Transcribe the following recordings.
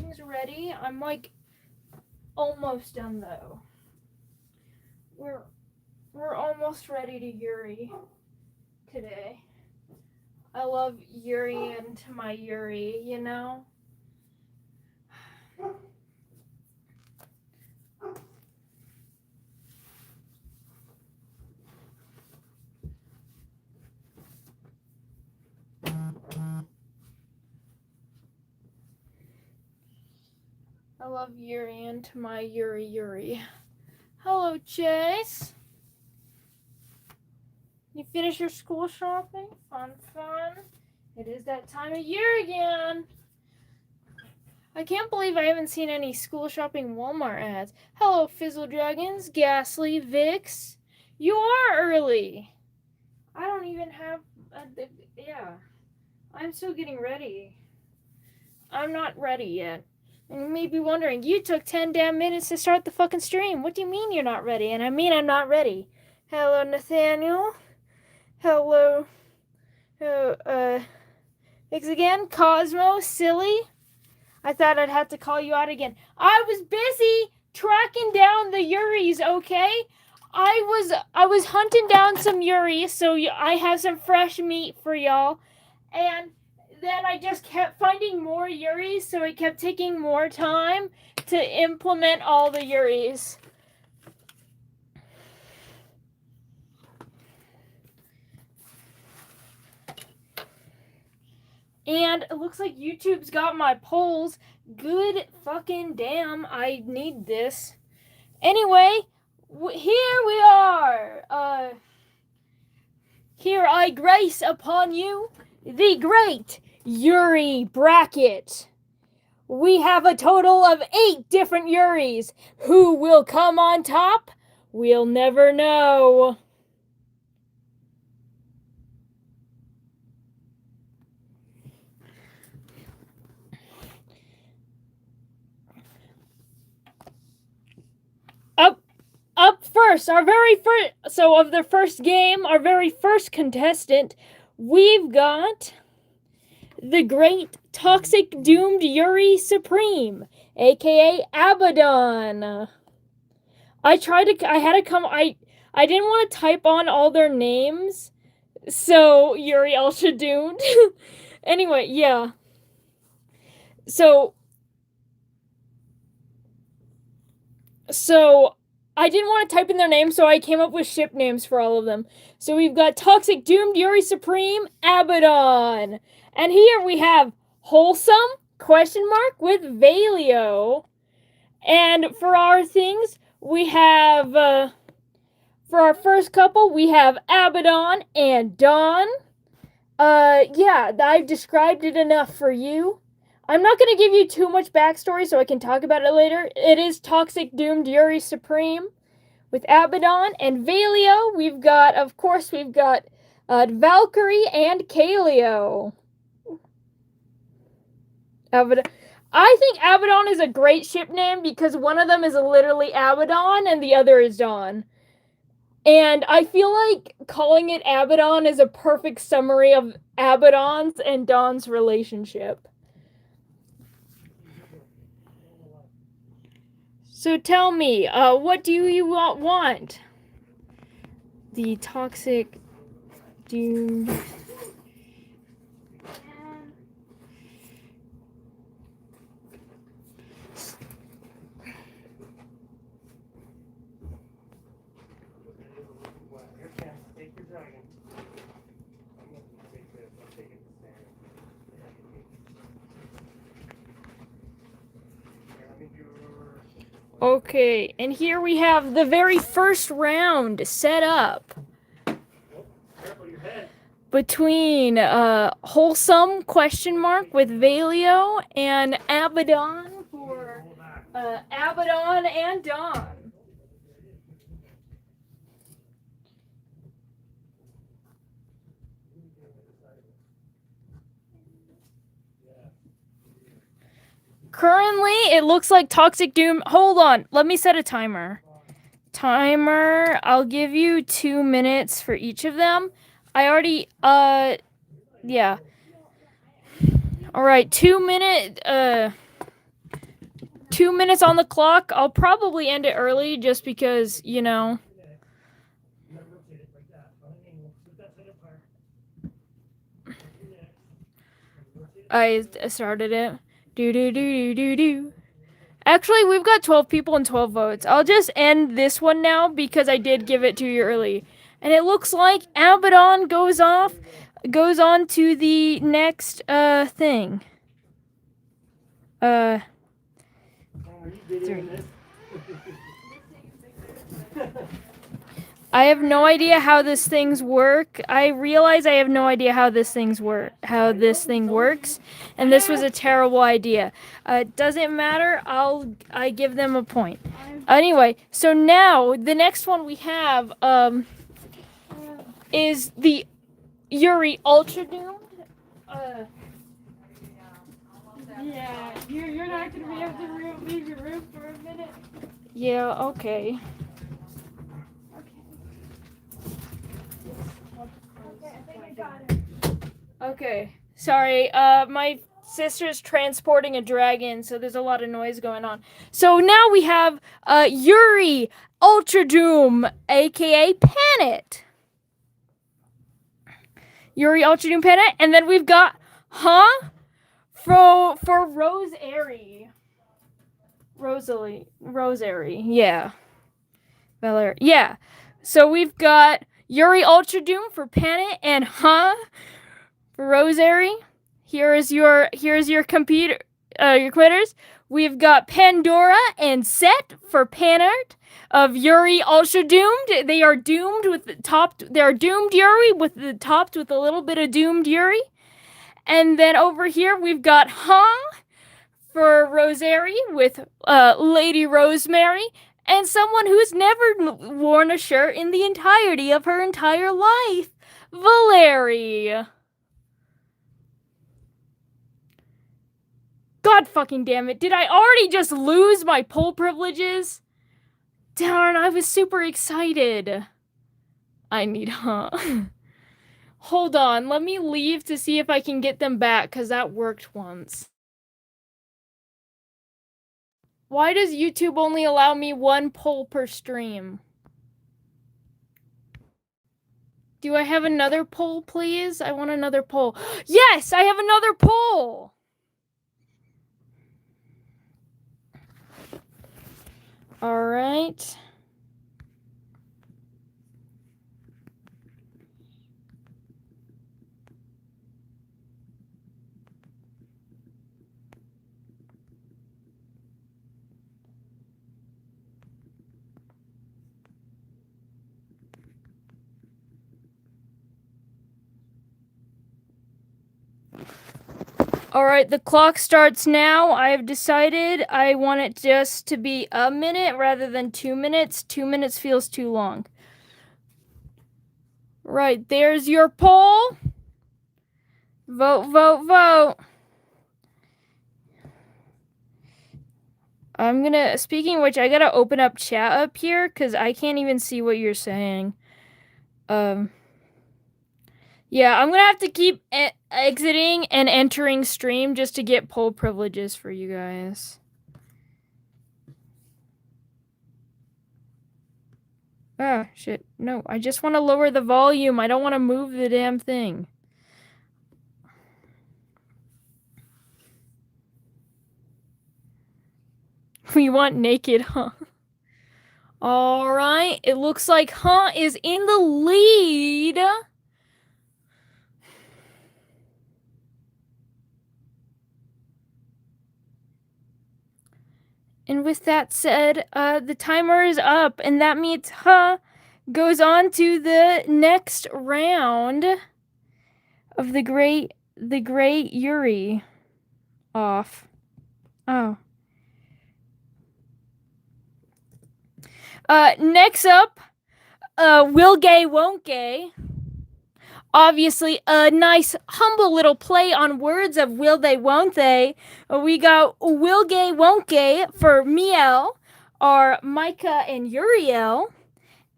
everything's ready. I'm like almost done though. We're almost ready to Yuri today. I love Yuri and my Yuri, you know? I love Yuri and my Yuri. Hello, Chase. You finish your school shopping? Fun. It is that time of year again. I can't believe I haven't seen any school shopping Walmart ads. Hello, Fizzle Dragons, Ghastly, Vix. You are early. I don't even have yeah. I'm still getting ready. I'm not ready yet. And you may be wondering, you took 10 damn minutes to start the fucking stream. What do you mean you're not ready? And I mean I'm not ready. Hello, Nathaniel. Hello. Thanks again. Cosmo, Silly. I thought I'd have to call you out again. I was busy tracking down the Yuris, okay? I was hunting down some Yuris, so I have some fresh meat for y'all. And then I just kept finding more Yuris, so it kept taking more time to implement all the Yuris. And it looks like YouTube's got my polls. Good fucking damn, I need this. Anyway, here we are. Here I grace upon you the great Yuri bracket. We have a total of 8 different Yuris. Who will come on top? We'll never know. Up first, of the first game, our very first contestant, we've got the great Toxic Doomed Yuri Supreme, aka Abaddon. I didn't want to type on all their names, so Yuri Ultra Doomed. Anyway, yeah. So I didn't want to type in their names, so I came up with ship names for all of them. So we've got Toxic Doomed Yuri Supreme, Abaddon. And here we have Wholesome, ? With Valio. And for our things, we have, for our first couple, we have Abaddon and Dawn. Yeah, I've described it enough for you. I'm not going to give you too much backstory so I can talk about it later. It is Toxic Doomed Yuri Supreme with Abaddon and Valio. We've got Valkyrie and Kaleo. Abaddon. I think Abaddon is a great ship name because one of them is literally Abaddon and the other is Dawn. And I feel like calling it Abaddon is a perfect summary of Abaddon's and Dawn's relationship. So tell me, what do you want? The Toxic Doomed. Okay, and here we have the very first round set up between Wholesome ? With Valio and Abaddon for Abaddon and Dawn. Currently, it looks like Toxic Doom. Hold on, let me set a timer. I'll give you 2 minutes for each of them. I already, yeah. Alright, 2 minute, 2 minutes on the clock. I'll probably end it early just because, you know. I started it. Do. Actually, we've got 12 people and 12 votes. I'll just end this one now because I did give it to you early. And it looks like Abaddon goes on to the next thing. 3. I have no idea how this things work. I realize I have no idea how this thing works, and this was a terrible idea. It doesn't matter. I give them a point. Anyway, so now the next one we have is the Yuri Ultra Doomed. Yeah, you're not gonna be able to leave your room for a minute. Yeah. Okay. Okay, sorry, my sister's transporting a dragon, so there's a lot of noise going on. So now we have, Yuri Ultra Doom, aka Panet. Yuri Ultra Doom Panet, and then we've got, for Rosary. Rosary, yeah. Valerie, yeah. So we've got Yuri Ultra Doom for Panet and for Rosary. Here's your computer, your quitters. We've got Pandora and Set for Panart of Yuri Ultra Doomed. They are doomed with the topped. They are doomed Yuri with the topped with a little bit of doomed Yuri. And then over here we've got for Rosary with Lady Rosemary. And someone who's never worn a shirt in the entirety of her entire life, Valerie. God fucking damn it. Did I already just lose my poll privileges? Darn, I was super excited. I need, Hold on, let me leave to see if I can get them back, because that worked once. Why does YouTube only allow me 1 poll per stream? Do I have another poll, please? I want another poll. Yes, I have another poll! Alright. Alright, the clock starts now. I have decided I want it just to be a minute rather than 2 minutes. 2 minutes feels too long. Right, there's your poll. Vote, vote, vote. Speaking of which, I gotta open up chat up here, because I can't even see what you're saying. Yeah, I'm gonna have to keep exiting and entering stream just to get poll privileges for you guys. Ah, shit. No, I just want to lower the volume. I don't want to move the damn thing. We want naked, huh? Alright, it looks like is in the lead. And with that said, the timer is up, and that means goes on to the next round of the great Yuri off. Oh. Next up, Will Gay Won't Gay. Obviously, a nice, humble little play on words of will they, won't they. We got Will Gay Won't Gay for Miel, or Micah and Uriel.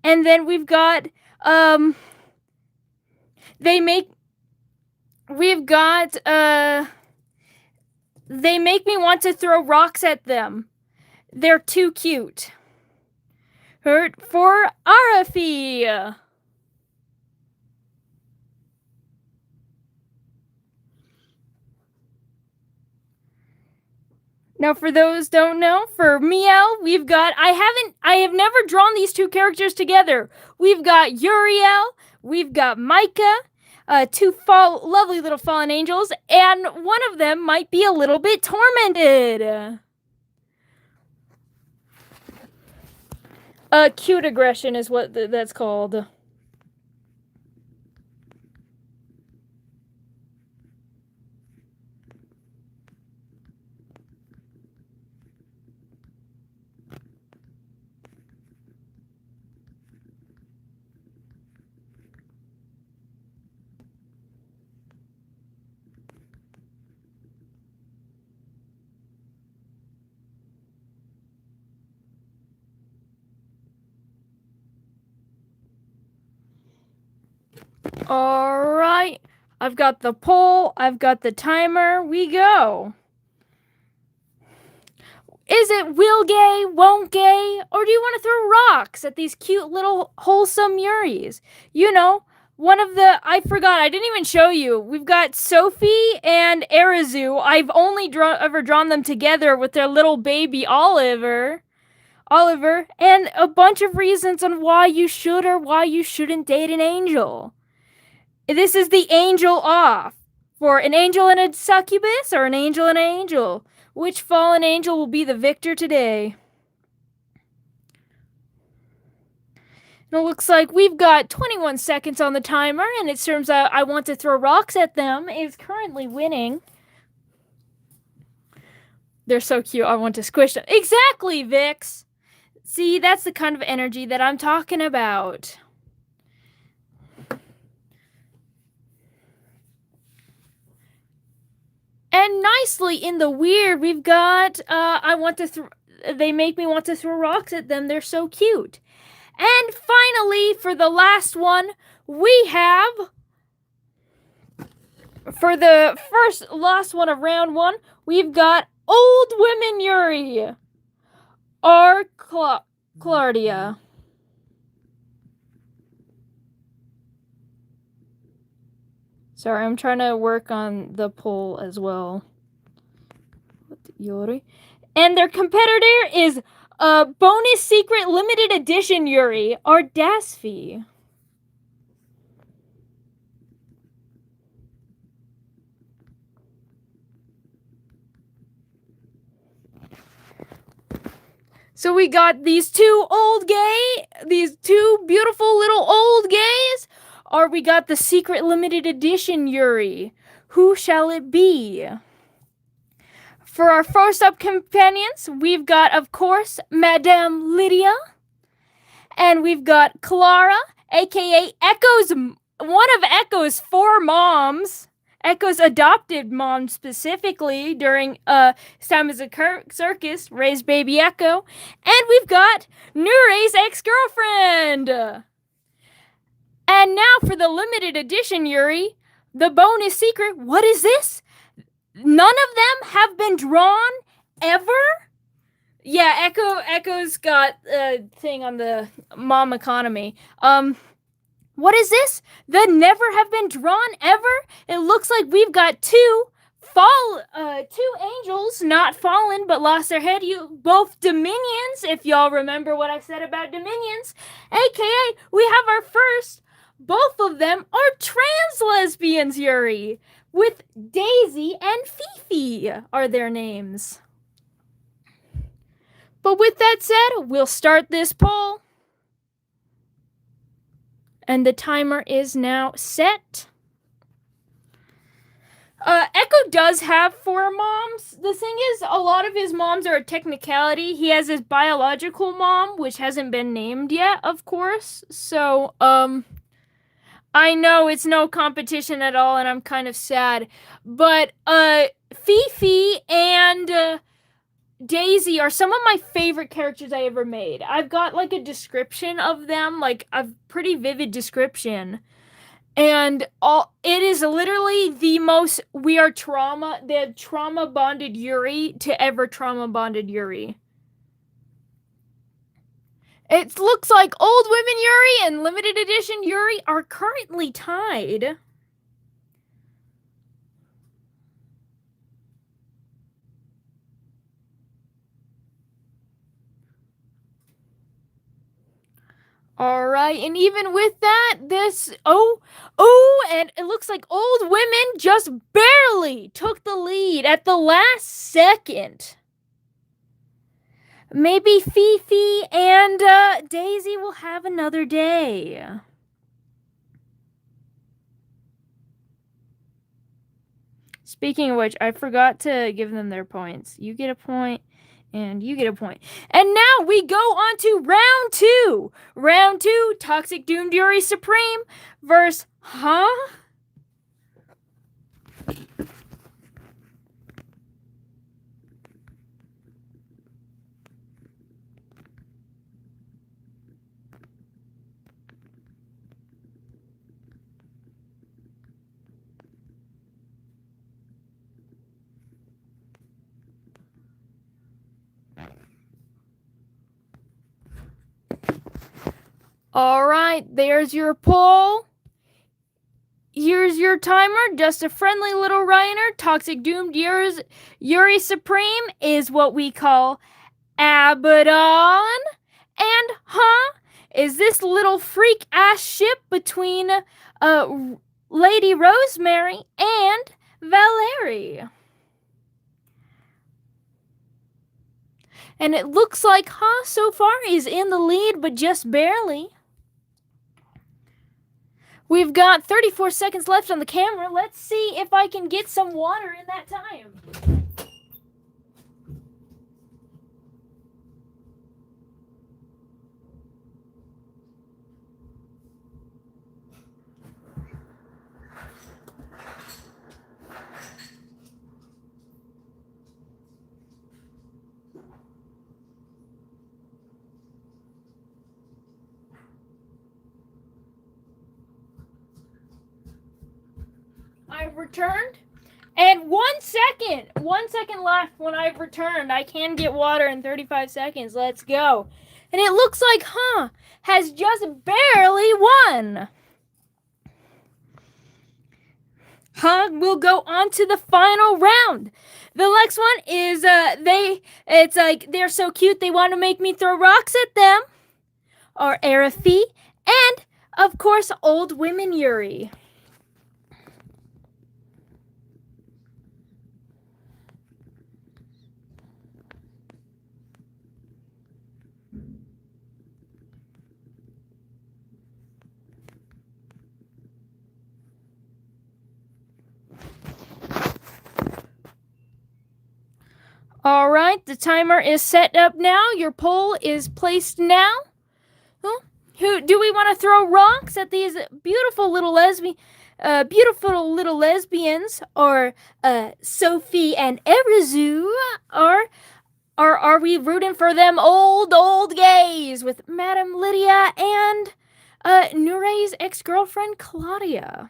And then we've got, they make me want to throw rocks at them. They're too cute. For Arafi. Now, for those don't know, for Miel, we've got, I have never drawn these two characters together. We've got Uriel, we've got Micah, two lovely little fallen angels, and one of them might be a little bit tormented. Cute aggression is what that's called. Alright, I've got the poll, I've got the timer, we go. Is it will gay, won't gay, or do you want to throw rocks at these cute little wholesome Yuris? You know, one of the, I forgot, I didn't even show you. We've got Sophie and Arizu. I've only ever drawn them together with their little baby Oliver, and a bunch of reasons on why you should or why you shouldn't date an angel. This is the angel off. For an angel and a succubus or an angel and an angel? Which fallen angel will be the victor today? And it looks like we've got 21 seconds on the timer, and it turns out I want to throw rocks at them is currently winning. They're so cute, I want to squish them. Exactly, Vix! See, that's the kind of energy that I'm talking about. And nicely in the weird, we've got, they make me want to throw rocks at them. They're so cute. And finally, for the last one, we have, for the last one of round one, we've got Old Women Yuri. Or Claudia. Sorry, I'm trying to work on the poll as well. Yuri. And their competitor is a bonus secret limited edition Yuri, or Dasfi. So we got these two beautiful little old gays, or we got the secret limited edition Yuri. Who shall it be? For our first up companions, we've got, of course, Madame Lydia. And we've got Clara, aka Echo's, one of Echo's 4 moms. Echo's adopted mom specifically during his time as a circus, raised baby Echo. And we've got Nure's ex-girlfriend. And now for the limited edition Yuri, the bonus secret. What is this? None of them have been drawn ever? Yeah, Echo's got a thing on the mom economy. What is this? That never have been drawn ever? It looks like we've got two angels, not fallen, but lost their head. Both dominions, if y'all remember what I said about dominions. AKA, we have our first. Both of them are trans lesbians, Yuri. With Daisy and Fifi are their names. But with that said, we'll start this poll. And the timer is now set. Echo does have 4 moms. The thing is, a lot of his moms are a technicality. He has his biological mom, which hasn't been named yet, of course. So, I know it's no competition at all, and I'm kind of sad. But, Fifi and, Daisy are some of my favorite characters I ever made. I've got like a description of them, like a pretty vivid description. And it is literally the most trauma bonded Yuri to ever trauma bonded Yuri. It looks like Old Women Yuri and Limited Edition Yuri are currently tied. All right, and even with that, and it looks like Old Women just barely took the lead at the last second. Maybe Fifi and Daisy will have another day. Speaking of which, I forgot to give them their points. You get a point, and you get a point. And now we go on to round two. Round two, Toxic Doomed Yuri Supreme versus, All right, there's your poll. Here's your timer. Just a friendly little reminder. Toxic Doomed Yuri Supreme is what we call Abaddon. And, is this little freak-ass ship between Lady Rosemary and Valerie. And it looks like so far is in the lead, but just barely. We've got 34 seconds left on the camera. Let's see if I can get some water in that time. I've returned, and 1 second left when I've returned. I can get water in 35 seconds. Let's go. And it looks like has just barely won. Will go on to the final round. The next one is it's like they're so cute they want to make me throw rocks at them, or Arafi, and of course Old Women Yuri. All right, the timer is set up now. Your poll is placed now. Who do we want to throw rocks at these beautiful little lesbians, or Sophie and Erizu, or are we rooting for them old gays with Madame Lydia and Nure's ex-girlfriend Claudia?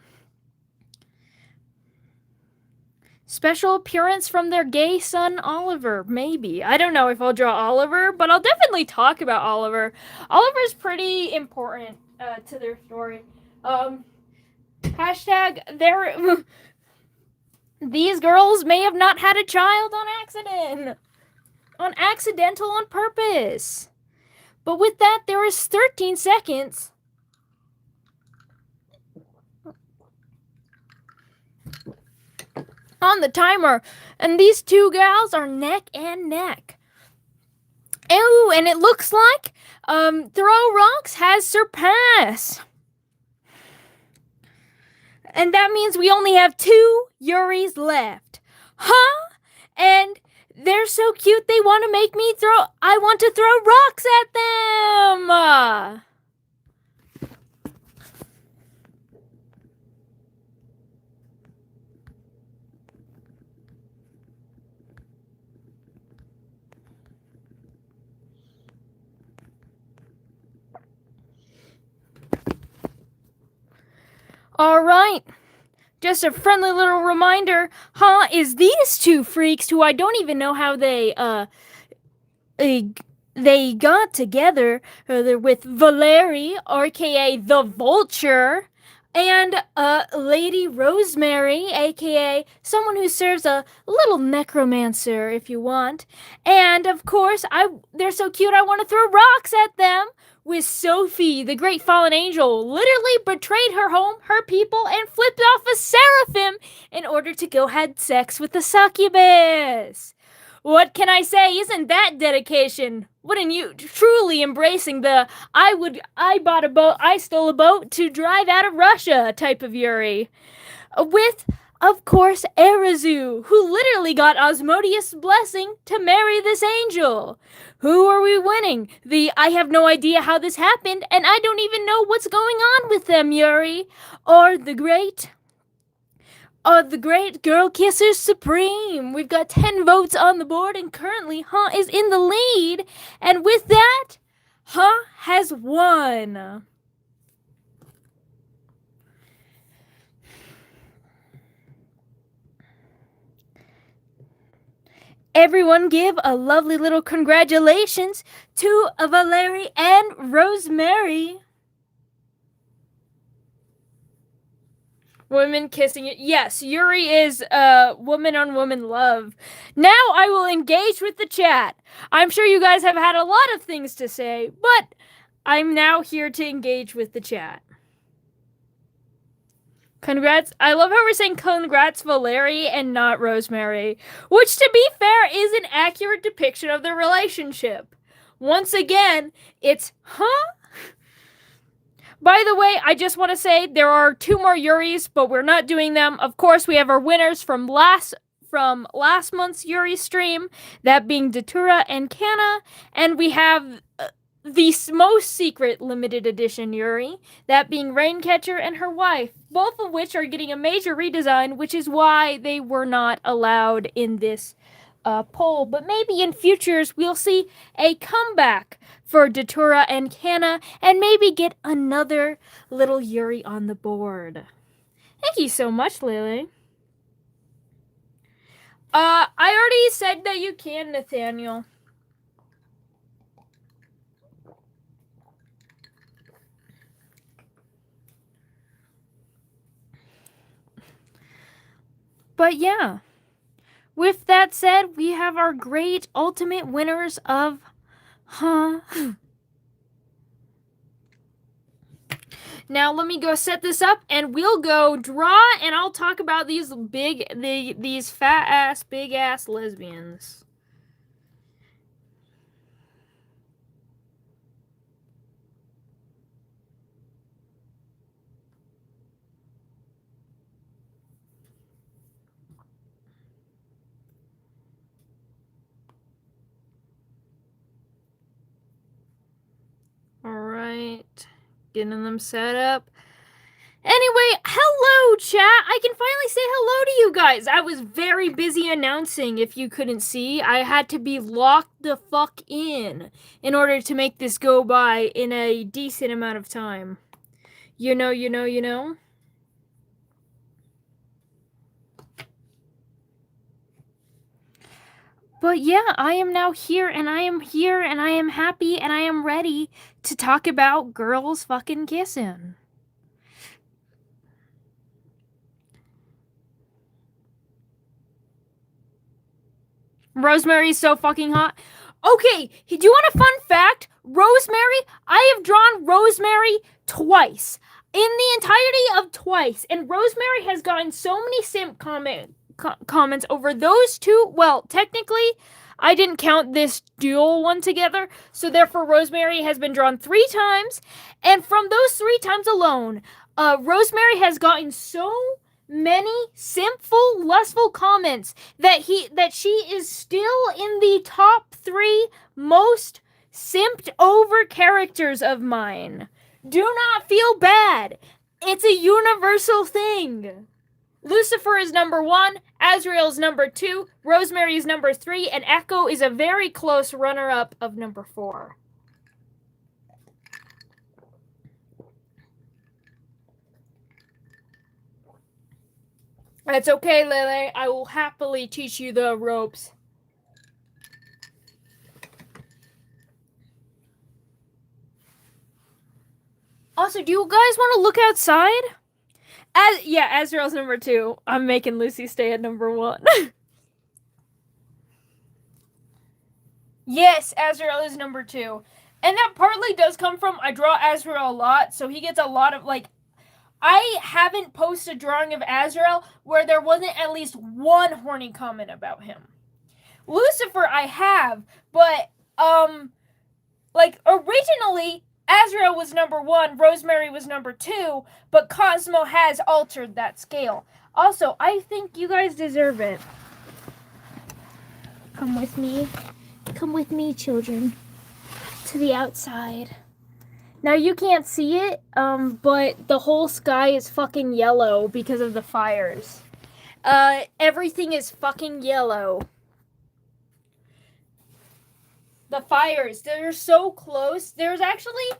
Special appearance from their gay son, Oliver, maybe. I don't know if I'll draw Oliver, but I'll definitely talk about Oliver. Oliver's pretty important to their story. Hashtag, these girls may have not had a child on purpose. But with that, there is 13 seconds. On the timer, and these two gals are neck and neck. Ooh, and it looks like Throw Rocks has surpassed. And that means we only have 2 Yuris left. And they're so cute they want to make me I want to throw rocks at them. All right, just a friendly little reminder, is these two freaks who I don't even know how they they got together with Valeri, aka the Vulture, and Lady Rosemary, aka someone who serves a little necromancer, if you want. And of course, they're so cute I want to throw rocks at them. With Sophie, the great fallen angel, literally betrayed her home, her people, and flipped off a seraphim in order to go have sex with the succubus. What can I say? Isn't that dedication? Wouldn't you truly embracing the I bought a boat, I stole a boat to drive out of Russia type of Yuri? With, of course, Arazu, who literally got Osmodius' blessing to marry this angel. Who are we winning? I have no idea how this happened, and I don't even know what's going on with them, Yuri. Or the great Girl Kisser Supreme. We've got 10 votes on the board, and currently, is in the lead. And with that, has won. Everyone give a lovely little congratulations to Valeri and Rosemary. Women kissing it. Yes, Yuri is woman on woman love. Now I will engage with the chat. I'm sure you guys have had a lot of things to say, but I'm now here to engage with the chat. Congrats. I love how we're saying congrats Valeri and not Rosemary, which to be fair is an accurate depiction of their relationship. Once again, it's By the way, I just want to say there are 2 more Yuris, but we're not doing them. Of course, we have our winners from last month's Yuri stream, that being Datura and Kana, and we have the most secret limited edition Yuri, that being Raincatcher and her wife, both of which are getting a major redesign, which is why they were not allowed in this poll. But maybe in futures we'll see a comeback for Datura and Kana, and maybe get another little Yuri on the board. Thank you so much, Lily. I already said that you can, Nathaniel. But yeah, with that said, we have our great ultimate winners of Now let me go set this up, and we'll go draw, and I'll talk about these fat ass, big ass lesbians. Alright, getting them set up. Anyway, hello chat! I can finally say hello to you guys! I was very busy announcing, if you couldn't see. I had to be locked the fuck in order to make this go by in a decent amount of time. You know. But yeah, I am now here, and I am happy, and I am ready to talk about girls fucking kissing. Rosemary's so fucking hot. Okay, do you want a fun fact? Rosemary, I have drawn Rosemary twice. In the entirety of twice. And Rosemary has gotten so many simp comments over those 2. Well, technically, I didn't count this dual one together. So therefore, Rosemary has been drawn 3 times. And from those 3 times alone, Rosemary has gotten so many simpful, lustful comments that she is still in the top 3 most simped over characters of mine. Do not feel bad. It's a universal thing. Lucifer is number 1, Azrael is number 2, Rosemary is number 3, and Echo is a very close runner-up of number 4. That's okay, Lele. I will happily teach you the ropes. Also, do you guys want to look outside? Azrael's number 2. I'm making Lucy stay at number 1. Yes, Azrael is number 2. And that partly does come from I draw Azrael a lot, so he gets a lot of, like, I haven't posted a drawing of Azrael where there wasn't at least one horny comment about him. Lucifer I have, but, like, originally, Azrael was number 1, Rosemary was number 2, but Cosmo has altered that scale. Also, I think you guys deserve it. Come with me. Come with me, children. To the outside. Now, you can't see it, but the whole sky is fucking yellow because of the fires. Everything is fucking yellow. The fires, they're so close. There's actually,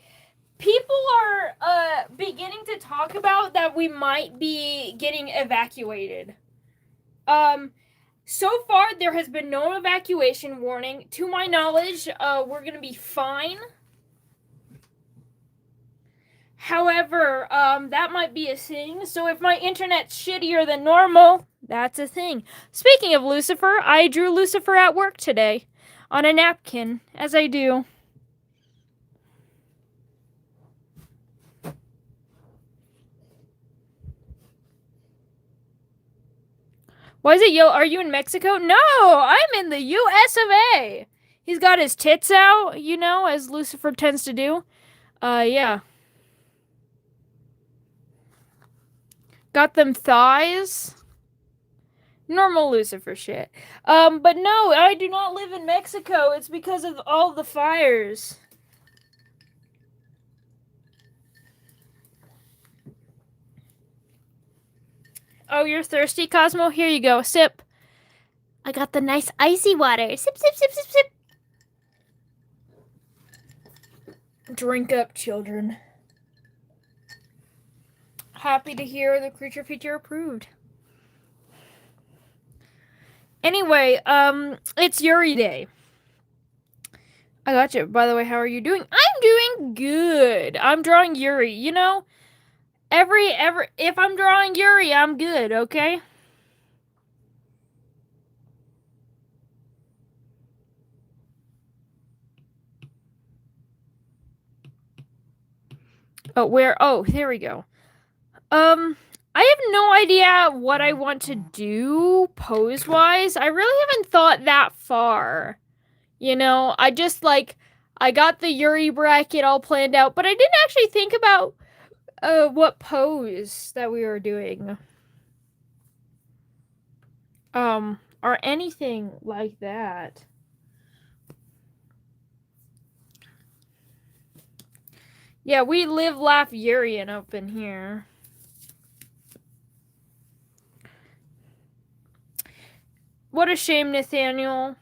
people are beginning to talk about that we might be getting evacuated. So far, there has been no evacuation warning. To my knowledge, we're gonna be fine. However, that might be a thing. So if my internet's shittier than normal, that's a thing. Speaking of Lucifer, I drew Lucifer at work today. On a napkin, as I do. Why is it yellow? Are you in Mexico? No, I'm in the US of A. He's got his tits out, you know, as Lucifer tends to do. Yeah. Got them thighs. Normal Lucifer shit. But no, I do not live in Mexico. It's because of all the fires. Oh, you're thirsty, Cosmo? Here you go. Sip. I got the nice icy water. Sip, sip, sip, sip, sip. Drink up, children. Happy to hear the creature feature approved. Anyway, it's Yuri Day. I got you. By the way, how are you doing? I'm doing good. I'm drawing Yuri. You know, if I'm drawing Yuri, I'm good, okay? Oh, where? Oh, here we go. I have no idea what I want to do pose-wise. I really haven't thought that far. You know, I just, like, I got the Yuri bracket all planned out, but I didn't actually think about what pose that we were doing. Or anything like that. Yeah, we live, laugh, Yurian up in here. What a shame, Nathaniel.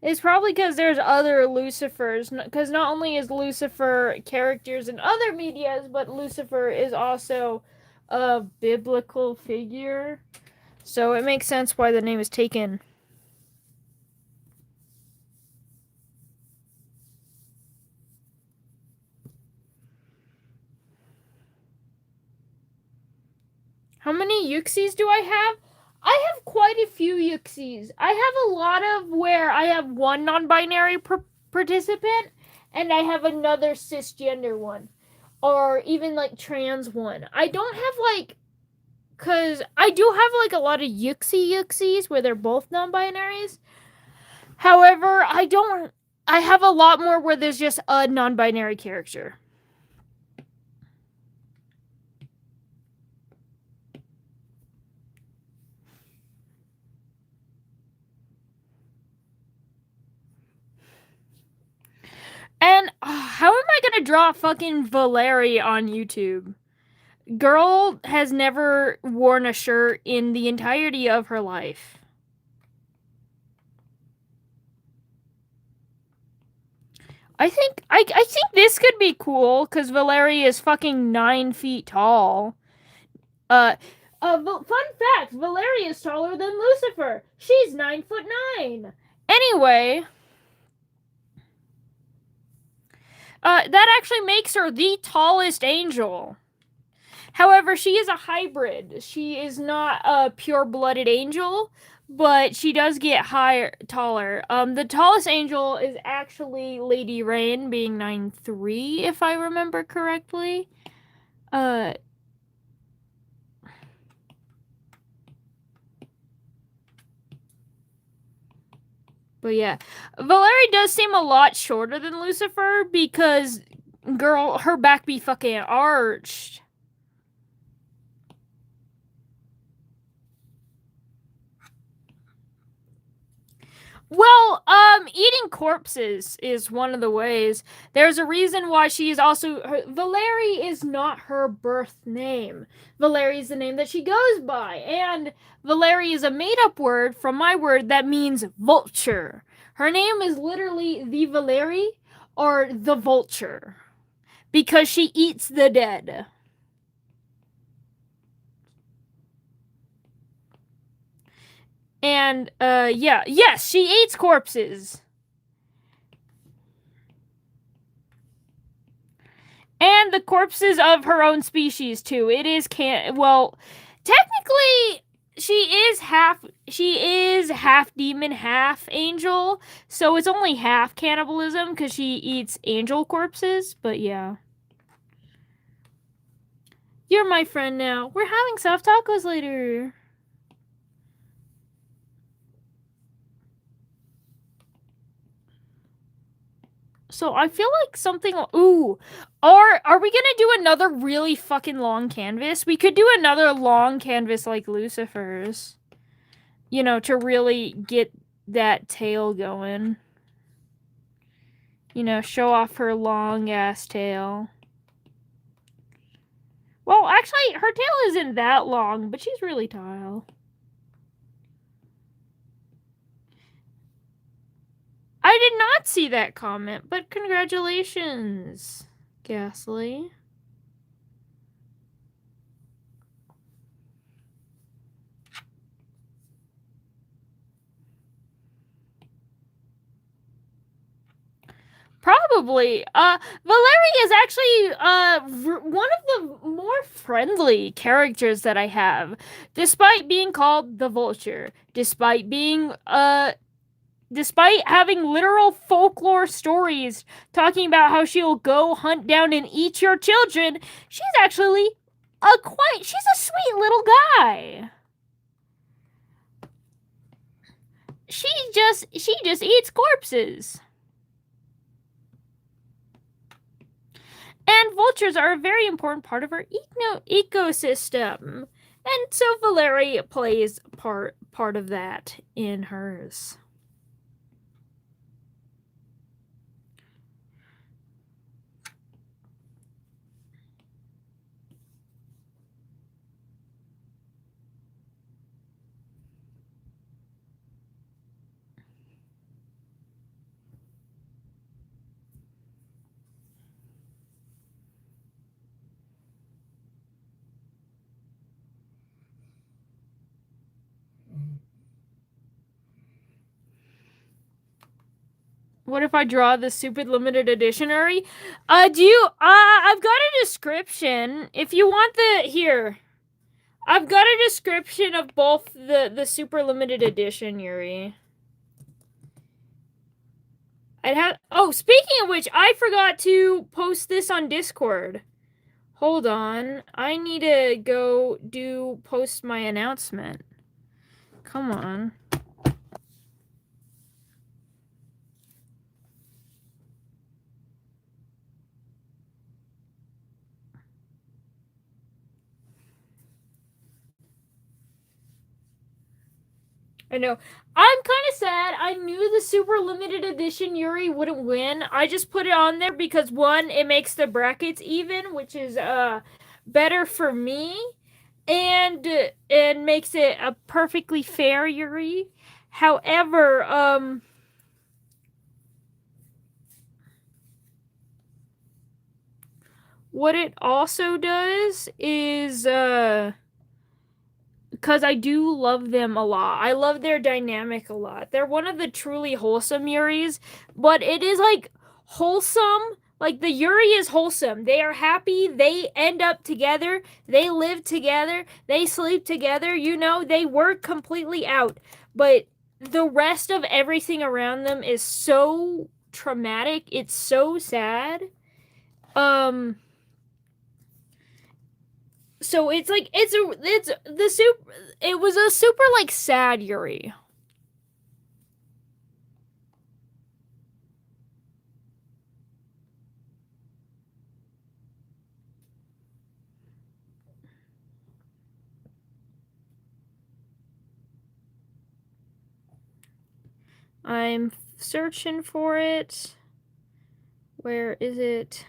It's probably because there's other Lucifers. Because not only is Lucifer characters in other medias, but Lucifer is also a biblical figure. So it makes sense why the name is taken. How many Yuxies do I have? I have quite a few Yuxies. I have a lot of where I have one non-binary participant, and I have another cisgender one. Or even, like, trans one. I don't have, like... Because I do have, like, a lot of Yuxies where they're both non-binaries. However, I have a lot more where there's just a non-binary character. And how am I gonna draw fucking Valeri on YouTube? Girl has never worn a shirt in the entirety of her life. I think this could be cool because Valeri is fucking 9 feet tall. Fun fact: Valeri is taller than Lucifer. She's 9'9". Anyway. that actually makes her the tallest angel. However, she is a hybrid. She is not a pure-blooded angel, but she does get taller. The tallest angel is actually Lady Rain, being 9'3", if I remember correctly. But yeah, Valeri does seem a lot shorter than Lucifer because, girl, her back be fucking arched. Well, eating corpses is one of the ways. There's a reason why she is also... Valeri is not her birth name. Valeri is the name that she goes by. And Valeri is a made-up word from my word that means vulture. Her name is literally the Valeri, or the vulture, because she eats the dead. And, yes, she eats corpses. And the corpses of her own species, too. It is well, technically, she is half demon, half angel, so it's only half cannibalism, because she eats angel corpses, but yeah. You're my friend now. We're having soft tacos later. So I feel like something... Ooh. Are we gonna do another really fucking long canvas? We could do another long canvas like Lucifer's. You know, to really get that tail going. You know, show off her long-ass tail. Well, actually, her tail isn't that long, but she's really tall. I did not see that comment, but congratulations, Ghastly. Probably. Valeri is actually one of the more friendly characters that I have, despite being called the Vulture, despite having literal folklore stories talking about how she'll go hunt down and eat your children. She's actually she's a sweet little guy. She just eats corpses. And vultures are a very important part of our ecosystem. And so Valeri plays part of that in hers. What if I draw the stupid limited editionary? I've got a description. If you want here. I've got a description of both the super limited edition, Yuri. Oh, speaking of which, I forgot to post this on Discord. Hold on. I need to go post my announcement. Come on. I know. I'm kind of sad. I knew the super limited edition Yuri wouldn't win. I just put it on there because, one, it makes the brackets even, which is better for me, and makes it a perfectly fair Yuri. However, what it also does is because I do love them a lot. I love their dynamic a lot. They're one of the truly wholesome Yuris, but it is like wholesome Like, the Yuri is wholesome. They are happy. They end up together. They live together. They sleep together. You know, they work completely out. But the rest of everything around them is so traumatic. It's so sad. So it's like, it was a super, like, sad Yuri. I'm searching for it. Where is it?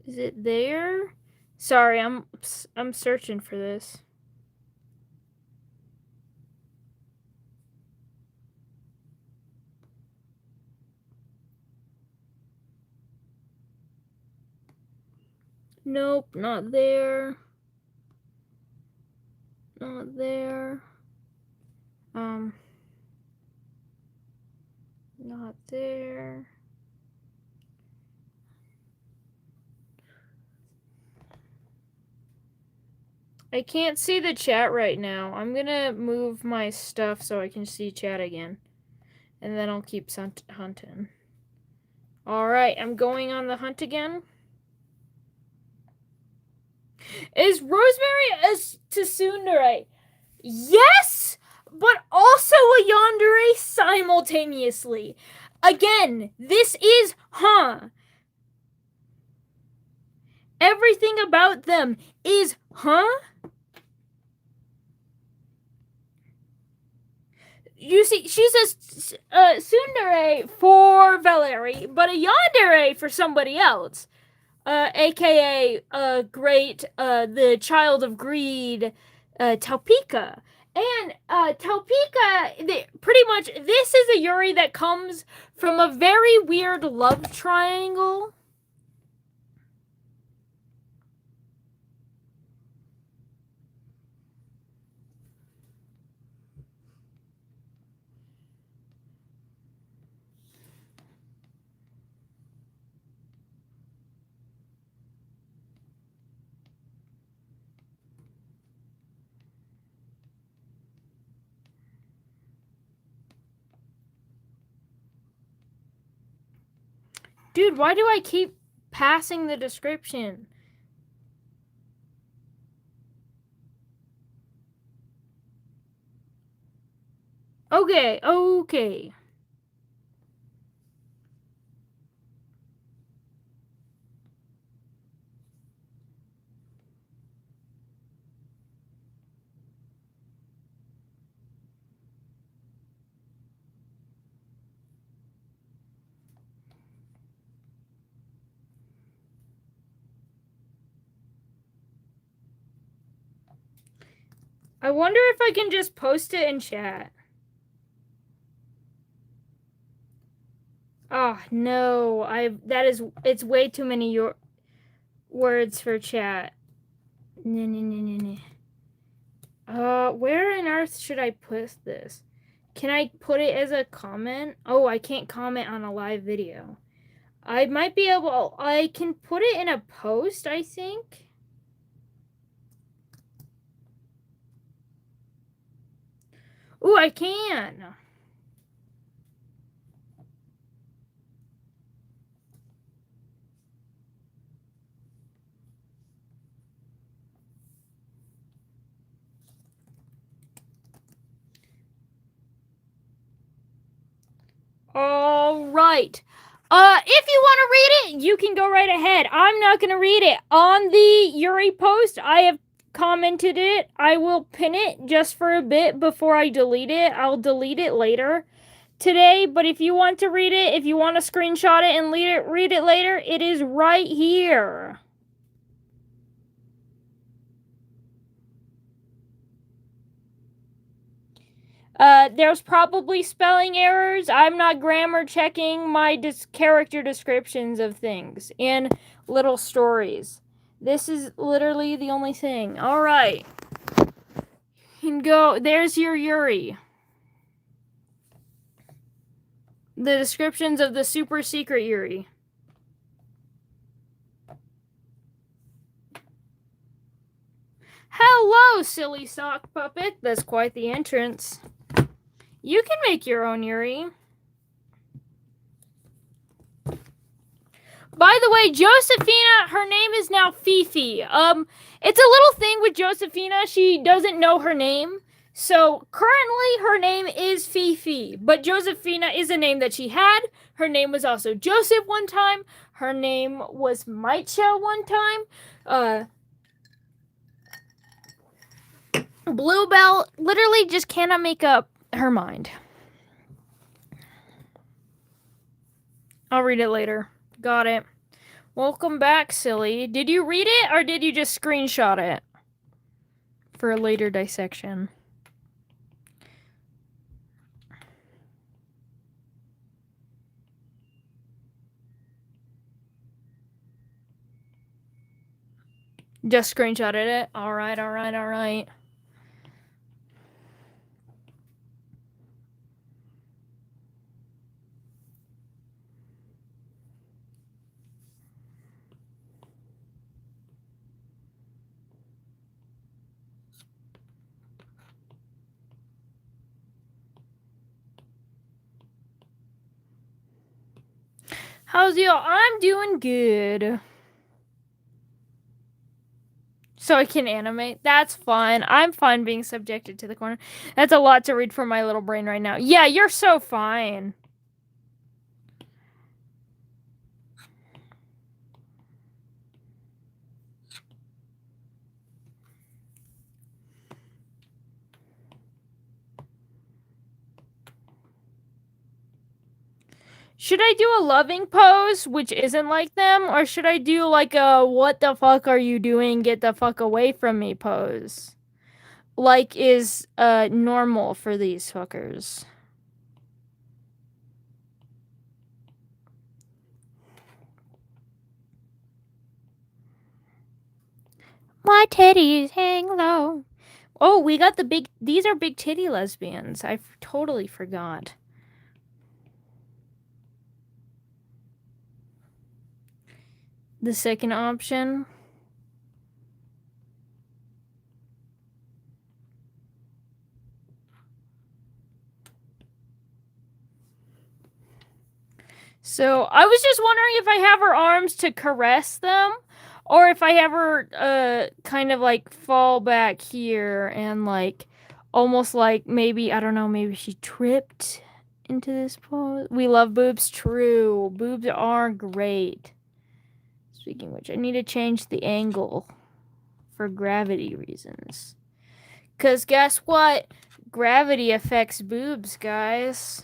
Is it there? Sorry, I'm searching for this. Nope, not there. Not there. Not there. I can't see the chat right now. I'm gonna move my stuff so I can see chat again. And then I'll keep hunting. Alright, I'm going on the hunt again. Is Rosemary a tsundere? Yes, but also a yandere simultaneously. Again, this is Everything about them is You see, she's a tsundere for Valeri, but a yandere for somebody else. AKA the child of greed, Talpika. And Talpika, pretty much, this is a Yuri that comes from a very weird love triangle. Dude, why do I keep passing the description? Okay. I wonder if I can just post it in chat. Oh, no. It's way too many words for chat. Where on earth should I put this? Can I put it as a comment? Oh, I can't comment on a live video. I might be able... I can put it in a post, I think. Ooh, I can. All right. If you want to read it, you can go right ahead. I'm not going to read it. On the Yuri post, I have commented it. I will pin it just for a bit before I delete it. I'll delete it later today, but if you want to read it, if you want to screenshot it and read it later, it is right here. There's probably spelling errors. I'm not grammar checking my character descriptions of things in little stories. This is literally the only thing. All right. You can go. There's your Yuri. The descriptions of the super secret Yuri. Hello, silly sock puppet. That's quite the entrance. You can make your own Yuri. By the way, Josephina, her name is now Fifi. It's a little thing with Josephina. She doesn't know her name. So currently her name is Fifi, but Josephina is a name that she had. Her name was also Joseph one time. Her name was Maicha one time. Bluebell literally just cannot make up her mind. I'll read it later. Got it. Welcome back, silly. Did you read it or did you just screenshot it for a later dissection? Just screenshotted it? Alright, alright, alright. How's you? I'm doing good. So I can animate. That's fine. I'm fine being subjected to the corner. That's a lot to read for my little brain right now. Yeah, you're so fine. Should I do a loving pose, which isn't like them, or should I do like a what the fuck are you doing, get the fuck away from me pose? Like is normal for these fuckers. My titties hang low. Oh, we got the big, these are big titty lesbians. I totally forgot. The second option. So I was just wondering if I have her arms to caress them, or if I have her kind of like fall back here and like almost like maybe, I don't know, maybe she tripped into this pose. We love boobs. True. Boobs are great. Speaking of which, I need to change the angle for gravity reasons. Because guess what? Gravity affects boobs, guys.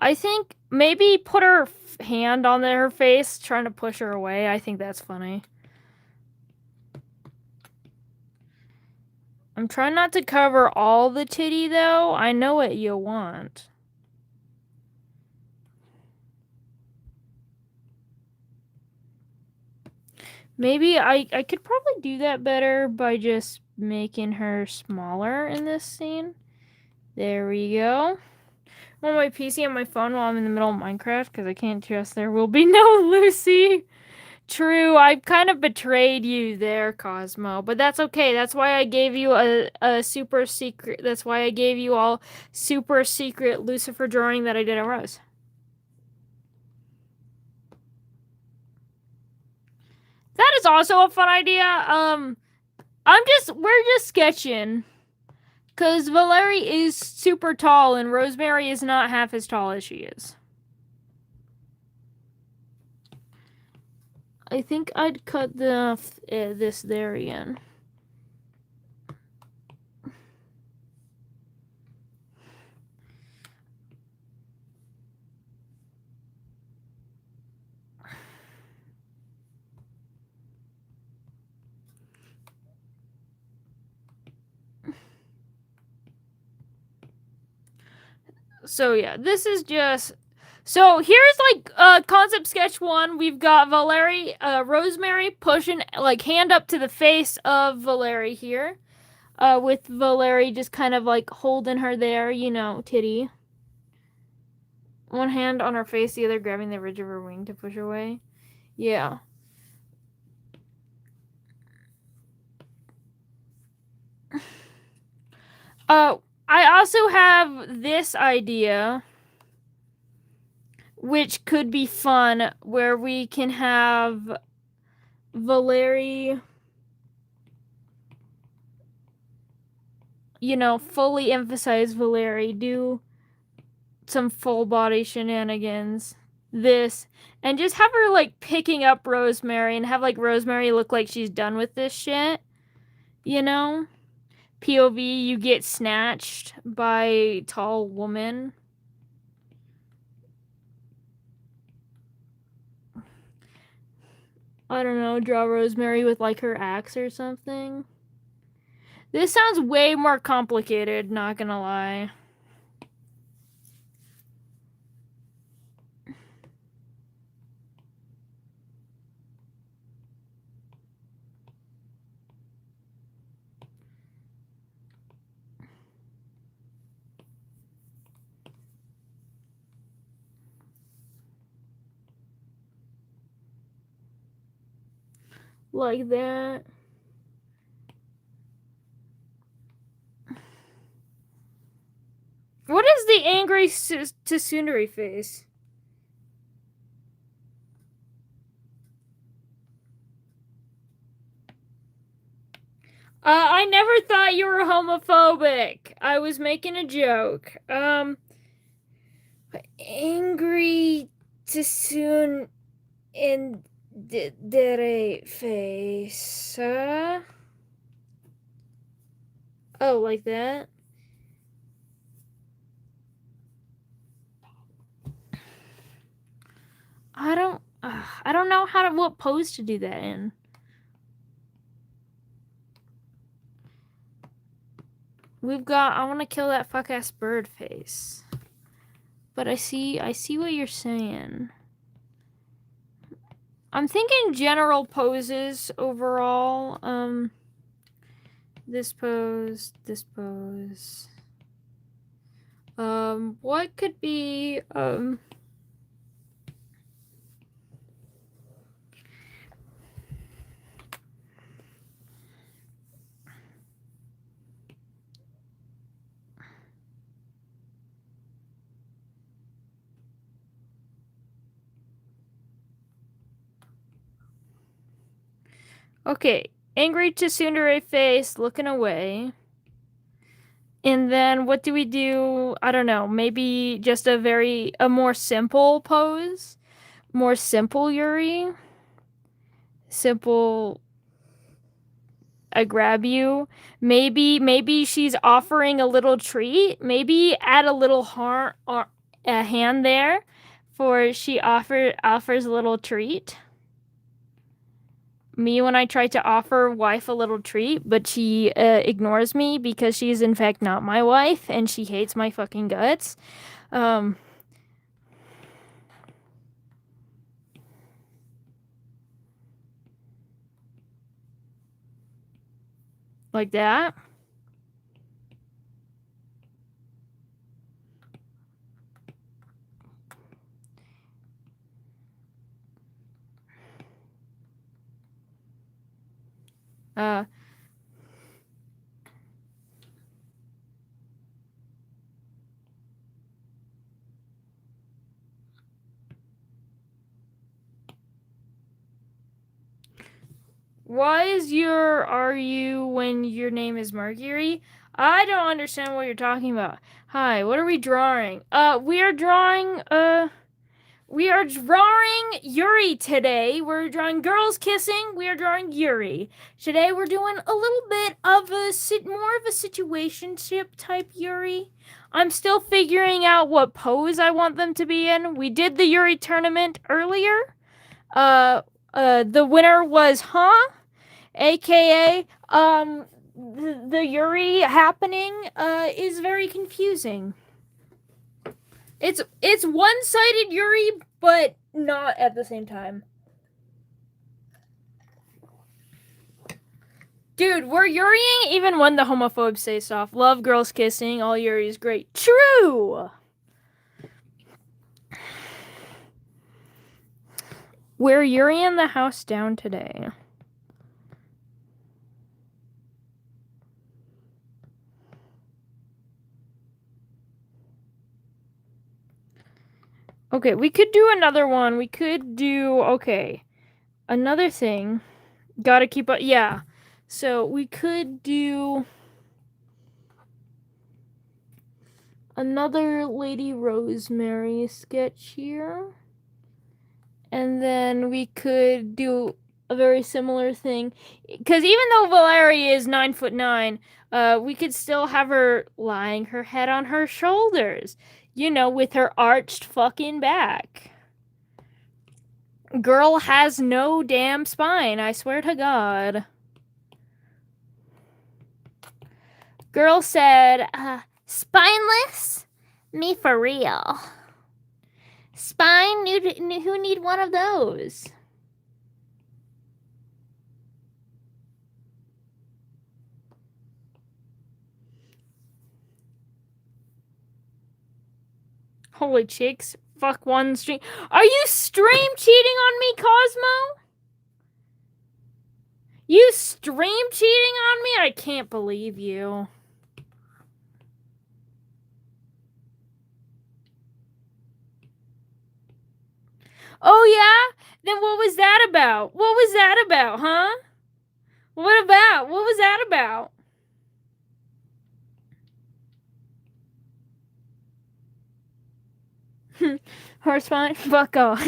I think maybe put her hand on her face, trying to push her away. I think that's funny. I'm trying not to cover all the titty, though. I know what you want. Maybe I could probably do that better by just making her smaller in this scene. There we go. I'm on my PC and my phone while I'm in the middle of Minecraft because I can't trust there will be no Lucy. True, I kind of betrayed you there, Cosmo, but that's okay. That's why I gave you a super secret. That's why I gave you all super secret Lucifer drawing that I did at Rose. That is also a fun idea. We're just sketching. Because Valerie is super tall and Rosemary is not half as tall as she is. I think I'd cut this there again. So yeah, this is just... So here's like concept sketch 1. We've got Rosemary pushing like hand up to the face of Valeri here. With Valeri just kind of like holding her there, you know, titty. One hand on her face, the other grabbing the ridge of her wing to push her away. Yeah. I also have this idea, which could be fun, where we can have Valeri, you know, fully emphasize Valeri, do some full body shenanigans. This, and just have her like picking up Rosemary and have like Rosemary look like she's done with this shit, you know? POV, you get snatched by tall woman. I don't know, draw Rosemary with like her axe or something. This sounds way more complicated, not gonna lie. Like that. What is the angry Tsundere face? I never thought you were homophobic. I was making a joke. Angry Tsundere face. Oh, like that? I don't know what pose to do that in. We've got, I want to kill that fuck ass bird face. But I see what you're saying. I'm thinking general poses overall. This pose, this pose. What could be, okay, angry Tsundere face, looking away. And then what do we do? I don't know, maybe just a more simple pose? More simple Yuri? Simple, I grab you. Maybe she's offering a little treat. Maybe add a little heart or a hand there for she offers a little treat. Me when I try to offer wife a little treat, but she ignores me because she's in fact not my wife and she hates my fucking guts. Like that. Why is are you when your name is Mercury? I don't understand what you're talking about. Hi, what are we drawing? We are drawing Yuri today. We're drawing girls kissing. We are drawing Yuri. Today we're doing a little bit of more of a situationship type Yuri. I'm still figuring out what pose I want them to be in. We did the Yuri tournament earlier. The winner was AKA, the Yuri happening, is very confusing. It's one-sided Yuri, but not at the same time. Dude, we're Yuriing even when the homophobes say soft. Love girls kissing, all Yuri is great. True! We're Yuriing the house down today. Okay, we could do another one. We could do, okay. Another thing. Gotta keep up, yeah. So we could do another Lady Rosemary sketch here. And then we could do a very similar thing. Because even though Valeria is 9'9", we could still have her lying her head on her shoulders. You know, with her arched fucking back. Girl has no damn spine, I swear to God. Girl said, spineless? Me for real. Spine? Who need one of those? Holy chicks. Fuck one stream. Are you stream cheating on me, Cosmo? You stream cheating on me? I can't believe you. Oh, yeah? Then what was that about? What was that about, huh? What about? What was that about? Her spine? Fuck off.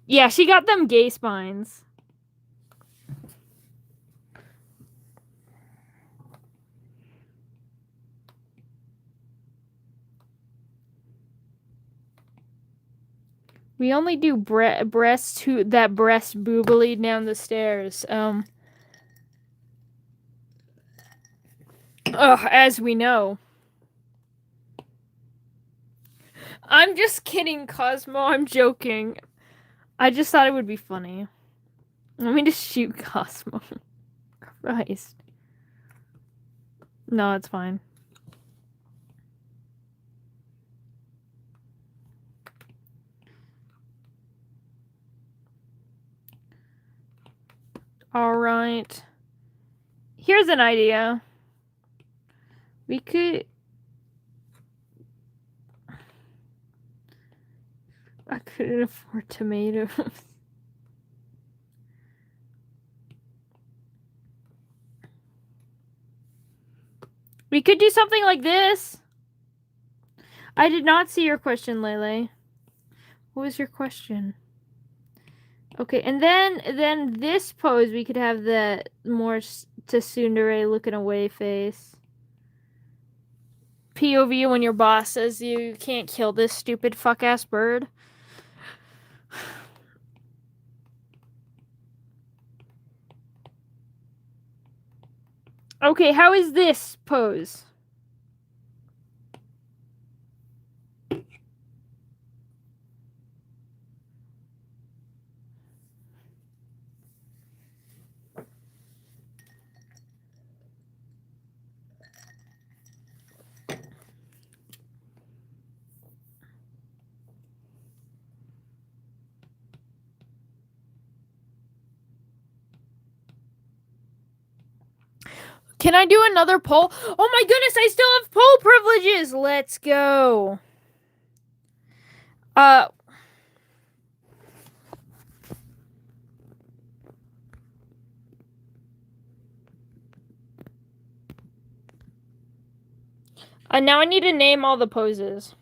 Yeah, she got them gay spines. We only do breast boobily down the stairs. As we know. I'm just kidding, Cosmo. I'm joking. I just thought it would be funny. Let me just shoot Cosmo. Christ. No, it's fine. Alright. Here's an idea. We could... I couldn't afford tomatoes. We could do something like this. I did not see your question, Lele. What was your question? Okay, and then this pose, we could have the more tsundere looking away face. POV when your boss says you can't kill this stupid fuck-ass bird. Okay, how is this pose? Can I do another poll? Oh my goodness, I still have poll privileges! Let's go. Now I need to name all the poses.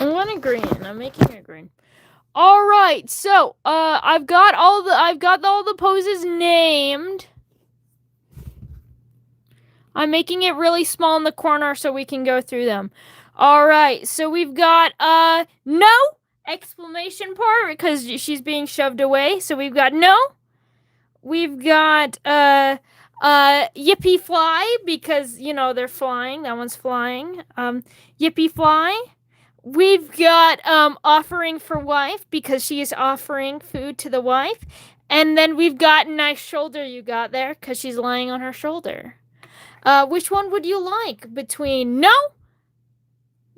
I want a green. I'm making a green. All right. So, I've got all the poses named. I'm making it really small in the corner so we can go through them. All right. So we've got no exclamation part because she's being shoved away. So we've got no. We've got yippee fly because you know they're flying. That one's flying. Yippee fly. We've got offering for wife because she is offering food to the wife. And then we've got nice shoulder you got there because she's lying on her shoulder. Which one would you like between no,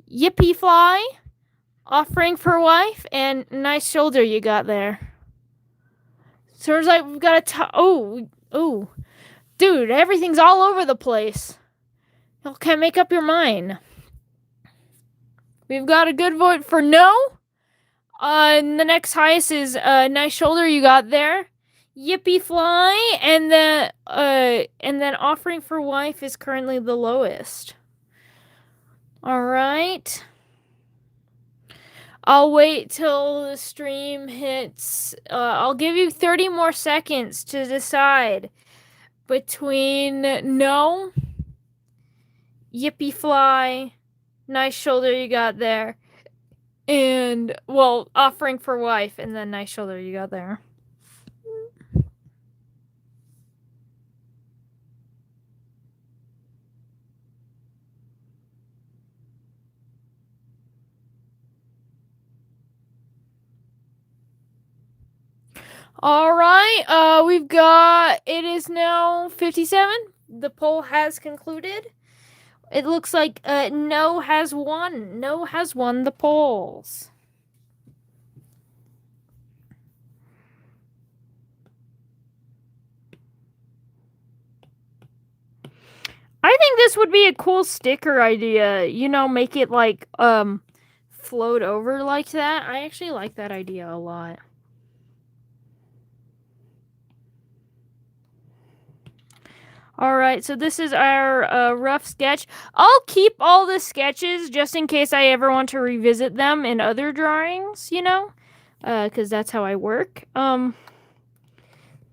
yippee fly, offering for wife, and nice shoulder you got there? So it's like we've got oh, dude, everything's all over the place. You can't make up your mind. We've got a good vote for no. And the next highest is nice shoulder you got there. Yippee fly, and then offering for wife is currently the lowest. All right. I'll wait till the stream hits. I'll give you 30 more seconds to decide between no, yippee fly, nice shoulder you got there, and, well, offering for wife, and then nice shoulder you got there. All right, we've got, it is now 57. The poll has concluded. It looks like no has won. No has won the polls. I think this would be a cool sticker idea. You know, make it like float over like that. I actually like that idea a lot. All right, so this is our rough sketch. I'll keep all the sketches just in case I ever want to revisit them in other drawings, you know? Because that's how I work. But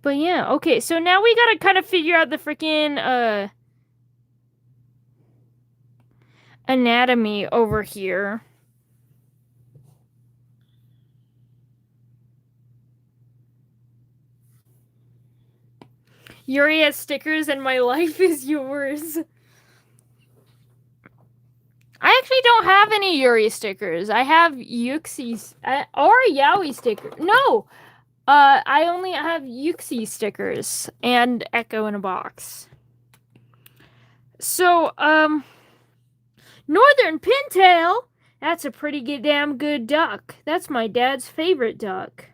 yeah, okay, so now we gotta kind of figure out the freaking, anatomy over here. Yuri has stickers and my life is yours. I actually don't have any Yuri stickers. I have Yuxi or Yaoi stickers. No, I only have Yuxi stickers and Echo in a box. So, Northern Pintail. That's a pretty damn good duck. That's my dad's favorite duck.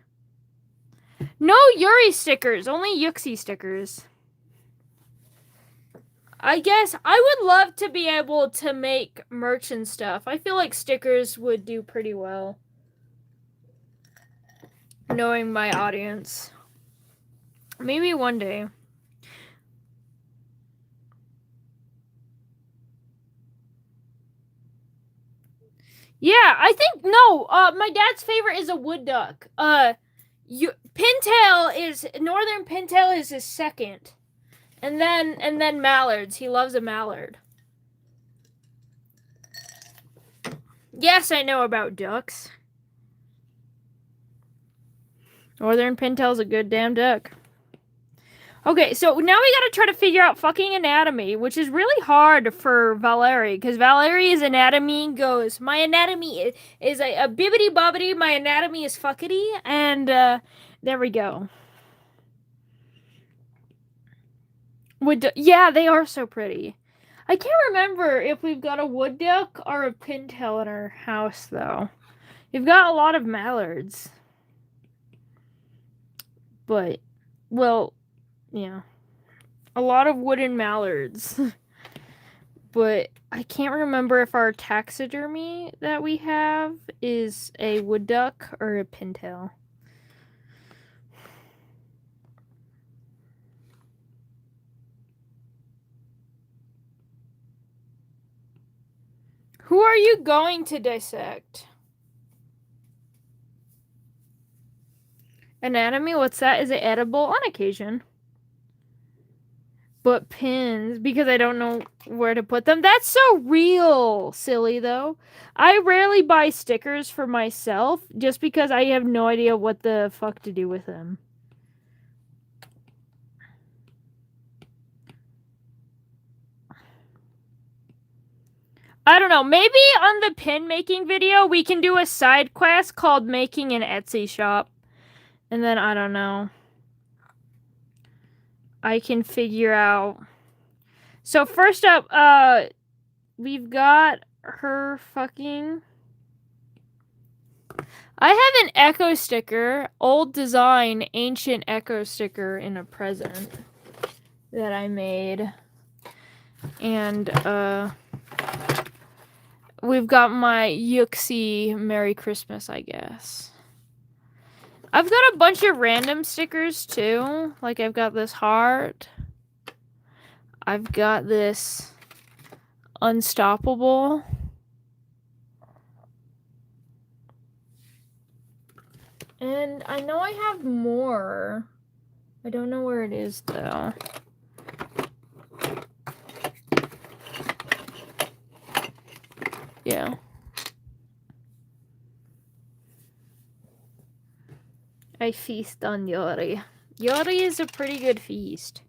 No Yuri stickers, only Yuxi stickers. I guess I would love to be able to make merch and stuff. I feel like stickers would do pretty well. Knowing my audience. Maybe one day. Yeah, I think, no, my dad's favorite is a wood duck. Pintail is, Northern Pintail is his second. And then mallards. He loves a mallard. Yes, I know about ducks. Northern Pintail's a good damn duck. Okay, so now we gotta try to figure out fucking anatomy, which is really hard for Valerie, because Valerie's anatomy goes, my anatomy is a bibbity bobbity, my anatomy is fuckity, and there we go. Yeah, they are so pretty. I can't remember if we've got a wood duck or a pintail in our house, though. We've got a lot of mallards. But, well, yeah. A lot of wooden mallards. But I can't remember if our taxidermy that we have is a wood duck or a pintail. Who are you going to dissect? Anatomy? What's that? Is it edible? On occasion. But pins, because I don't know where to put them. That's so real, silly, though. I rarely buy stickers for myself, just because I have no idea what the fuck to do with them. I don't know. Maybe on the pin making video, we can do a side quest called making an Etsy shop. And then, I don't know. I can figure out. So first up, we've got her fucking... I have an Echo sticker, old design, ancient Echo sticker in a present that I made. And, we've got my Yuxi Merry Christmas, I guess. I've got a bunch of random stickers, too. Like, I've got this heart. I've got this Unstoppable. And I know I have more. I don't know where it is, though. Yeah. I feast on Yuri. Yuri is a pretty good feast.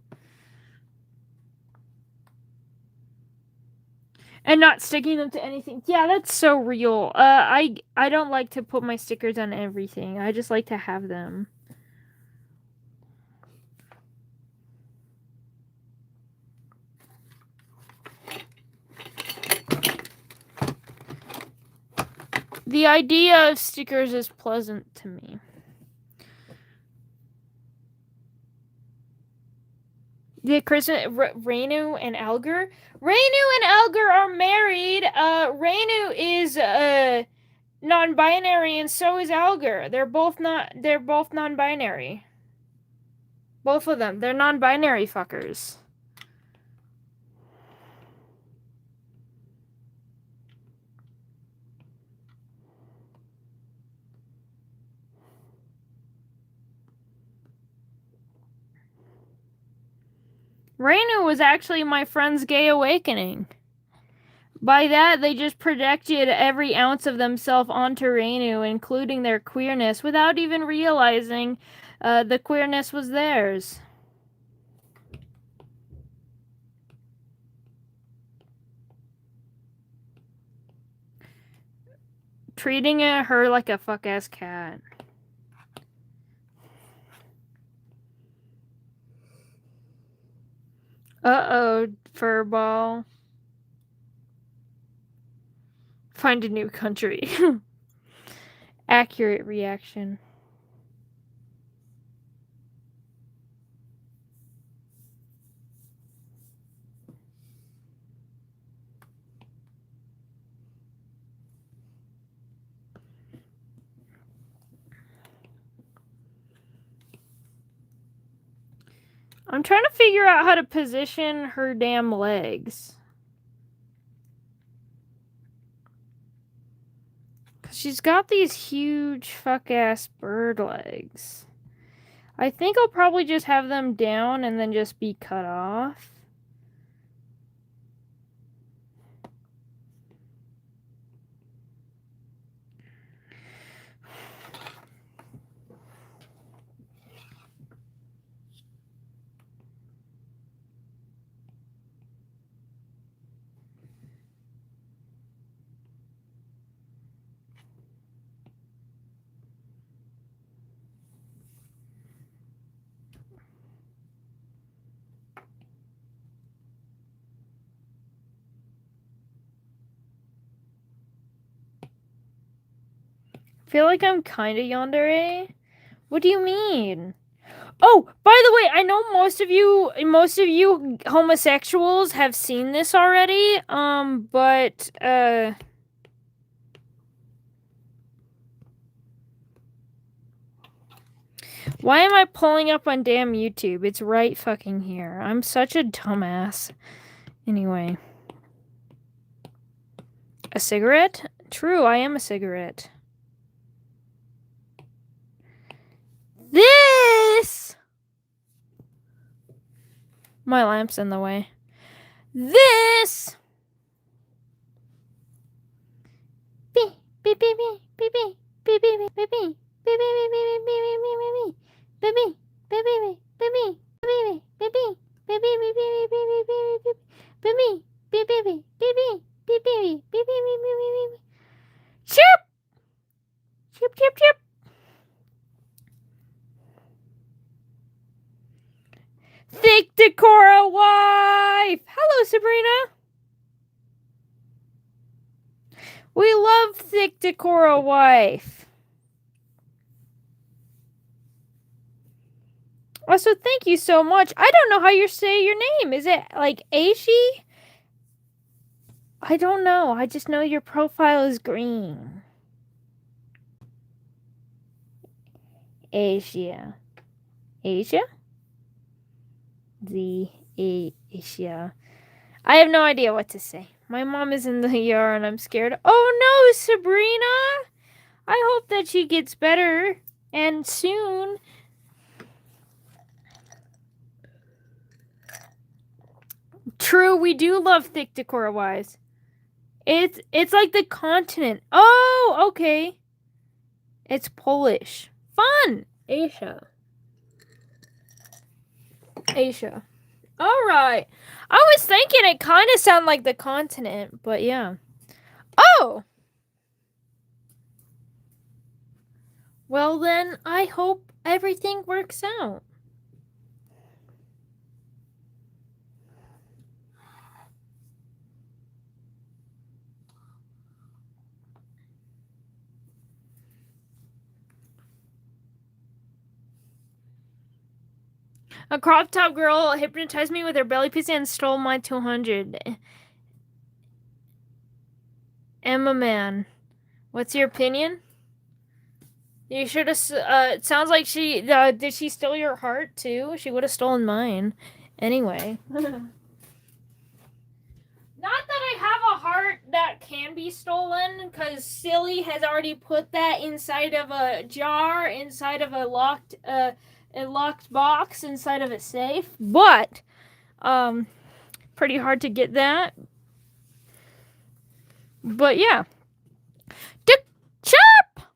And not sticking them to anything. Yeah, that's so real. I don't like to put my stickers on everything. I just like to have them. The idea of stickers is pleasant to me. The Christmas, Rainu and Alger. Rainu and Alger are married. Rainu is non-binary, and so is Alger. They're both non-binary. Both of them. They're non-binary fuckers. Rainu was actually my friend's gay awakening. By that, they just projected every ounce of themselves onto Rainu, including their queerness, without even realizing the queerness was theirs. Treating her like a fuck-ass cat. Uh-oh, furball. Find a new country. Accurate reaction. I'm trying to figure out how to position her damn legs. Cause she's got these huge fuck-ass bird legs. I think I'll probably just have them down and then just be cut off. Feel like I'm kind of yandere. What do you mean? Oh, by the way, I know most of you homosexuals have seen this already. But why am I pulling up on damn YouTube? It's right fucking here. I'm such a dumbass. Anyway. A cigarette? True, I am a cigarette. This My lamp's in the way. This. Chirp! Chirp, chirp, chirp. Thick Decora wife! Hello, Sabrina! We love Thick Decora wife. Also, thank you so much. I don't know how you say your name. Is it like Aishi? I don't know. I just know your profile is green. Asia. Asia? Asia. I have no idea what to say. My mom is in the ER and I'm scared. Oh no, Sabrina! I hope that she gets better and soon. True, we do love thick Decora wise. It's like the continent. Oh, okay. It's Polish. Fun. Asia. Asia. All right. I was thinking it kind of sounded like the continent, but yeah. Oh. Well then, I hope everything works out. A crop top girl hypnotized me with her belly piece and stole my 200. Emma man, what's your opinion? You should have. It sounds like she. Did she steal your heart too? She would have stolen mine. Anyway. Not that I have a heart that can be stolen, because Silly has already put that inside of a jar, inside of a locked box, inside of a safe. But, pretty hard to get that. But yeah. Chirp!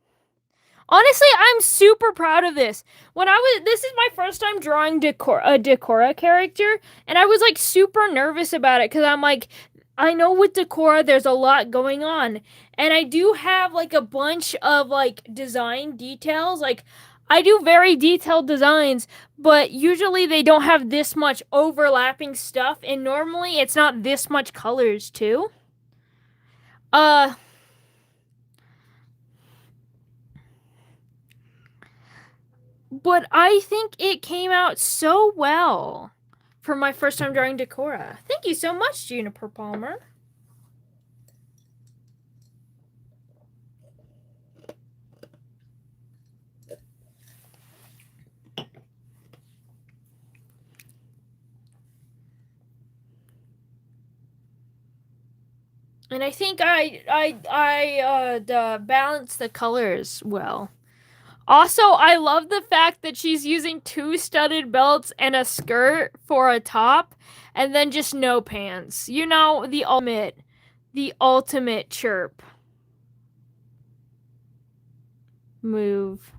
Honestly, I'm super proud of this. This is my first time drawing a Decora character, and I was like super nervous about it because I'm like, I know with Decora there's a lot going on, and I do have like a bunch of like design details. Like, I do very detailed designs, but usually they don't have this much overlapping stuff, and normally it's not this much colors too. But I think it came out so well for my first time drawing Decora. Thank you so much, Juniper Palmer. And I think I balanced the colors well. Also, I love the fact that she's using 2 studded belts and a skirt for a top, and then just no pants. You know, the ultimate chirp move.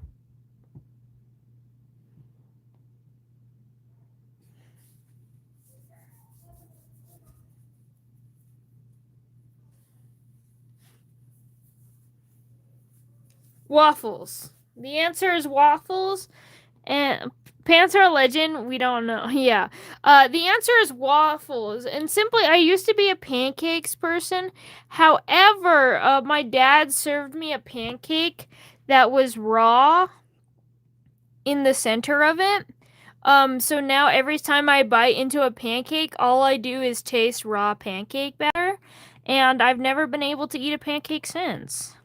Waffles. The answer is waffles. And pants are a legend. We don't know. Yeah. The answer is waffles. And simply, I used to be a pancakes person. However, my dad served me a pancake that was raw in the center of it. So now every time I bite into a pancake, all I do is taste raw pancake batter. And I've never been able to eat a pancake since.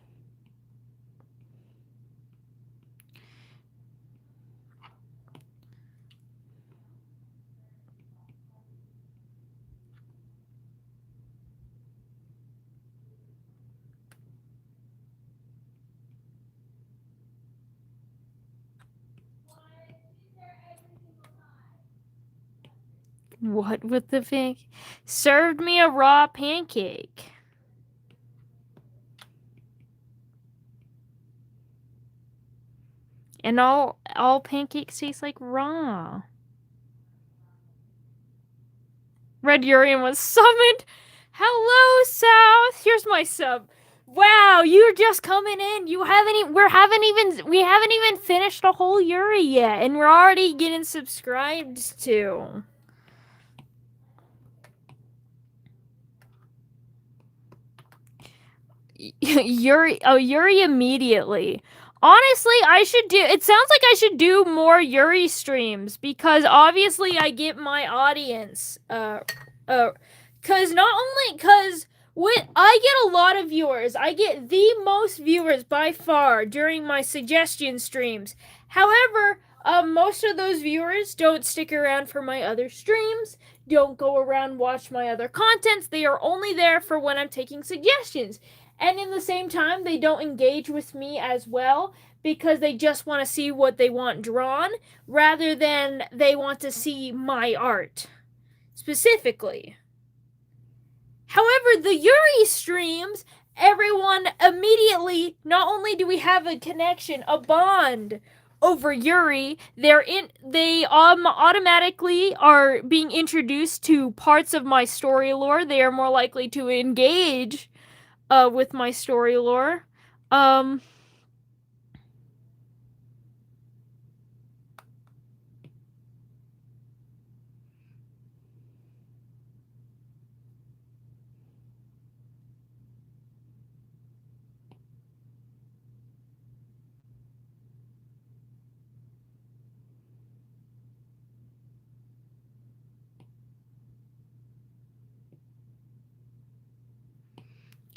What with the pancake? Served me a raw pancake. And all pancakes taste like raw. Red Urian was summoned. Hello, South. Here's my sub. Wow, you're just coming in. We haven't even finished a whole Yuri yet, and we're already getting subscribed to. Yuri immediately. Honestly, it sounds like I should do more Yuri streams because obviously I get my audience. Cause I get a lot of viewers. I get the most viewers by far during my suggestion streams. However, most of those viewers don't stick around for my other streams, don't go around watch my other contents. They are only there for when I'm taking suggestions. And in the same time, they don't engage with me as well because they just want to see what they want drawn rather than they want to see my art specifically. However, the Yuri streams, everyone immediately, not only do we have a connection, a bond over Yuri, they automatically are being introduced to parts of my story lore. They are more likely to engage with my story lore.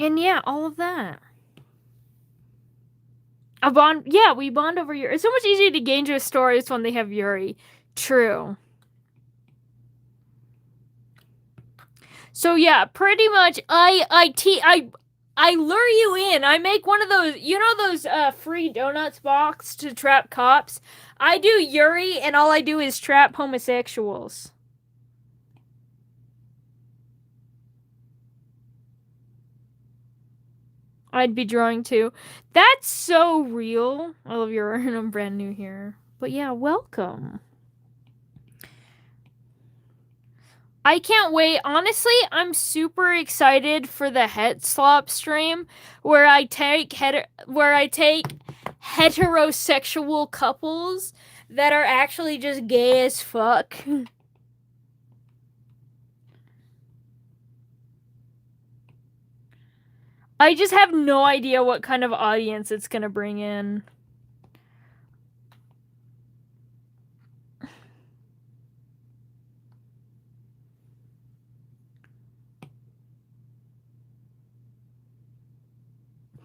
And yeah, all of that. A bond, yeah, we bond over Yuri. It's so much easier to engage with stories when they have Yuri. True. So yeah, pretty much I lure you in. I make one of those, those free donuts box to trap cops. I do Yuri and all I do is trap homosexuals. I'd be drawing too. That's so real. I love your art and I'm brand new here. But yeah, welcome. I can't wait. Honestly, I'm super excited for the Het Slop stream where I take heterosexual couples that are actually just gay as fuck. I just have no idea what kind of audience it's gonna bring in.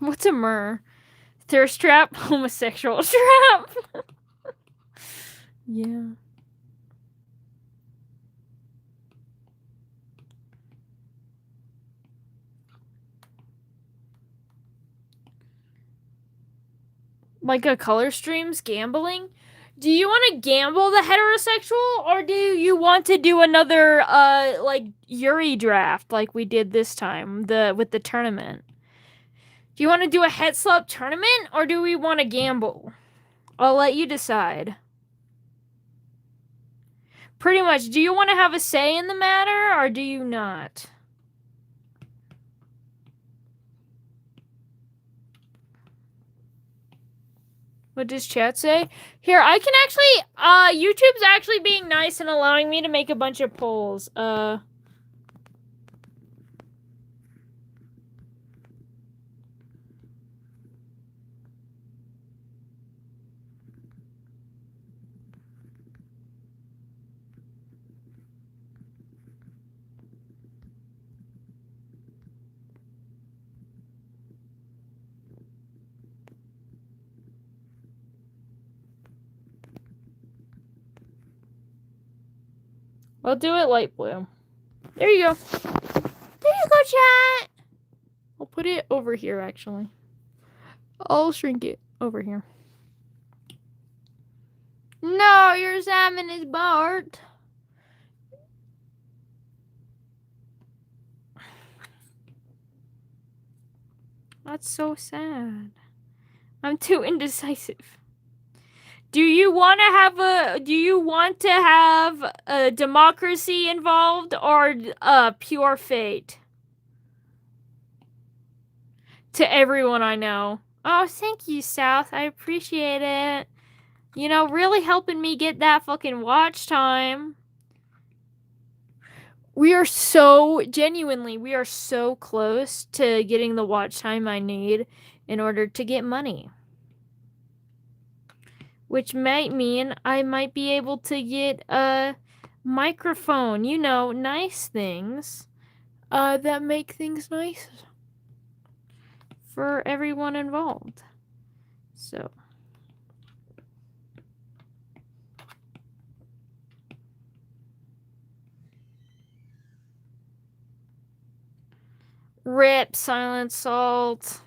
What's a myrrh? Thirst trap? Homosexual trap? Yeah. Like a color streams gambling? Do you want to gamble the heterosexual or do you want to do another like Yuri draft like we did this time with the tournament? Do you want to do a head slap tournament or do we want to gamble? I'll let you decide. Pretty much, do you want to have a say in the matter or do you not? What does chat say? Here, I can actually, YouTube's actually being nice and allowing me to make a bunch of polls. I'll do it light blue. There you go. There you go, chat. I'll put it over here, actually. I'll shrink it over here. No, your salmon is barred. That's so sad. I'm too indecisive. Do you want to have a democracy involved or pure fate? To everyone I know. Oh, thank you, South. I appreciate it. You know, really helping me get that fucking watch time. We are so close to getting the watch time I need in order to get money. Which might mean I might be able to get a microphone, you know, nice things that make things nice for everyone involved. So. Rip Silent Salt.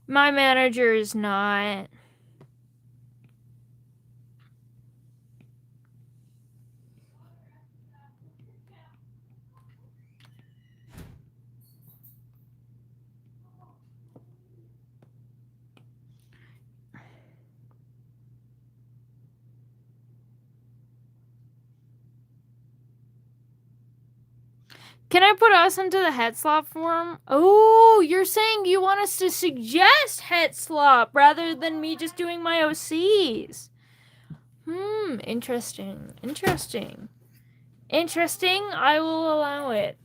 My manager is not. Can I put us into the head slop forum? Oh, you're saying you want us to suggest head slop rather than me just doing my OCs. Interesting. I will allow it.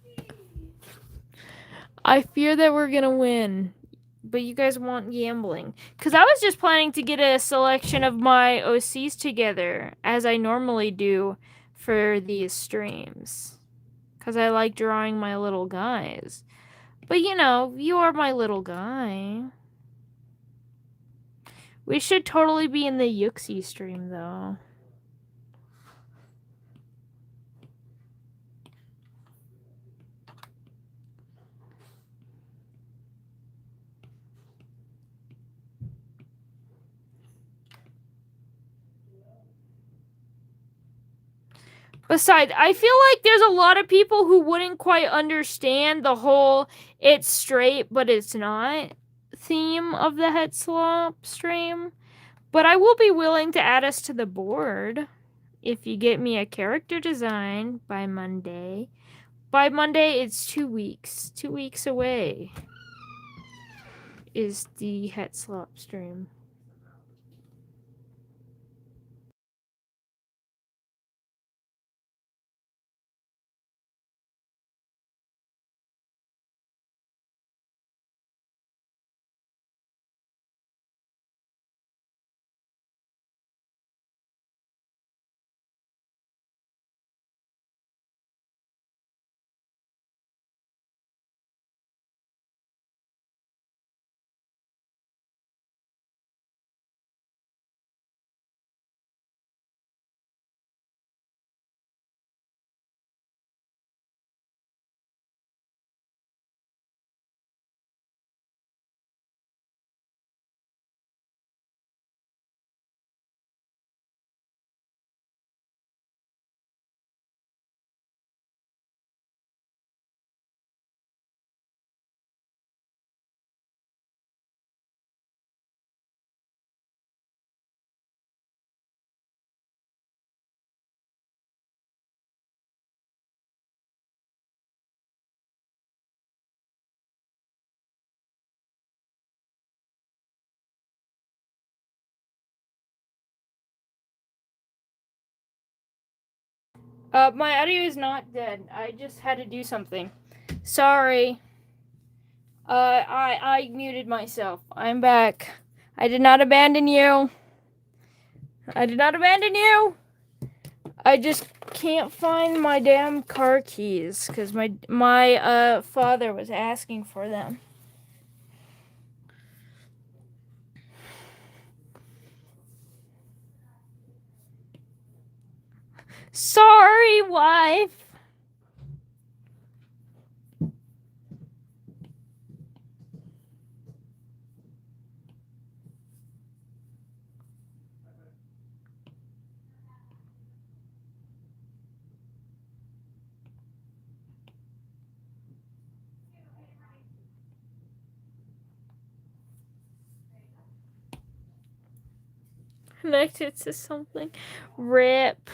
I fear that we're gonna win. But you guys want gambling. Because I was just planning to get a selection of my OCs together, as I normally do for these streams. Because I like drawing my little guys. But you know, you are my little guy. We should totally be in the Yuxi stream, though. Besides, I feel like there's a lot of people who wouldn't quite understand the whole it's straight but it's not theme of the head slop stream. But I will be willing to add us to the board if you get me a character design by Monday. By Monday, it's 2 weeks. 2 weeks away is the head slop stream. My audio is not dead. I just had to do something. Sorry. I muted myself. I'm back. I did not abandon you. I just can't find my damn car keys because my father was asking for them. Sorry, wife. connected to something. Rip.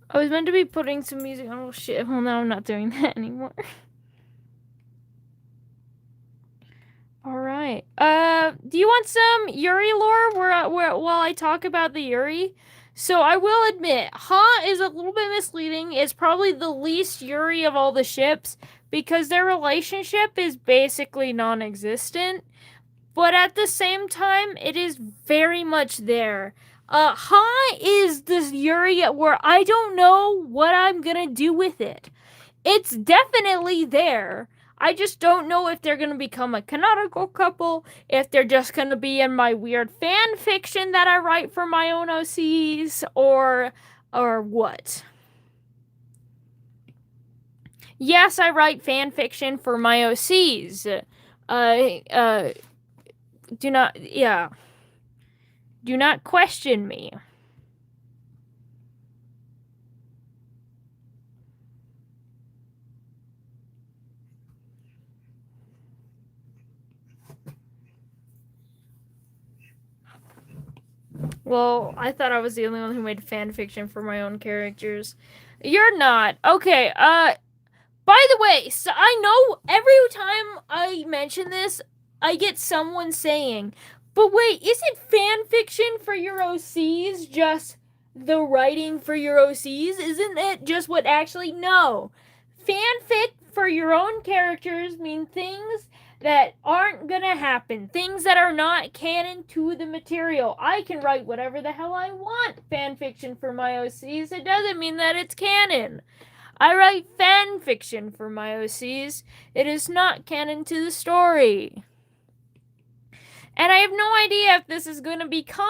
I was meant to be putting some music on. Oh shit, well now I'm not doing that anymore. Alright. Do you want some Yuri lore while I talk about the Yuri? So I will admit, Ha is a little bit misleading. It's probably the least Yuri of all the ships because their relationship is basically non-existent. But at the same time, it is very much there. Ha is this Yuri where I don't know what I'm gonna do with it. It's definitely there. I just don't know if they're gonna become a canonical couple, if they're just gonna be in my weird fan fiction that I write for my own OCs, or what. Yes, I write fan fiction for my OCs. Do not question me. Well, I thought I was the only one who made fan fiction for my own characters. You're not. Okay, by the way, so I know every time I mention this, I get someone saying, but wait, isn't fan fiction for your OCs just the writing for your OCs? Isn't it just what actually? No. Fanfic for your own characters mean things that aren't gonna happen. Things that are not canon to the material. I can write whatever the hell I want fanfiction for my OCs. It doesn't mean that it's canon. I write fan fiction for my OCs. It is not canon to the story. And I have no idea if this is going to become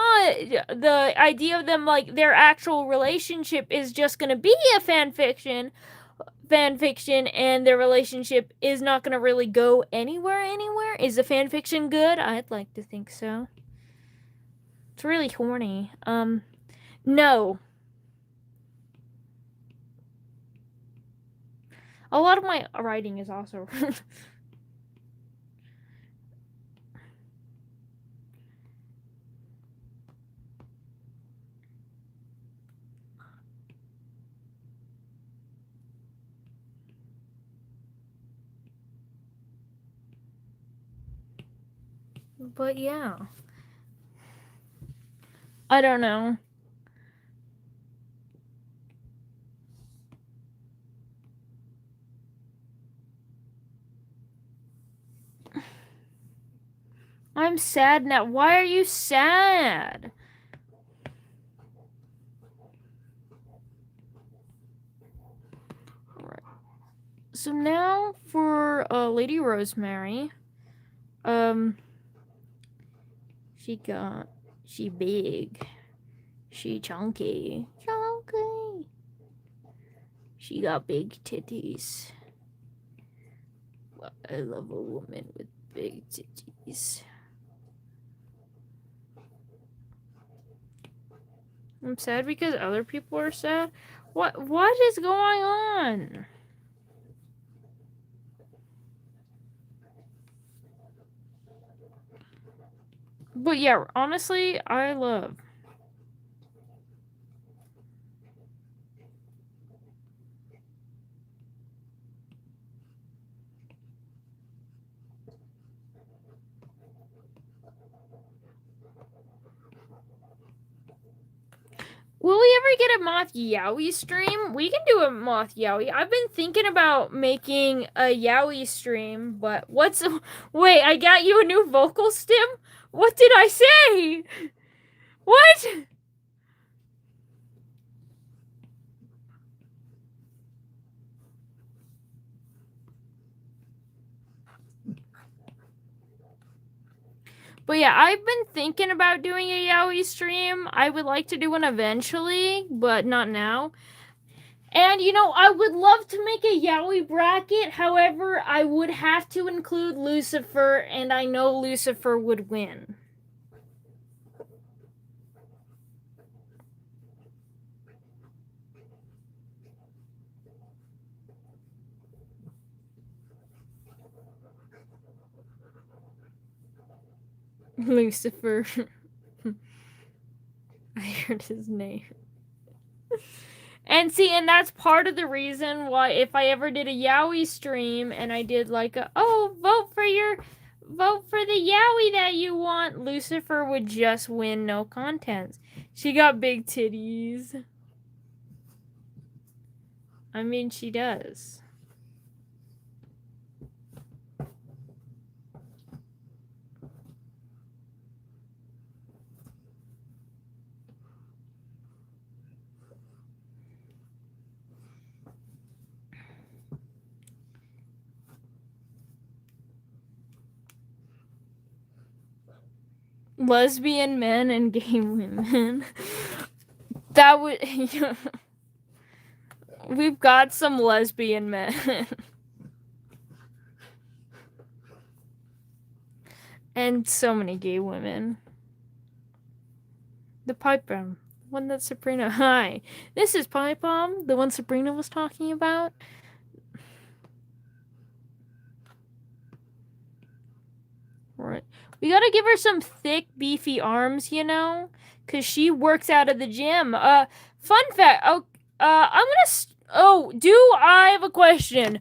the idea of them, like, their actual relationship is just going to be a fan fiction, and their relationship is not going to really go anywhere. Is the fan fiction good? I'd like to think so. It's really horny. No. A lot of my writing is also... But yeah. I don't know. I'm sad now. Why are you sad? Alright. So now for Lady Rosemary. She big. She chunky. She got big titties. I love a woman with big titties. I'm sad because other people are sad. What is going on? But yeah, honestly, I love. Will we ever get a Moth Yowie stream? We can do a Moth Yowie. I've been thinking about making a Yowie stream, but wait, I got you a new vocal stim? What did I say? What? But yeah, I've been thinking about doing a yaoi stream. I would like to do one eventually, but not now. And, you know, I would love to make a yaoi bracket. However, I would have to include Lucifer, and I know Lucifer would win. Lucifer. I heard his name. And see, and that's part of the reason why if I ever did a yaoi stream and I did like vote for the yaoi that you want, Lucifer would just win no contents. She got big titties. I mean, she does. Lesbian men and gay women. That would... We've got some lesbian men. And so many gay women. The pipe bomb. One that Sabrina... Hi. This is Pipe Bomb, the one Sabrina was talking about. Right. We gotta give her some thick, beefy arms, you know? Because she works out of the gym. Fun fact. I have a question.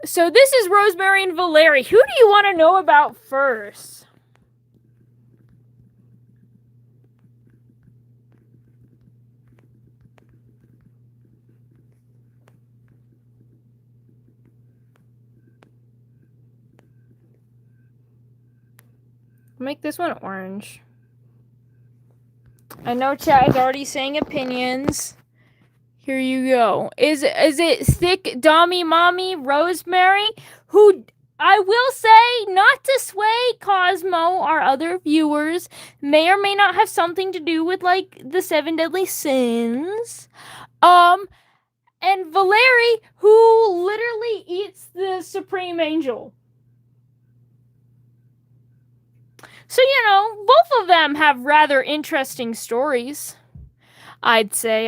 So this is Rosemary and Valeri. Who do you want to know about first? Make this one orange. I know chat is already saying opinions. Here you go. Is it thick Dommy Mommy Rosemary? Who I will say, not to sway Cosmo or other viewers, may or may not have something to do with like the 7 deadly sins. And Valeri, who literally eats the Supreme Angel. So, you know, both of them have rather interesting stories. I'd say.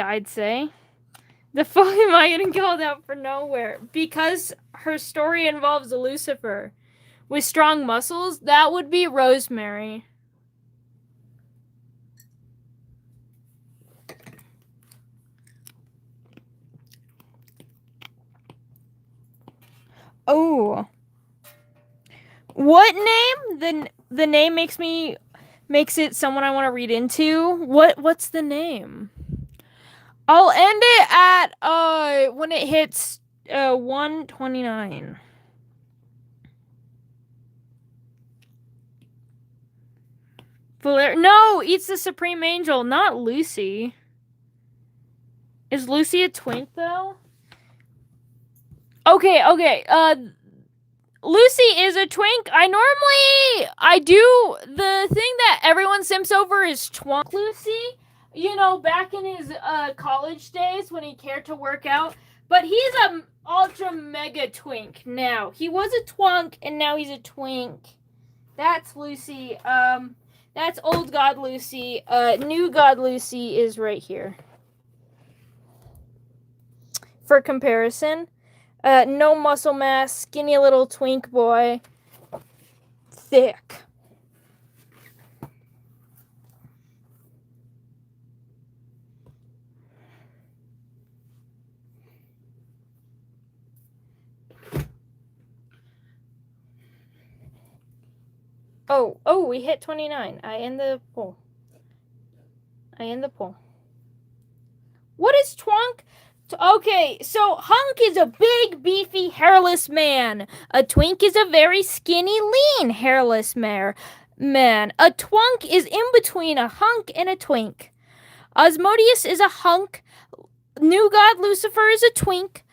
The fuck am I getting called out for nowhere? Because her story involves a Lucifer with strong muscles, that would be Rosemary. Oh. What name? The name makes it someone I want to read into. What's the name? I'll end it at when it hits 129. No, eats the Supreme Angel, not Lucy. Is Lucy a twink though? Okay. Lucy is a twink. I do the thing that everyone simps over is twunk Lucy. You know, back in his college days when he cared to work out. But he's a ultra mega twink now. He was a twunk and now he's a twink. That's Lucy. That's old God Lucy. New God Lucy is right here. For comparison. No muscle mass, skinny little twink boy. Thick. Oh, we hit 29. I end the poll. What is twunk? Okay, so hunk is a big, beefy, hairless man. A twink is a very skinny, lean, hairless man. A twunk is in between a hunk and a twink. Osmodius is a hunk. New God Lucifer is a twink.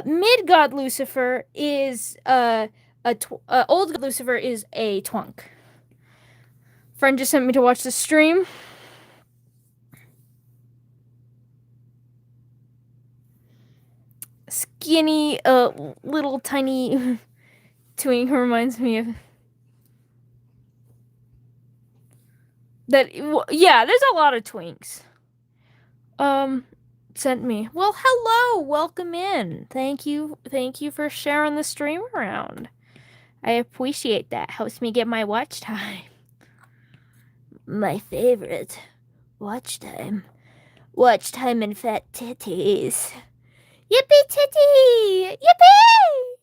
Mid God Lucifer is old God Lucifer is a twunk. Friend just sent me to watch the stream. Skinny, little tiny twink reminds me of that. Yeah, there's a lot of twinks. Sent me. Well, hello, welcome in. Thank you for sharing the stream around. I appreciate that. Helps me get my watch time. My favorite watch time. Watch time and fat titties. Yippee titty! Yippee!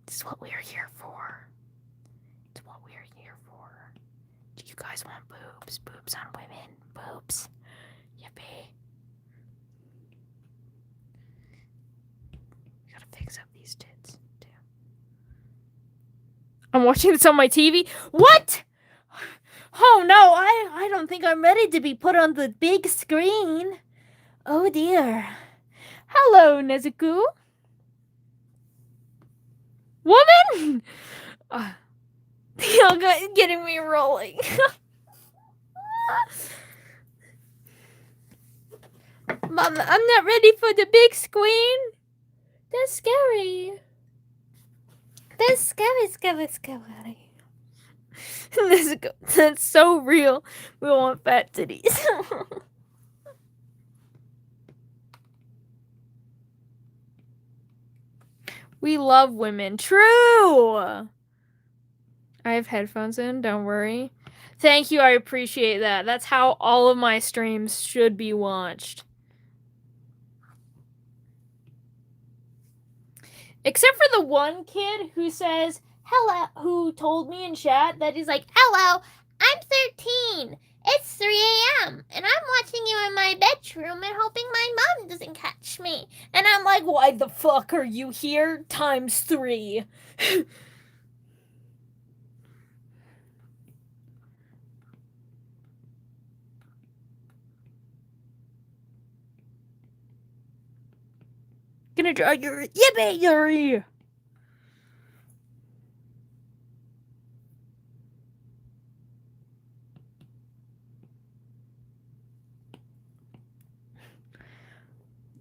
This is what we're here for. It's what we're here for. Do you guys want boobs? Boobs on women. Boobs. Yippee. We gotta fix up these tits, too. I'm watching this on my TV. What? Oh no, I don't think I'm ready to be put on the big screen. Oh dear. Hello, Nezuko. Woman! Y'all getting me rolling. Mom, I'm not ready for the big screen. That's scary. That's scary. Nezuko, that's so real. We want fat titties. We love women. True! I have headphones in, don't worry. Thank you, I appreciate that. That's how all of my streams should be watched. Except for the one kid who says, hello, who told me in chat that he's like, hello, I'm 13. It's 3 a.m. and I'm watching you in my bedroom and hoping my mom doesn't catch me. And I'm like, why the fuck are you here? Times 3. Gonna draw your yippee Yuri.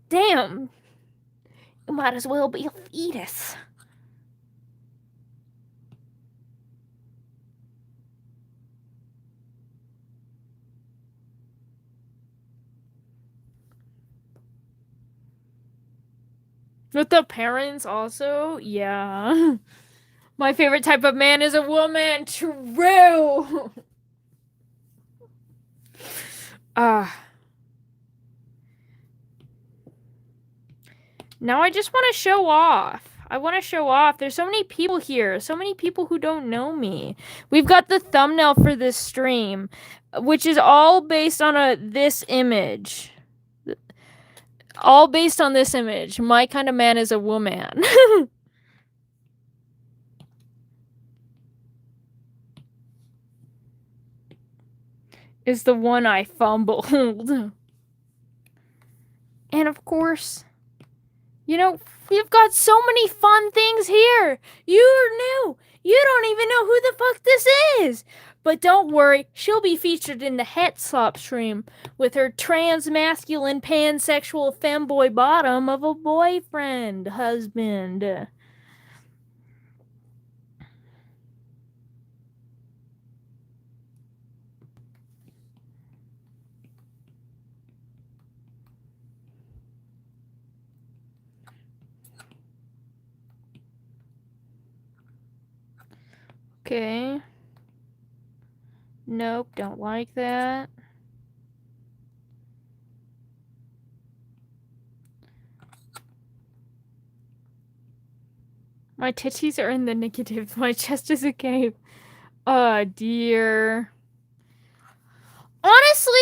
Damn. You might as well be a fetus. With the parents also? Yeah. My favorite type of man is a woman. True. Now I just want to show off. I want to show off. There's so many people here. So many people who don't know me. We've got the thumbnail for this stream, which is all based on this image. All based on this image. My kind of man is a woman. Is the one I fumbled. And of course, you know, we've got so many fun things here. You're new. You don't even know who the fuck this is. But don't worry, she'll be featured in the Het Slop stream with her trans-masculine, pansexual femboy bottom of a boyfriend, husband. Okay. Nope, don't like that. My titties are in the negative. My chest is a cave. Oh, dear. Honestly,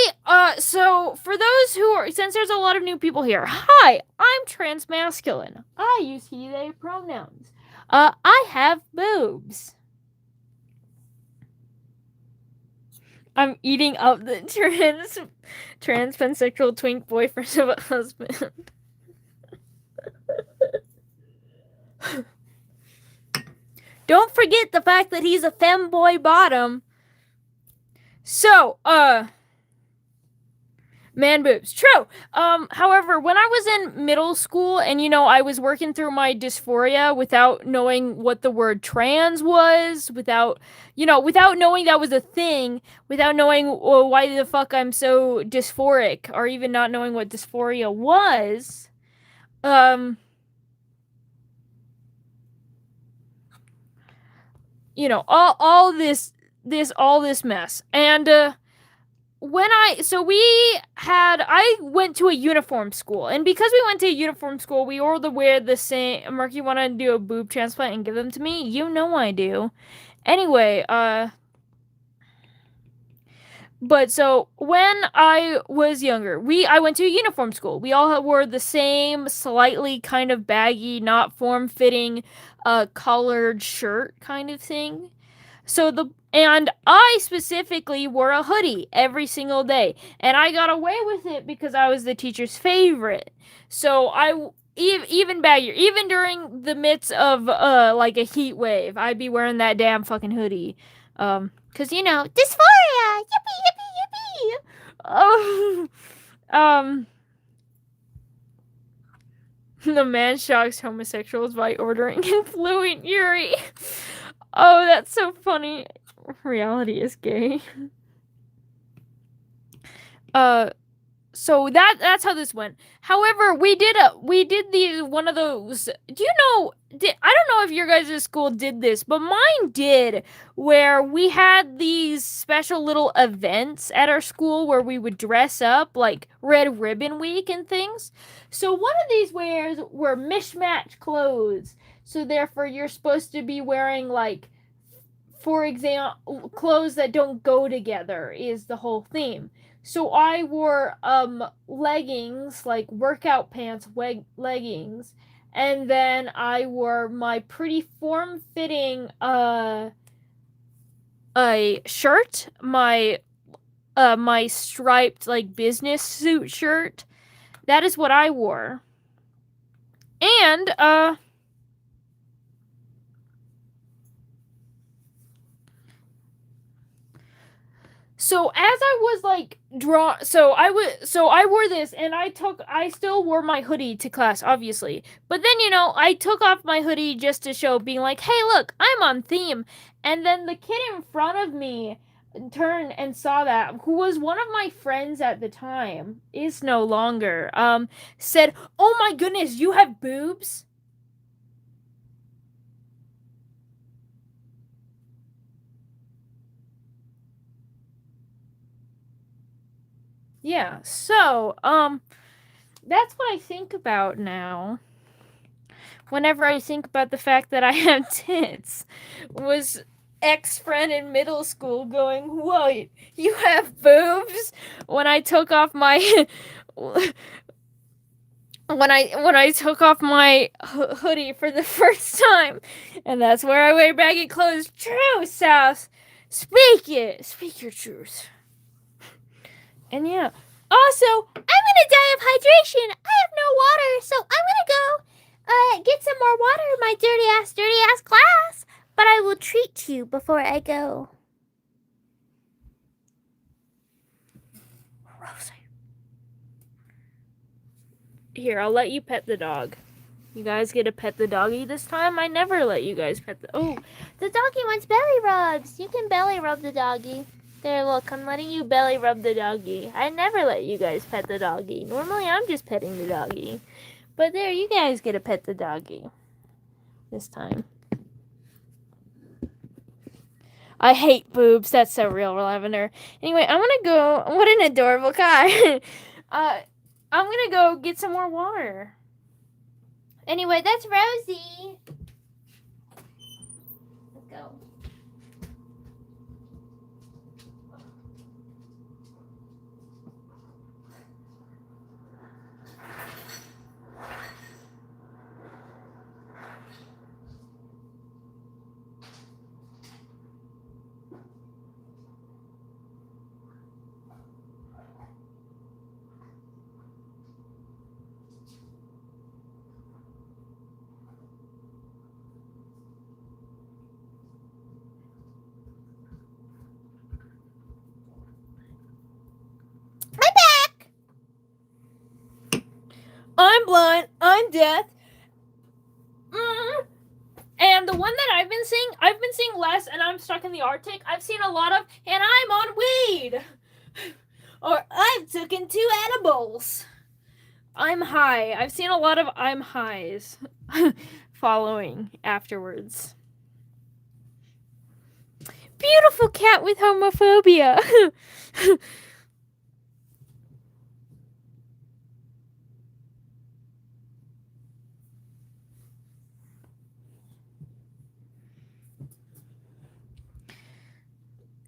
so for those who are, since there's a lot of new people here, hi, I'm transmasculine. I use he, they pronouns. I have boobs. I'm eating up the trans pansexual twink boyfriend of a husband. Don't forget the fact that he's a femboy bottom. So, man boobs. True. However, when I was in middle school and, I was working through my dysphoria without knowing what the word trans was, without knowing that was a thing, without knowing why the fuck I'm so dysphoric, or even not knowing what dysphoria was, all this mess. And, I went to a uniform school, and because we went to a uniform school, we all wear the same. Mark, you want to do a boob transplant and give them to me? You know I do. Anyway, but so when I was younger, I went to a uniform school. We all wore the same slightly kind of baggy, not form-fitting, collared shirt kind of thing. And I specifically wore a hoodie every single day, and I got away with it because I was the teacher's favorite. So even baggier, even during the midst of like a heat wave, I'd be wearing that damn fucking hoodie. Cause dysphoria, yippee, yippee, yippee. The man shocks homosexuals by ordering influent Yuri. Oh, that's so funny. Reality is gay. So that's how this went. However, we did one of those. Do you know? I don't know if your guys' school did this, but mine did, where we had these special little events at our school where we would dress up, like Red Ribbon Week and things. So one of these wears were mismatched clothes. So therefore, you're supposed to be wearing, like, for example, clothes that don't go together is the whole theme. So I wore leggings, like workout pants, leggings, and then I wore my pretty form-fitting a shirt, my striped, like, business suit shirt. That is what I wore. And so as I was like I wore this, and I still wore my hoodie to class, obviously. But then, I took off my hoodie just to show, being like, hey, look, I'm on theme. And then the kid in front of me turned and saw that, who was one of my friends at the time, is no longer, said, oh my goodness, you have boobs? Yeah, so, that's what I think about now. Whenever I think about the fact that I have tits, was ex-friend in middle school going, whoa, you have boobs? When I took off my... when I took off my hoodie for the first time. And that's where I wear baggy clothes. True, South. Speak your truth. And yeah. Also, I'm gonna die of hydration. I have no water, so I'm gonna go get some more water in my dirty ass glass. But I will treat you before I go. Rosie. Here, I'll let you pet the dog. You guys get to pet the doggy this time? I never let you guys pet the... Oh, the doggy wants belly rubs. You can belly rub the doggy. There, look, I'm letting you belly rub the doggy. I never let you guys pet the doggy. Normally, I'm just petting the doggy. But there, you guys get to pet the doggy. This time. I hate boobs. That's so real, Lavender. Anyway, I'm gonna go... What an adorable guy. I'm gonna go get some more water. Anyway, that's Rosie. Let's go. I'm blind. I'm deaf. And the one that I've been seeing less, and I'm stuck in the Arctic. I've seen a lot of, and I'm on weed. Or I've taken 2 edibles. I'm high. I've seen a lot of I'm highs following afterwards. Beautiful cat with homophobia.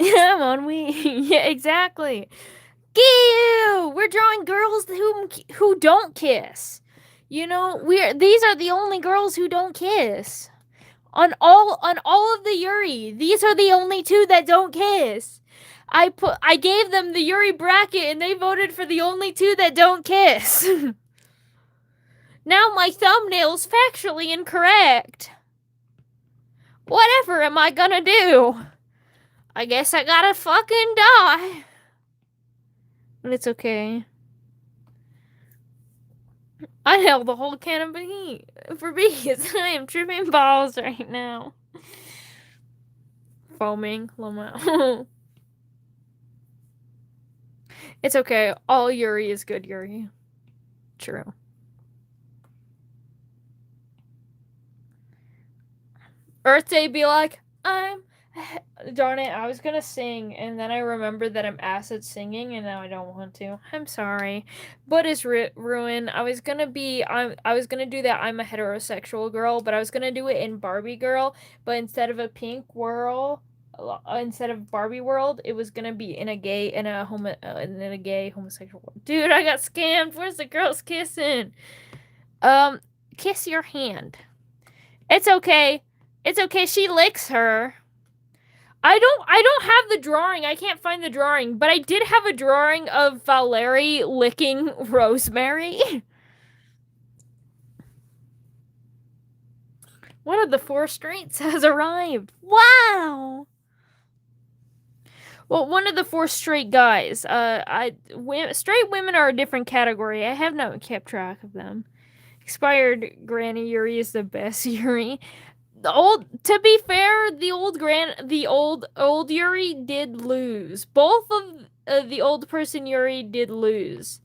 I'm on weed. Yeah, exactly. Ew! We're drawing girls who don't kiss. You know, these are the only girls who don't kiss. On all of the Yuri, these are the only 2 that don't kiss. I gave them the Yuri bracket and they voted for the only 2 that don't kiss. Now my thumbnail's factually incorrect. Whatever am I gonna do? I guess I gotta fucking die. But it's okay. I held the whole can of for bees. I am tripping balls right now. Foaming. Lamau. It's okay. All Yuri is good Yuri. True. Earth Day be like, darn it, I was gonna sing, and then I remembered that I'm acid singing, and now I don't want to. I'm sorry. But it's ruined. I was gonna do that I'm a heterosexual girl, but I was gonna do it in Barbie Girl, but instead of a pink world, instead of Barbie World, it was gonna be in a gay homosexual world. Dude, I got scammed. Where's the girls kissing? Kiss your hand. It's okay. It's okay. She licks her. I don't have the drawing. I can't find the drawing, but I did have a drawing of Valerie licking Rosemary. One of the 4 straights has arrived. Wow. Well, one of the 4 straight guys. Straight women are a different category. I have not kept track of them. Expired Granny Yuri is the best Yuri. To be fair, the old Yuri did lose. Both of the old person Yuri did lose.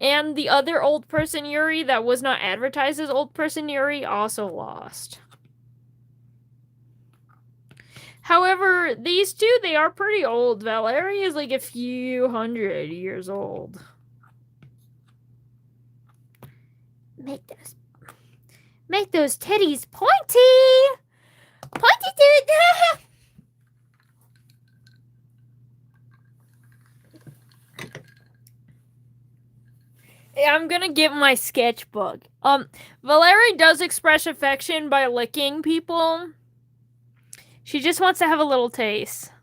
And the other old person Yuri that was not advertised as old person Yuri also lost. However, these 2, they are pretty old. Valerie is like a few hundred years old. Make those titties pointy! Pointy dude! I'm gonna get my sketchbook. Valerie does express affection by licking people. She just wants to have a little taste.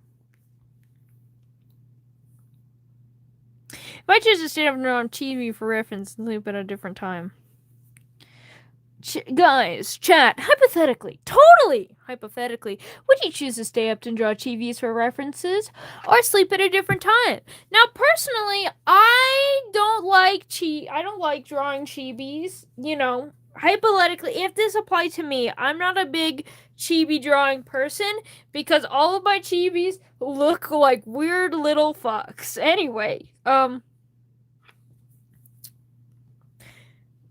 If I choose to stay up on TV for reference and sleep at a different time. Guys, chat, totally hypothetically, would you choose to stay up to draw chibis for references or sleep at a different time? Now, personally, I don't like drawing chibis. You know, hypothetically, if this applied to me, I'm not a big chibi drawing person because all of my chibis look like weird little fucks. Anyway,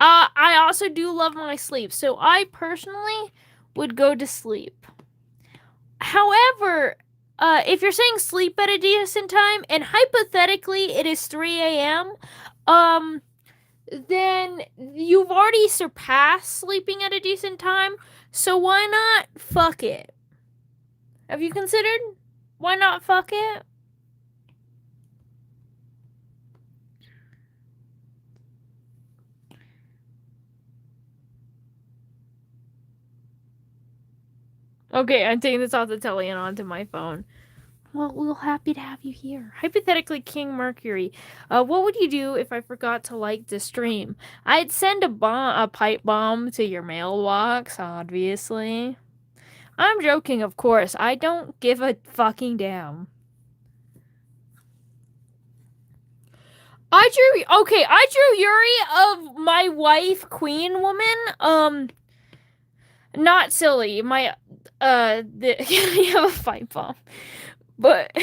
I also do love my sleep, so I personally would go to sleep. However, if you're saying sleep at a decent time, and hypothetically it is 3 a.m., then you've already surpassed sleeping at a decent time, so why not fuck it? Have you considered? Why not fuck it? Okay, I'm taking this off the telly and onto my phone. Well, we're happy to have you here. Hypothetically, King Mercury. What would you do if I forgot to like the stream? I'd send a pipe bomb to your mailbox, obviously. I'm joking, of course. I don't give a fucking damn. I drew Yuri of my wife, Queen Woman. Not silly. My, we have a fight bomb. But,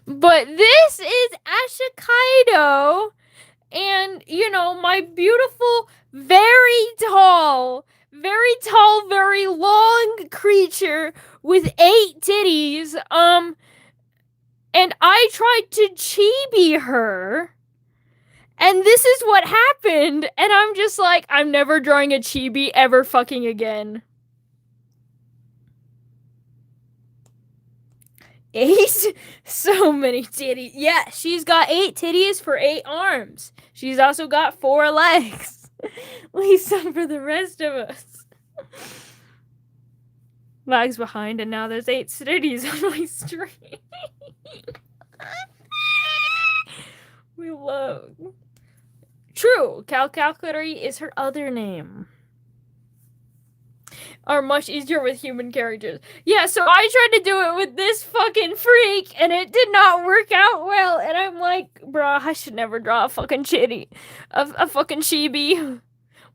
but this is Ashikaido, and, you know, my beautiful, very tall, very long creature with 8 titties, and I tried to chibi her, and this is what happened, and I'm just like, I'm never drawing a chibi ever fucking again. 8? So many titties. Yeah, she's got 8 titties for 8 arms. She's also got 4 legs. Leave some for the rest of us. Lags behind, and now there's 8 titties on my stream. We love. True, Calcalcuttery is her other name. Are much easier with human characters. Yeah, so I tried to do it with this fucking freak, and it did not work out well, and I'm like, bruh, I should never draw a fucking chitty. A fucking chibi.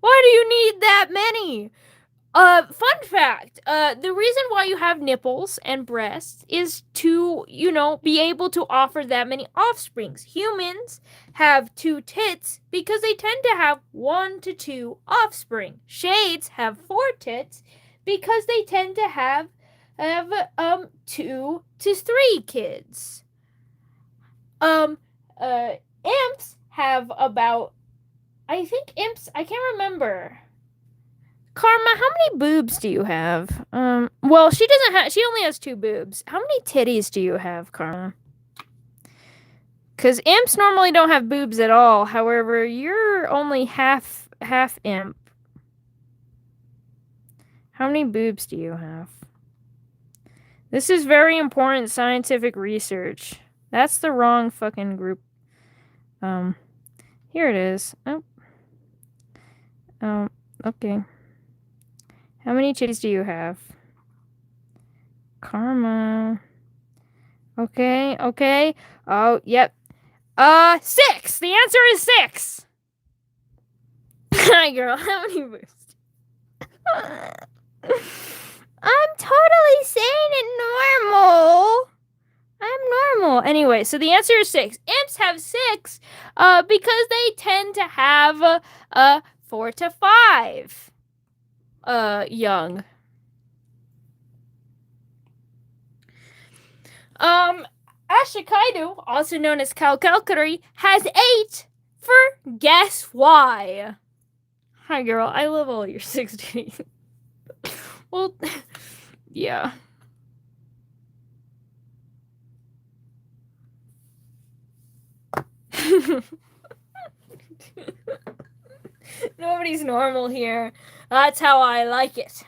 Why do you need that many? Fun fact, the reason why you have nipples and breasts is to, you know, be able to offer that many offsprings. Humans have 2 tits because they tend to have 1 to 2 offspring. Shades have 4 tits because they tend to have 2 to 3 kids. Imps have about, I can't remember. Karma, how many boobs do you have? Well, she only has 2 boobs. How many titties do you have, Karma? Because imps normally don't have boobs at all. However, you're only half imp. How many boobs do you have? This is very important scientific research. That's the wrong fucking group. Here it is. Okay. How many titties do you have? Karma. Okay. Oh, yep. 6! The answer is 6! Hi, girl. How many boobs? I'm totally sane and normal. I'm normal. Anyway, so the answer is 6. Imps have 6 because they tend to have 4 to 5 young. Ashikaido, also known as Calcalcuttery, has 8 for guess why. Hi, girl. I love all your 16. Well, yeah. Nobody's normal here. That's how I like it.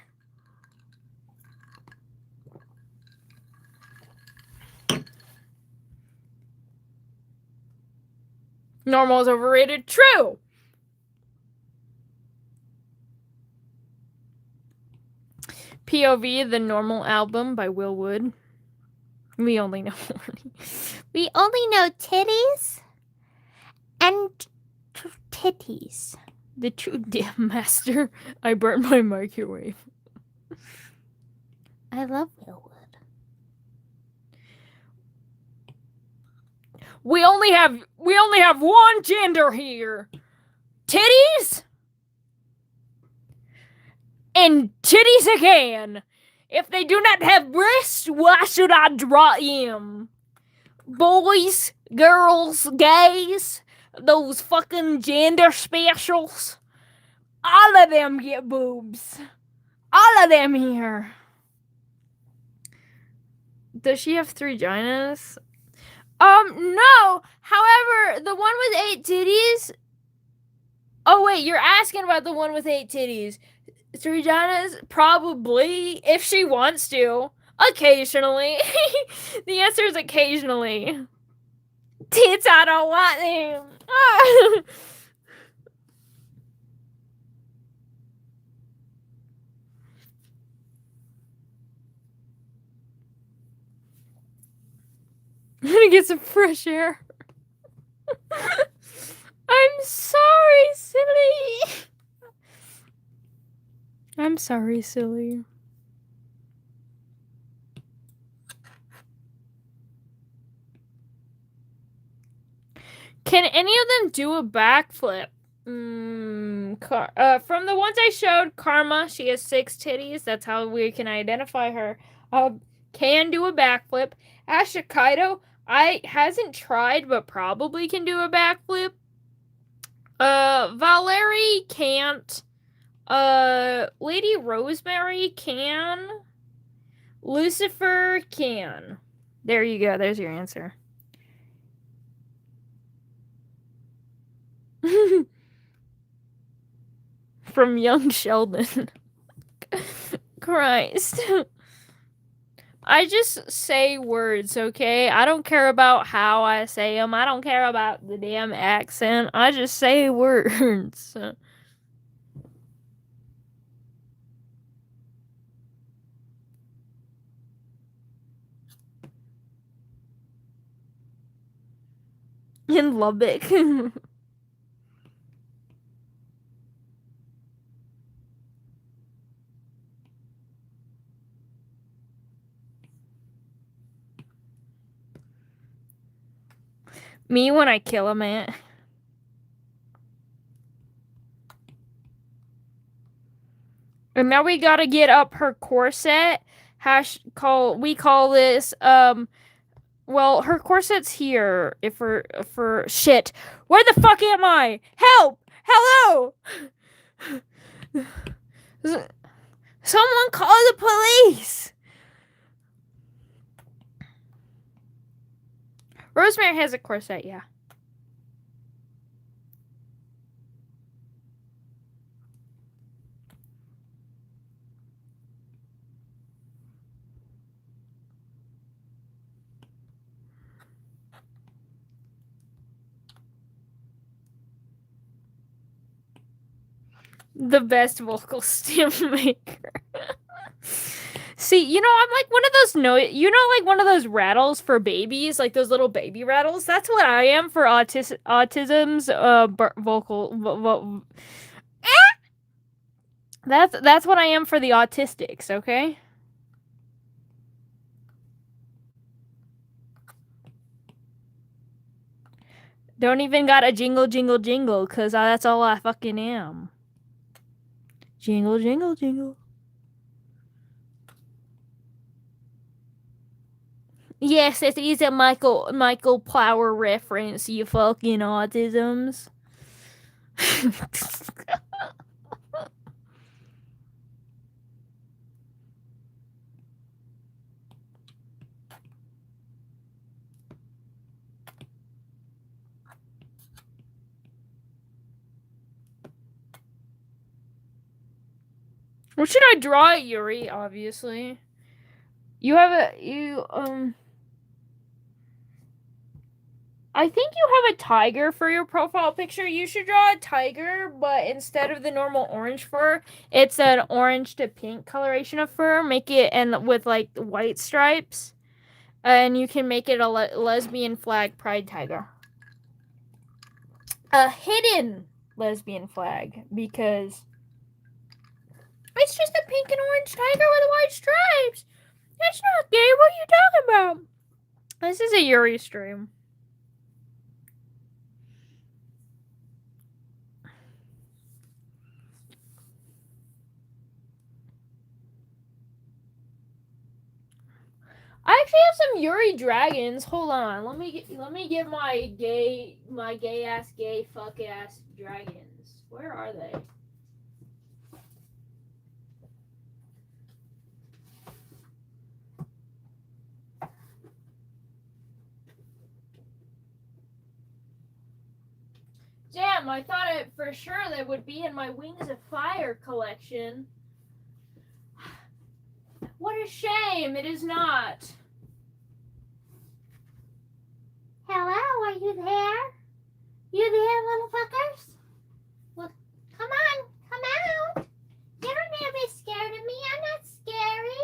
Normal is overrated. True. POV, the Normal album by Will Wood. We only know we only know titties and titties. The true damn master. I burnt my microwave. I love Will Wood. We only have one gender here. Titties and titties again. If they do not have breasts, why should I draw them? Boys, girls, gays, those fucking gender specials, all of them get boobs. All of them here. Does she have 3 vaginas? No. However, the one with 8 titties. Oh wait, you're asking about the one with 8 titties. 3 vaginas? Probably, if she wants to. Occasionally. The answer is occasionally. Tits, I don't want them. I'm gonna get some fresh air. I'm sorry, silly. I'm sorry, silly. Can any of them do a backflip? From the ones I showed, Karma, she has 6 titties. That's how we can identify her. Can do a backflip. Asha Kaido, hasn't tried, but probably can do a backflip. Valerie can't. Lady Rosemary can. Lucifer can. There you go. There's your answer. From young Sheldon. Christ. I just say words, okay? I don't care about how I say them. I don't care about the damn accent. I just say words. In Lubbock. Me when I kill a man. And now we gotta get up her corset. We call this, well, her corset's here. For shit. Where the fuck am I? Help! Hello! Someone call the police! Rosemary has a corset, yeah. The best vocal stamp maker. See, you know, I'm like one of those like one of those rattles for babies, like those little baby rattles. That's what I am for autism's vocal. That's what I am for the autistics. Okay. Don't even got a jingle, jingle, jingle, cause that's all I fucking am. Jingle, jingle, jingle. Yes, it is a Michael Plower reference, you fucking autisms. What should I draw at Yuri, obviously? I think you have a tiger for your profile picture. You should draw a tiger, but instead of the normal orange fur, it's an orange to pink coloration of fur. Make it with like white stripes, and you can make it a lesbian flag pride tiger. A hidden lesbian flag, because it's just a pink and orange tiger with white stripes. That's not gay. What are you talking about? This is a Yuri stream. I actually have some Yuri dragons. Hold on. Let me get my gay ass fuck ass dragons. Where are they? Damn, I thought it for sure they would be in my Wings of Fire collection. What a shame, it is not. Hello, are you there? You there, little fuckers? Well, come on, come out. You don't need to be scared of me. I'm not scary.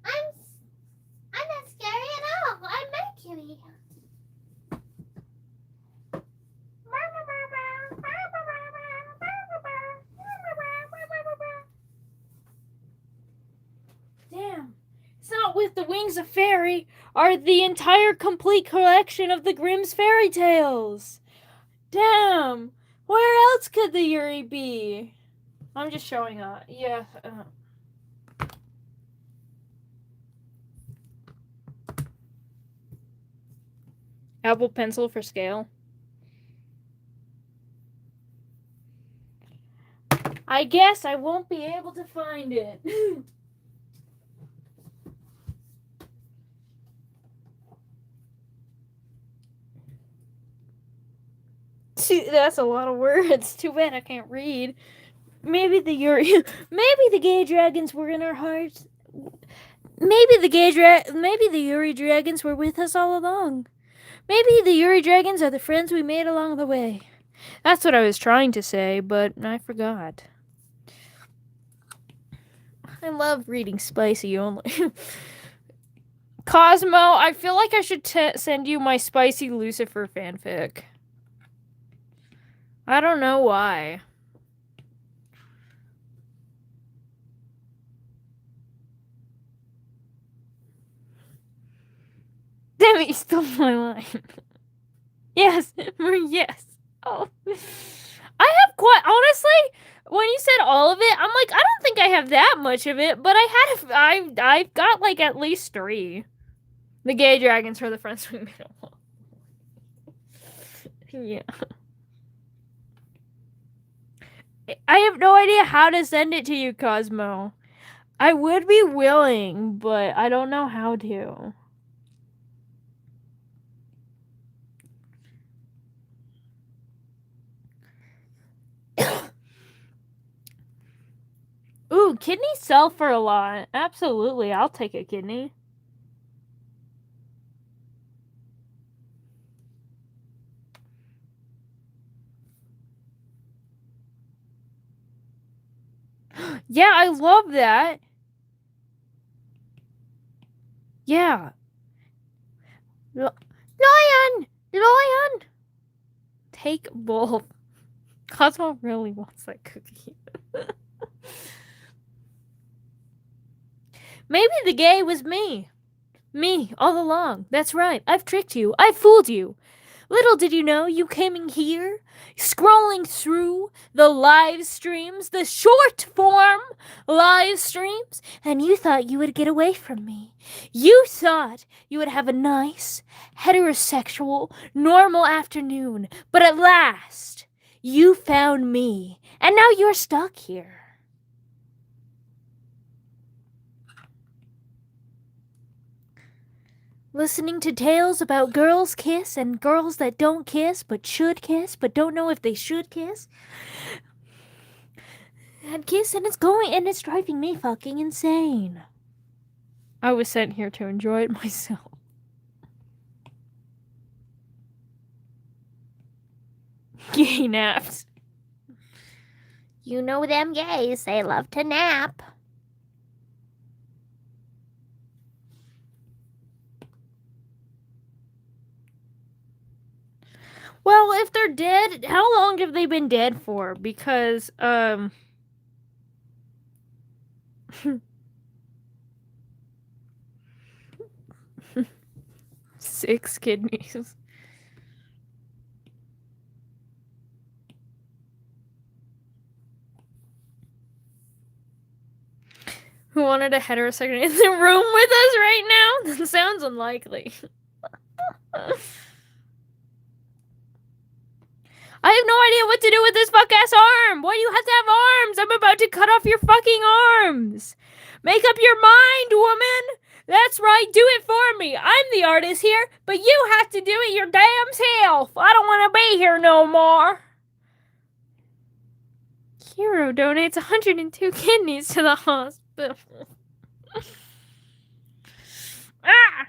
I'm not scary at all. I'm Mercury. with the Wings of Fairy are the entire complete collection of the Grimm's fairy tales. Damn! Where else could the Yuri be? I'm just showing up. Yeah. Apple Pencil for scale. I guess I won't be able to find it. That's a lot of words. Too bad I can't read. Maybe the gay dragons were in our hearts. Maybe the Yuri dragons were with us all along. Maybe the Yuri dragons are the friends we made along the way. That's what I was trying to say, but I forgot. I love reading spicy only. Cosmo, I feel like I should send you my spicy Lucifer fanfic. I don't know why. Damn it, you stole my line. Yes, yes. Oh. I have quite, honestly, when you said all of it, I'm like, I don't think I have that much of it, but I've got like at least 3. The gay dragons are the friends we made along. Yeah. I have no idea how to send it to you, Cosmo. I would be willing, but I don't know how to. Ooh, kidneys sell for a lot. Absolutely, I'll take a kidney. Yeah, I love that. Yeah. Lion! Take both. Cosmo really wants that cookie. Maybe the gay was me. Me, all along. That's right. I've tricked you. I've fooled you. Little did you know you came in here, scrolling through the live streams, the short form live streams, and you thought you would get away from me. You thought you would have a nice, heterosexual, normal afternoon, but at last, you found me, and now you're stuck here. Listening to tales about girls kiss and girls that don't kiss but should kiss but don't know if they should kiss. And kiss and it's driving me fucking insane. I was sent here to enjoy it myself. Gay naps. You know them gays, they love to nap. Well, if they're dead, how long have they been dead for? Because, 6 kidneys. Who wanted a heterosexual in the room with us right now? That sounds unlikely. I have no idea what to do with this fuck-ass arm! Why do you have to have arms? I'm about to cut off your fucking arms! Make up your mind, woman! That's right, do it for me! I'm the artist here, but you have to do it your damn self! I don't want to be here no more! Hero donates 102 kidneys to the hospital. Ah!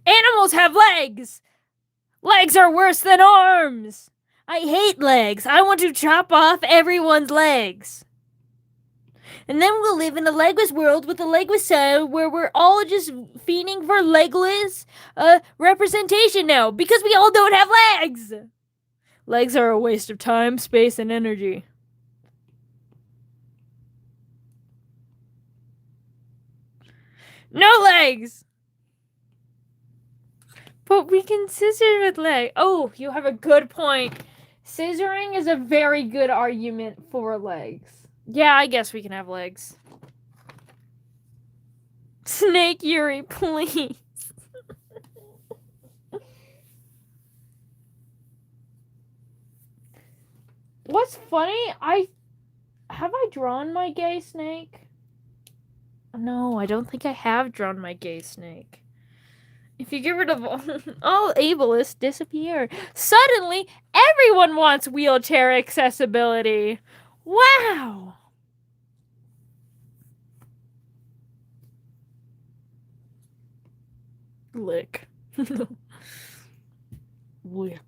Animals have legs! Legs are worse than arms! I hate legs. I want to chop off everyone's legs. And then we'll live in a legless world with a legless side where we're all just fiending for legless representation now because we all don't have legs. Legs are a waste of time, space, and energy. No legs! But we can scissor with legs. Oh, you have a good point. Scissoring is a very good argument for legs. Yeah, I guess we can have legs. Snake Yuri, please. What's funny, have I drawn my gay snake? No, I don't think I have drawn my gay snake. If you get rid of all ableists disappear. Suddenly, everyone wants wheelchair accessibility. Wow. Lick. Lick.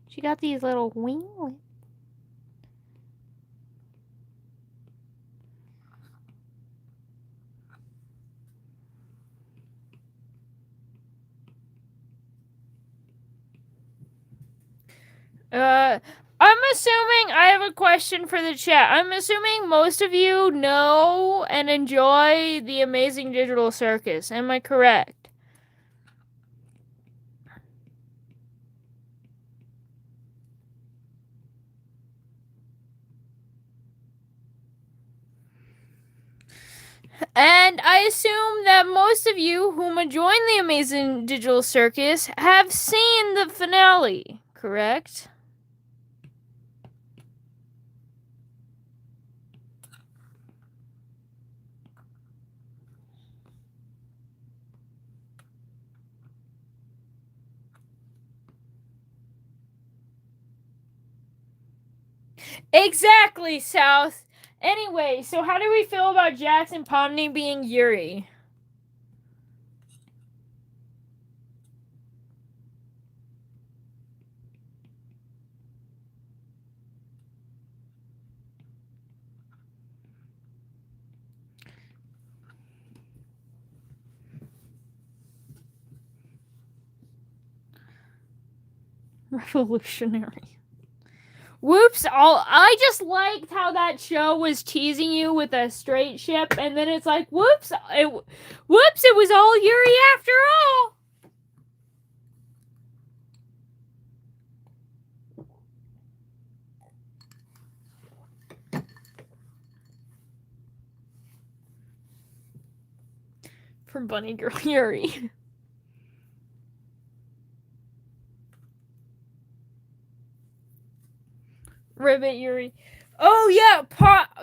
She got these little winglets. I'm assuming I have a question for the chat. I'm assuming most of you know and enjoy the Amazing Digital Circus. Am I correct? And I assume that most of you whom joined the Amazing Digital Circus have seen the finale, correct? Exactly, South. Anyway, so how do we feel about Jax and Pomni being Yuri? Revolutionary. Whoops, I just liked how that show was teasing you with a straight ship, and then it's like, whoops, it was all Yuri after all. From Bunny Girl Yuri. Ribbit Yuri. Oh yeah,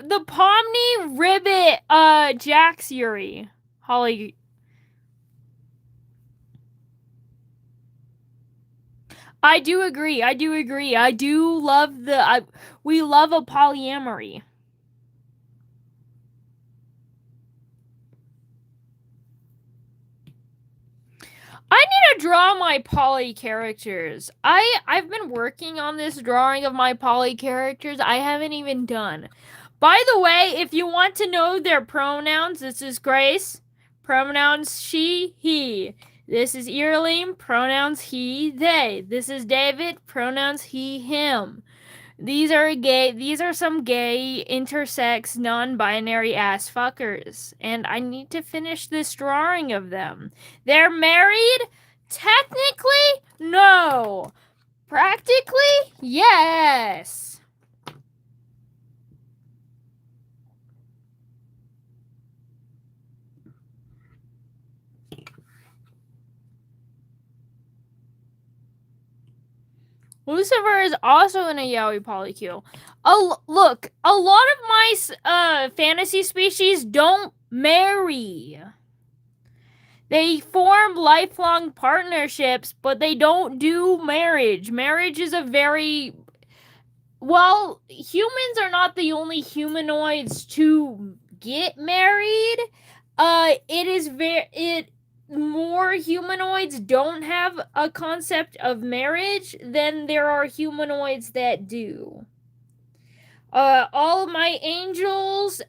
the Pomni Ribbit Jax Yuri. Holly. I do agree. I do love we love a polyamory. I need to draw my poly characters. I've been working on this drawing of my poly characters. I haven't even done. By the way, if you want to know their pronouns, this is Grace. Pronouns she, he. This is Earlene. Pronouns he, they. This is David. Pronouns he, him. These are some gay, intersex, non-binary ass fuckers. And I need to finish this drawing of them. They're married? Technically, no. Practically, yes. Lucifer is also in a yaoi polycule. Look, a lot of my fantasy species don't marry. They form lifelong partnerships, but they don't do marriage. Marriage is a very Well, humans are not the only humanoids to get married. More humanoids don't have a concept of marriage than there are humanoids that do. All of my angels,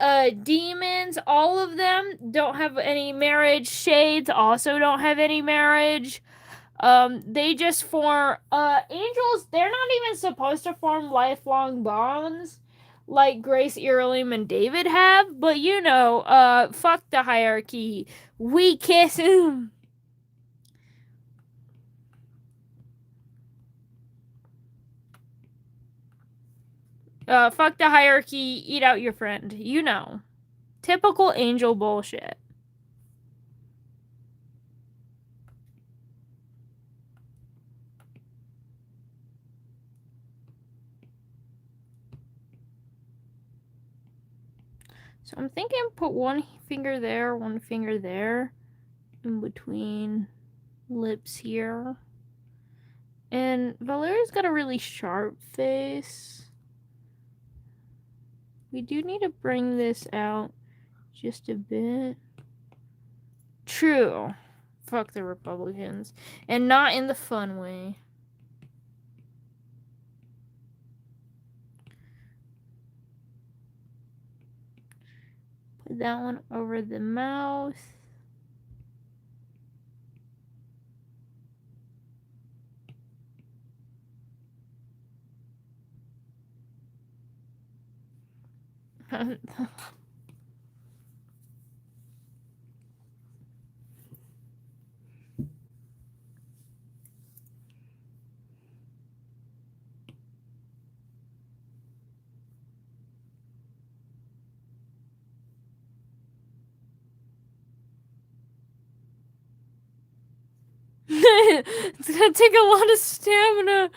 demons, all of them don't have any marriage. Shades also don't have any marriage. They just form, angels, they're not even supposed to form lifelong bonds like Grace, Earlham, and David have, but fuck the hierarchy. We kiss. Fuck the hierarchy, eat out your friend. Typical angel bullshit. So I'm thinking put one finger there, one finger there, in between lips here. And Valeria's got a really sharp face. We do need to bring this out just a bit. True. Fuck the Republicans. And not in the fun way. Put that one over the mouth. It's gonna take a lot of stamina.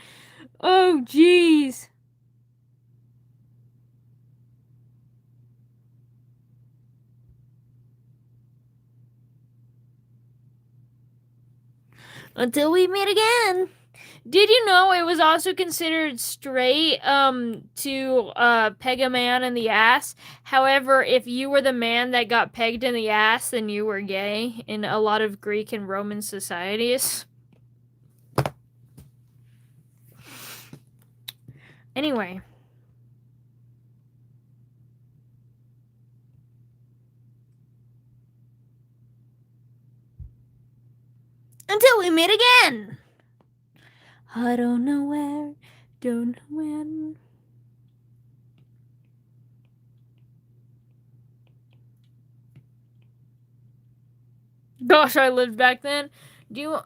Oh, jeez. Until we meet again. Did you know it was also considered straight to peg a man in the ass? However, if you were the man that got pegged in the ass, then you were gay in a lot of Greek and Roman societies. Anyway. Until we meet again. I don't know where, don't know when. Gosh, I lived back then. Do you?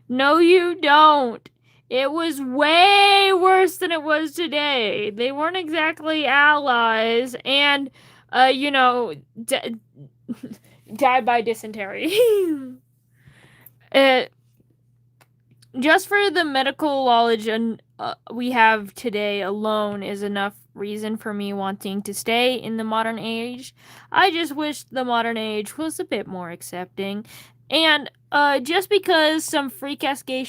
No, you don't. It was way worse than it was today. They weren't exactly allies, and died by dysentery. Just for the medical knowledge we have today alone is enough reason for me wanting to stay in the modern age. I just wish the modern age was a bit more accepting. And just because some freak-ass gay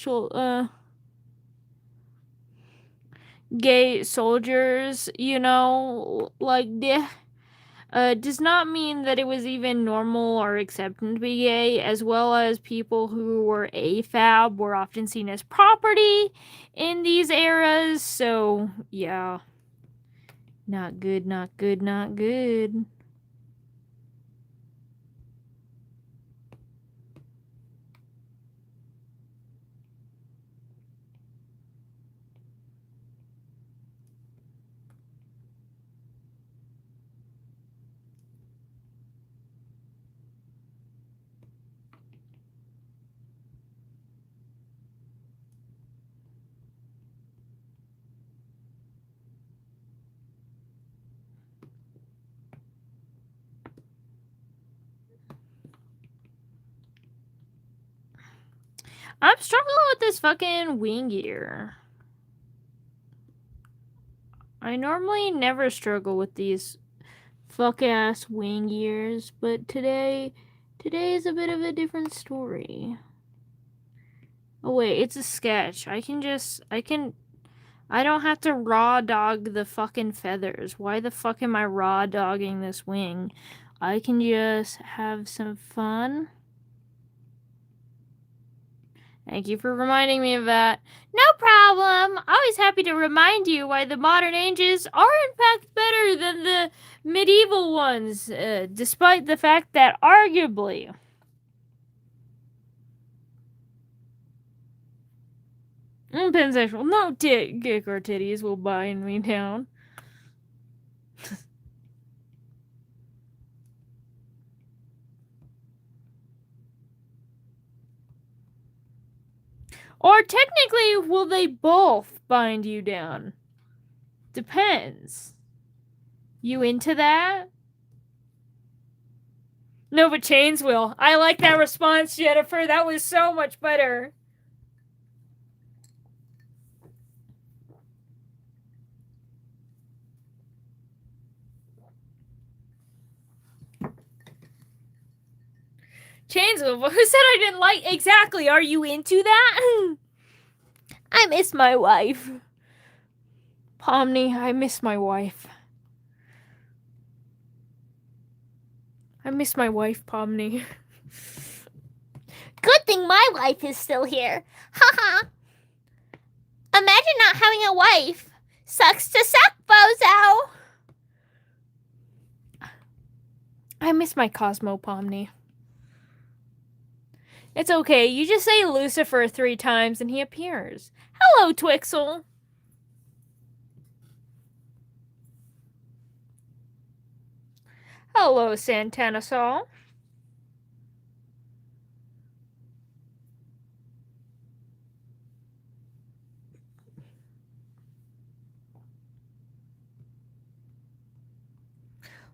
soldiers, does not mean that it was even normal or accepted to be gay, as well as people who were AFAB were often seen as property in these eras. So, yeah. Not good, not good, not good. I'm struggling with this fucking wing gear. I normally never struggle with these fuck-ass wing gears, but today is a bit of a different story. Oh wait, it's a sketch. I can I don't have to raw dog the fucking feathers. Why the fuck am I raw dogging this wing? I can just have some fun. Thank you for reminding me of that. No problem. Always happy to remind you why the modern ages are in fact better than the medieval ones, despite the fact that arguably pansexual, no dick or titties will bind me down. Or technically, will they both bind you down? Depends. You into that? No, but chains will. I like that response, Jennifer. That was so much better. Chains will. Who said I didn't like? Exactly. Are you into that? I miss my wife. Pomni, I miss my wife. I miss my wife, Pomni. Good thing my wife is still here. Haha. Imagine not having a wife. Sucks to suck, bozo. I miss my Cosmo, Pomni. It's okay. You just say Lucifer 3 times and he appears. Hello, Twixel. Hello, Santana Saul.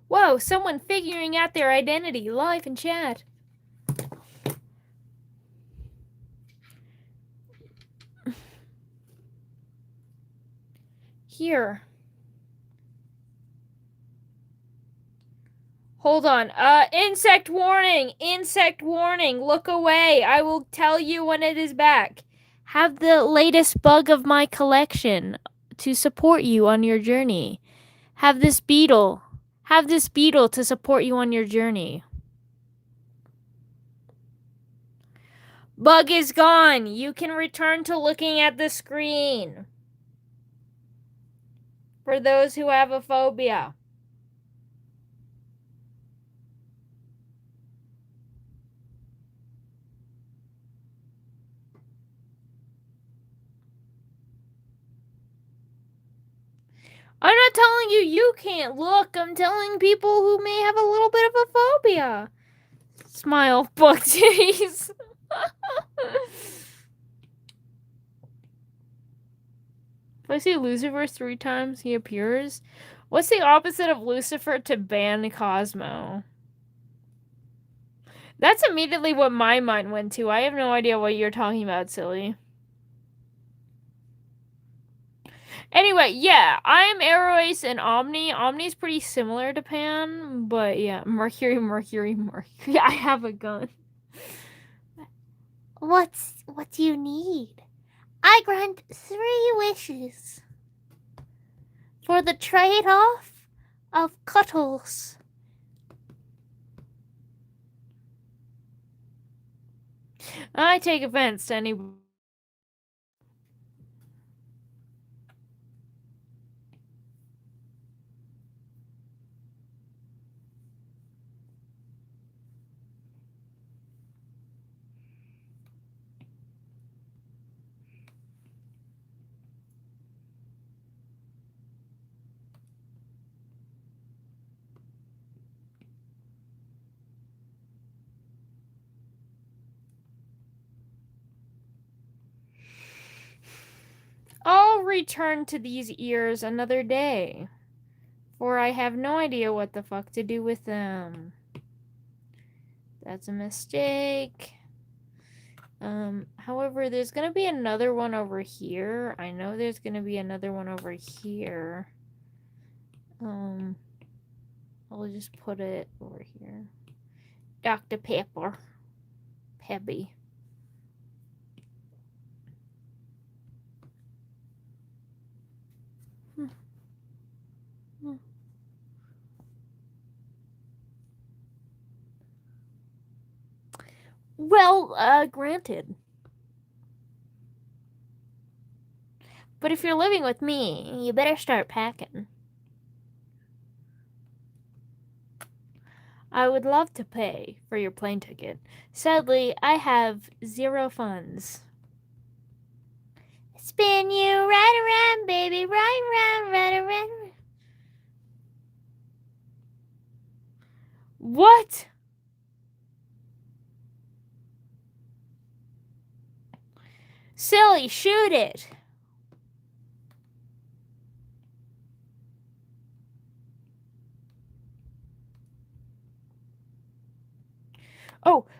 Whoa, someone figuring out their identity live in chat. Here. Hold on. Insect warning! Insect warning! Look away! I will tell you when it is back. Have the latest bug of my collection to support you on your journey. Have this beetle. Have this beetle to support you on your journey. Bug is gone. You can return to looking at the screen. For those who have a phobia. I'm not telling you you can't look. I'm telling people who may have a little bit of a phobia. Smile, bug titties. If I see Lucifer 3 times, he appears. What's the opposite of Lucifer to ban Cosmo? That's immediately what my mind went to. I have no idea what you're talking about, silly. Anyway, yeah, I'm Aeroace and Omni. Omni's pretty similar to Pan, but yeah, Mercury. I have a gun. What do you need? I grant 3 wishes. For the trade-off of cuddles. I take offense to any. I'll return to these ears another day, for I have no idea what the fuck to do with them. That's a mistake. However, there's gonna be another one over here. I know there's gonna be another one over here. I'll just put it over here. Dr. Pepper. Pebby. Well, granted. But if you're living with me, you better start packing. I would love to pay for your plane ticket. Sadly, I have 0 funds. Spin you right around, baby, right around. What? Silly, shoot it.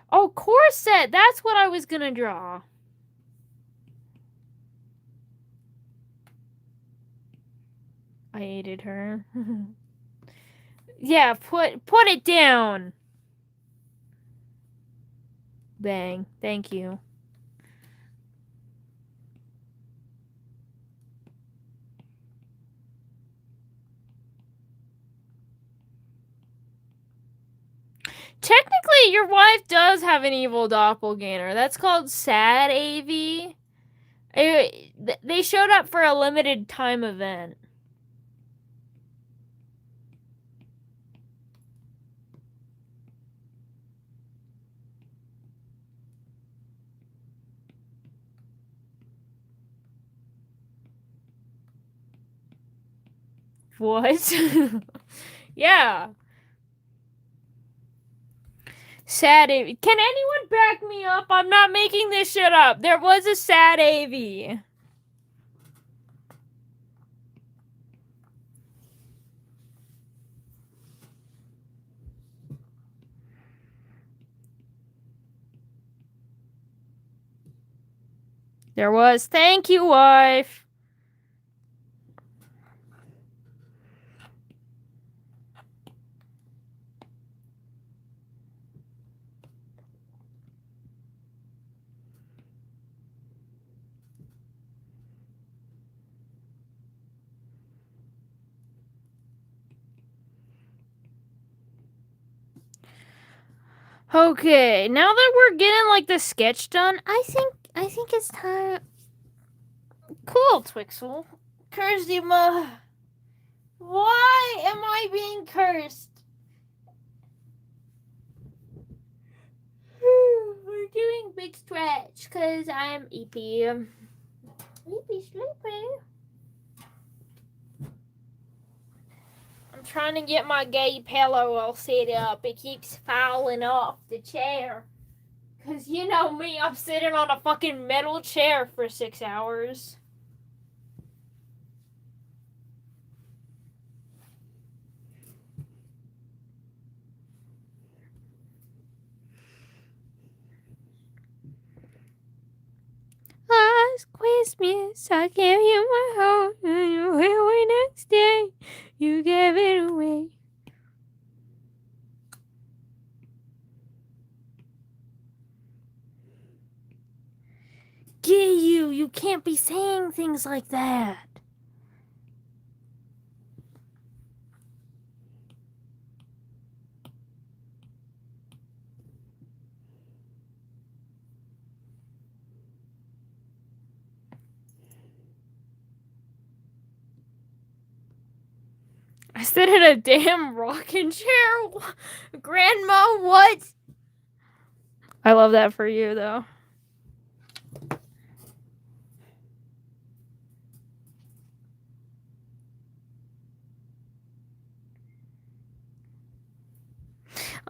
Oh, corset. That's what I was gonna draw. I hated her. Yeah, put it down. Bang. Thank you. Technically, your wife does have an evil doppelganger. That's called Sad AV. They showed up for a limited time event. What? Yeah. Sad AV. Can anyone back me up? I'm not making this shit up. There was a sad AV. There was. Thank you, wife. Okay, now that we're getting like the sketch done, I think it's time. Cool, Twixel. Cursed. Why am I being cursed? We're doing big stretch because I'm EP. Sleepy. I'm trying to get my gay pillow all set up. It keeps falling off the chair. Cause you know me, I'm sitting on a fucking metal chair for 6 hours. Last Christmas, I gave you my heart, and you went away next day. You gave it away. Get you! You can't be saying things like that. I sit in a damn rocking chair. Grandma, what? I love that for you, though.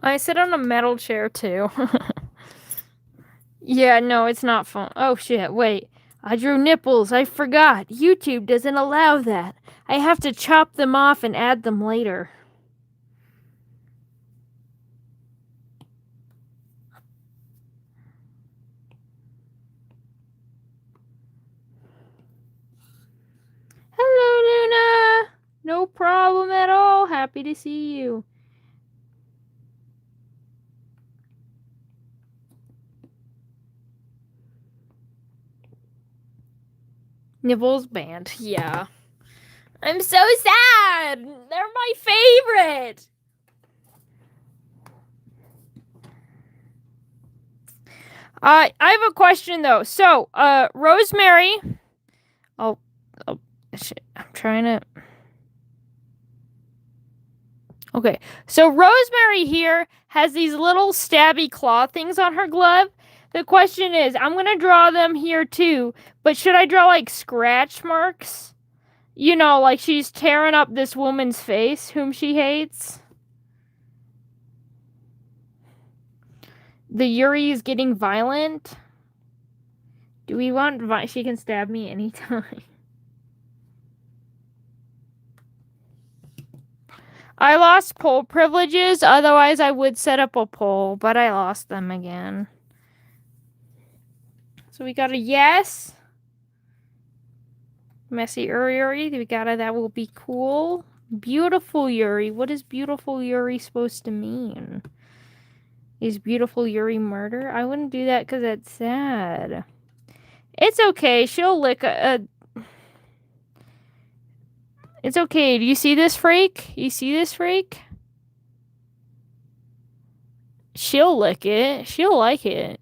I sit on a metal chair, too. Yeah, no, it's not fun. Oh, shit, wait. I drew nipples. I forgot. YouTube doesn't allow that. I have to chop them off and add them later. Hello, Luna. No problem at all. Happy to see you. Nipples banned. Yeah. I'm so sad. They're my favorite. I have a question though. So, Rosemary. Oh, shit. I'm trying to. Okay, so Rosemary here has these little stabby claw things on her glove. The question is, I'm gonna draw them here too, but should I draw like scratch marks? You know, like she's tearing up this woman's face whom she hates. The Yuri is getting violent. Do we want she can stab me anytime. I lost poll privileges, otherwise I would set up a poll, but I lost them again. So we got a yes. Messy Yuri, we got a that will be cool. Beautiful Yuri, what is beautiful Yuri supposed to mean? Is beautiful Yuri murder? I wouldn't do that because it's sad. It's okay, she'll lick It's okay, do you see this freak? You see this freak? She'll lick it. She'll like it.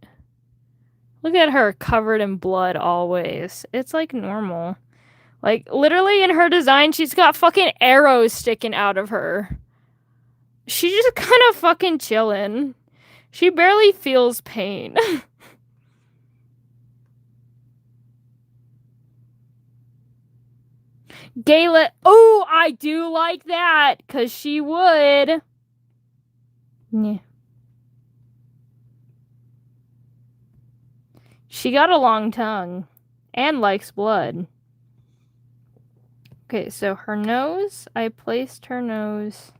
Look at her covered in blood always. It's like normal. Like, literally in her design, she's got fucking arrows sticking out of her. She's just kind of fucking chilling. She barely feels pain. Gayla. Oh, I do like that. Because she would. Yeah. She got a long tongue. And likes blood. Okay, so her nose. I placed her nose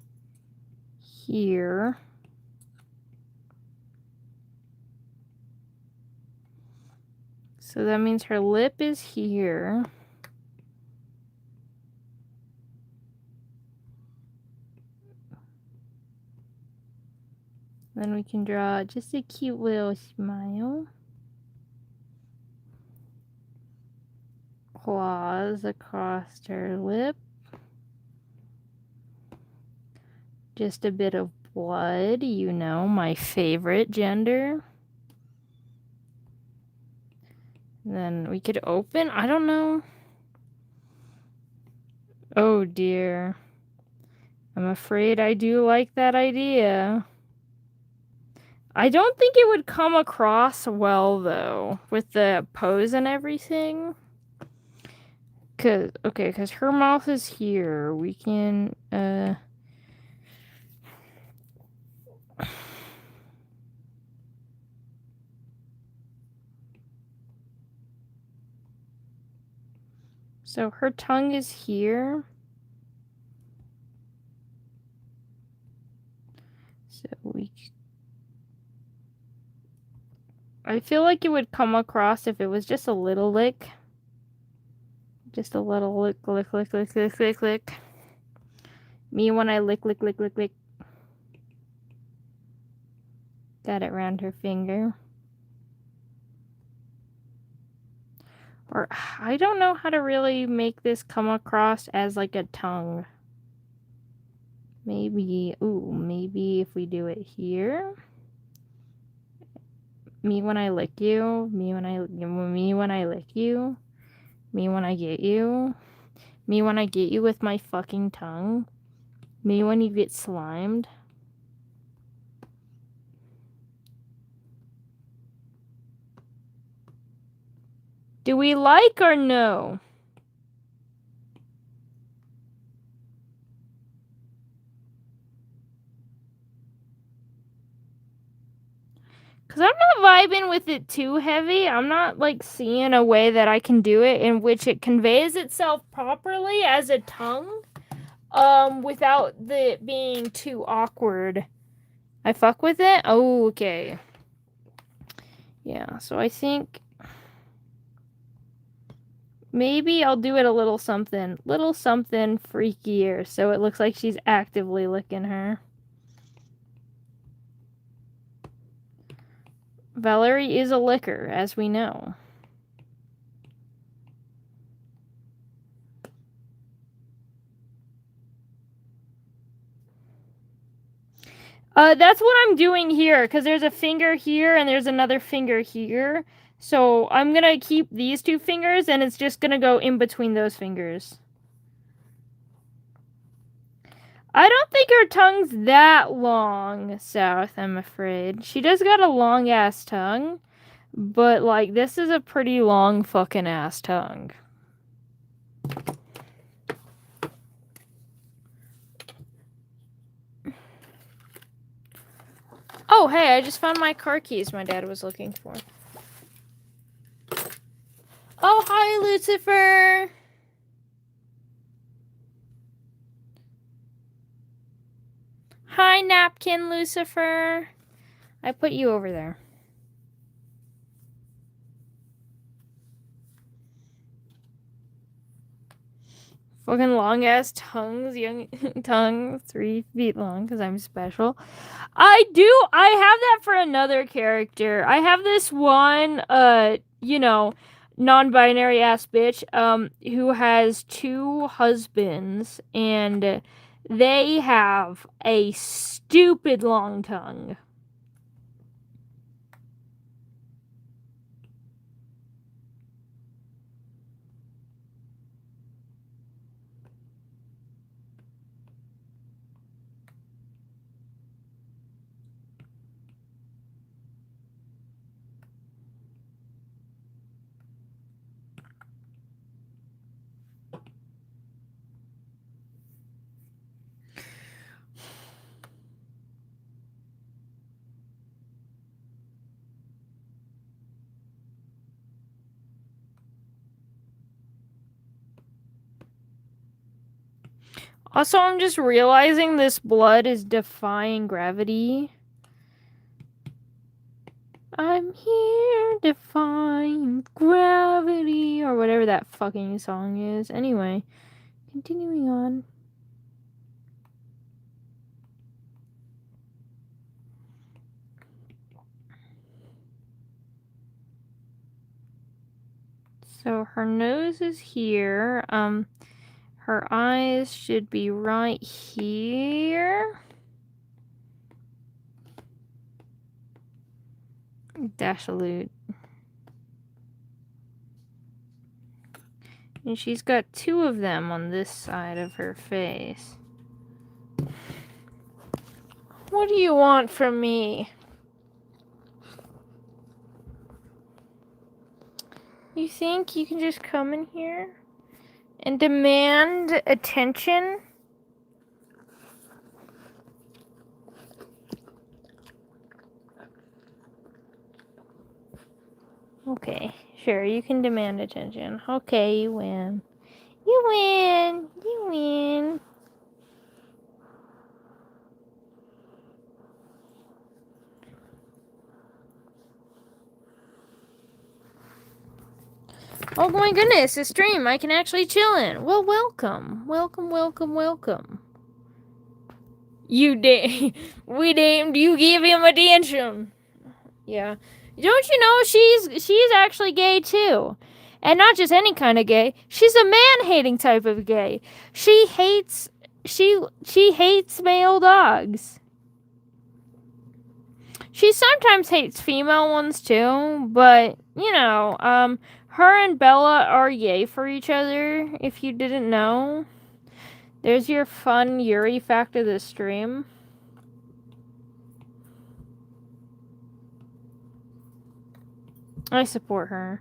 here. So that means her lip is here. Then we can draw just a cute little smile. Claws across her lip. Just a bit of blood, you know, my favorite gender. Then we could open, I don't know. Oh dear. I'm afraid I do like that idea. I don't think it would come across well though, with the pose and everything. Cause her mouth is here. We can, so her tongue is here. So I feel like it would come across if it was just a little lick. Just a little lick, lick, lick, lick, lick, lick, lick. Me when I lick, lick, lick, lick, lick. Got it around her finger. Or, I don't know how to really make this come across as like a tongue. Maybe if we do it here. Me when I lick you. Me when I lick you. Me when I get you. Me when I get you with my fucking tongue. Me when you get slimed. Do we like or no? Because I'm not vibing with it too heavy. I'm not like seeing a way that I can do it in which it conveys itself properly as a tongue. Without it being too awkward. I fuck with it? Oh, okay. Yeah, so I think maybe I'll do it a little something freakier so it looks like she's actively licking her. Valerie is a licker, as we know. That's what I'm doing here, because there's a finger here and there's another finger here. So I'm gonna keep these 2 fingers and it's just gonna go in between those fingers. I don't think her tongue's that long, South, I'm afraid. She does got a long-ass tongue, but, like, this is a pretty long fucking ass tongue. Oh, hey, I just found my car keys my dad was looking for. Oh, hi, Lucifer! Hi, Napkin Lucifer! I put you over there. Fucking long-ass tongues, young tongue, 3 feet long, because I'm special. I have that for another character. I have this one, non-binary ass bitch, who has 2 husbands, and they have a stupid long tongue. Also, I'm just realizing this blood is defying gravity. I'm here defying gravity, or whatever that fucking song is. Anyway, continuing on. So her nose is here. Her eyes should be right here. Dashalute. And she's got 2 of them on this side of her face. What do you want from me? You think you can just come in here and demand attention? Okay, sure, you can demand attention. Okay, you win. You win! You win! Oh my goodness, a stream I can actually chill in. Well, welcome. Welcome, welcome, welcome. We named you, give him attention. Yeah. Don't you know she's actually gay too? And not just any kind of gay. She's a man-hating type of gay. She hates male dogs. She sometimes hates female ones too, but her and Bella are yay for each other, if you didn't know. There's your fun Yuri fact of the stream. I support her.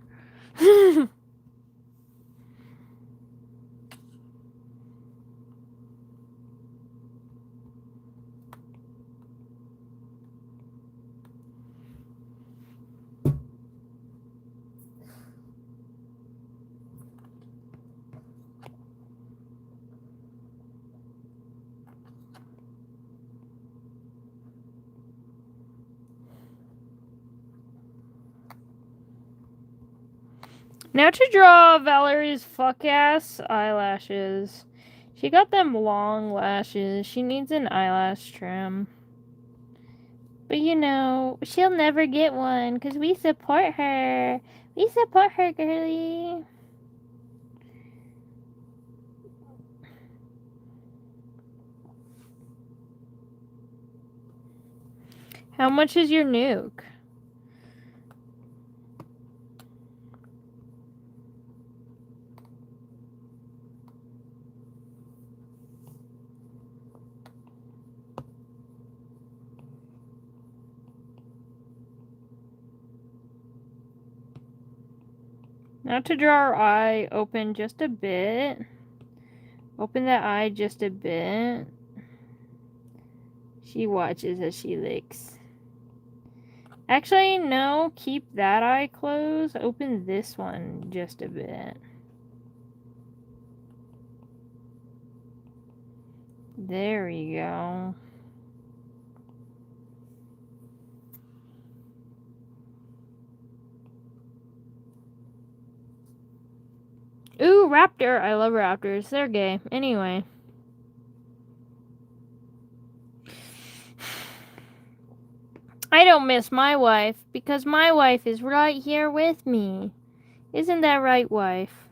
Now to draw Valerie's fuck-ass eyelashes. She got them long lashes. She needs an eyelash trim. But she'll never get one because we support her. We support her, girly. How much is your nuke? Now to draw our eye open just a bit. Open that eye just a bit. She watches as she licks. Actually, no, keep that eye closed. Open this one just a bit. There we go. Ooh, raptor. I love raptors. They're gay. Anyway. I don't miss my wife because my wife is right here with me. Isn't that right, wife?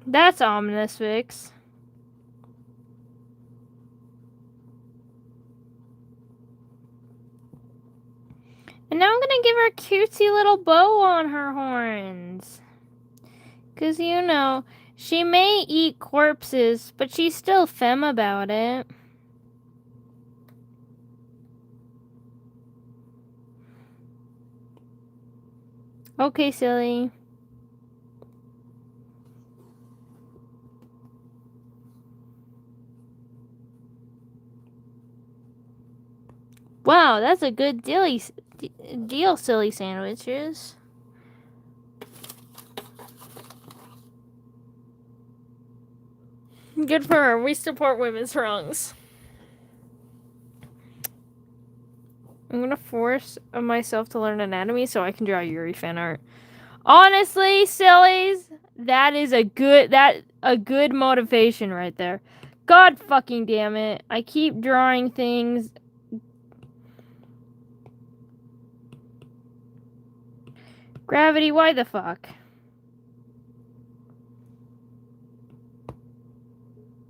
That's ominous, Vix. And now I'm gonna give her a cutesy little bow on her horns. Cause you know, she may eat corpses, but she's still femme about it. Okay, silly. Wow, that's a good deal, silly sandwiches. Good for her. We support women's wrongs. I'm gonna force myself to learn anatomy so I can draw Yuri fan art. Honestly, sillies, that is a good motivation right there. God fucking damn it. I keep drawing things. Gravity, why the fuck?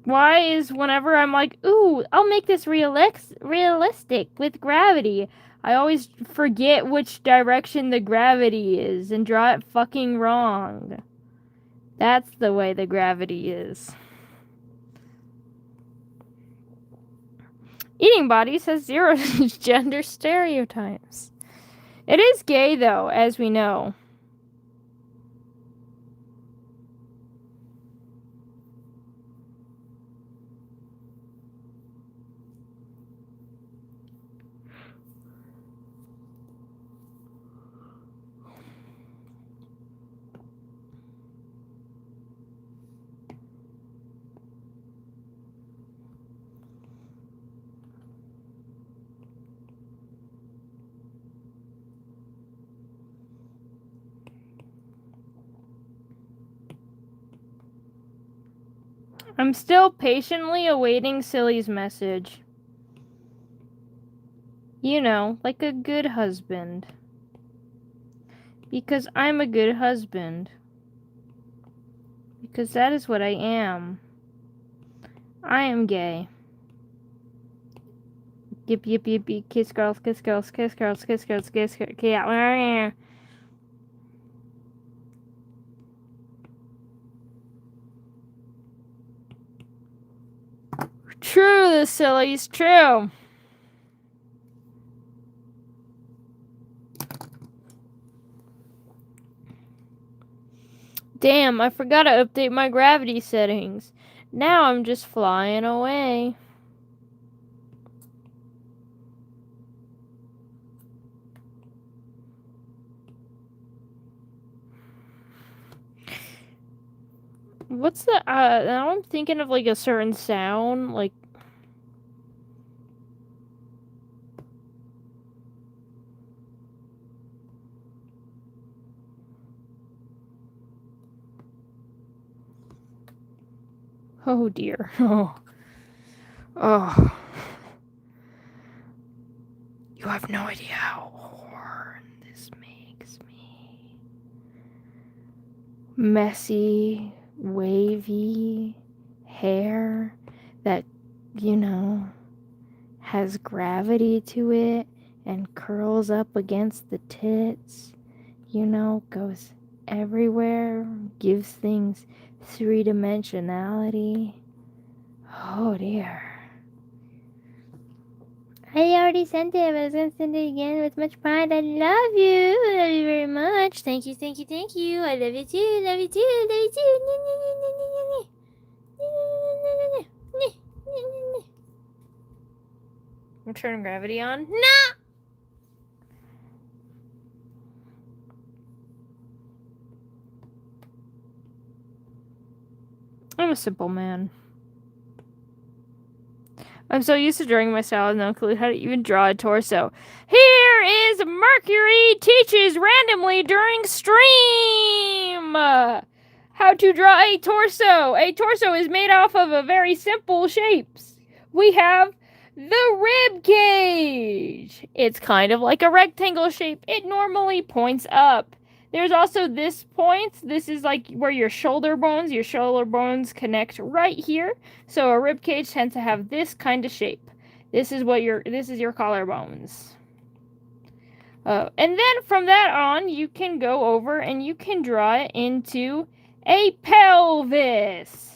Why is whenever I'm like, ooh, I'll make this realistic with gravity, I always forget which direction the gravity is and draw it fucking wrong. That's the way the gravity is. Eating bodies has 0 gender stereotypes. It is gay, though, as we know. I'm still patiently awaiting Silly's message. You know, like a good husband. Because I'm a good husband. Because that is what I am. I am gay. Yip, yip, yip, yip. Kiss girls, kiss girls, kiss girls, kiss girls, kiss girls. Yeah. True, the sillies, true. Damn, I forgot to update my gravity settings. Now I'm just flying away. What's the, now I'm thinking of like a certain sound, like. Oh dear. Oh. Oh. You have no idea how horny this makes me. Messy, wavy hair that, you know, has gravity to it and curls up against the tits, you know, goes everywhere, gives things three-dimensionality. Oh dear. I already sent it, but I was gonna send it again with much pride. I love you. I love you very much. Thank you, thank you, thank you. I love you too, love you too, love you too. I'm turning gravity on. No! I'm a simple man. I'm so used to drawing my style, I have no clue how to even draw a torso. Here is Mercury teaches randomly during stream! How to draw a torso. A torso is made off of a very simple shapes. We have the rib cage. It's kind of like a rectangle shape. It normally points up. There's also this point. This is like where your shoulder bones connect right here. So a rib cage tends to have this kind of shape. This is your collarbones. And then from that on, you can go over and you can draw it into a pelvis.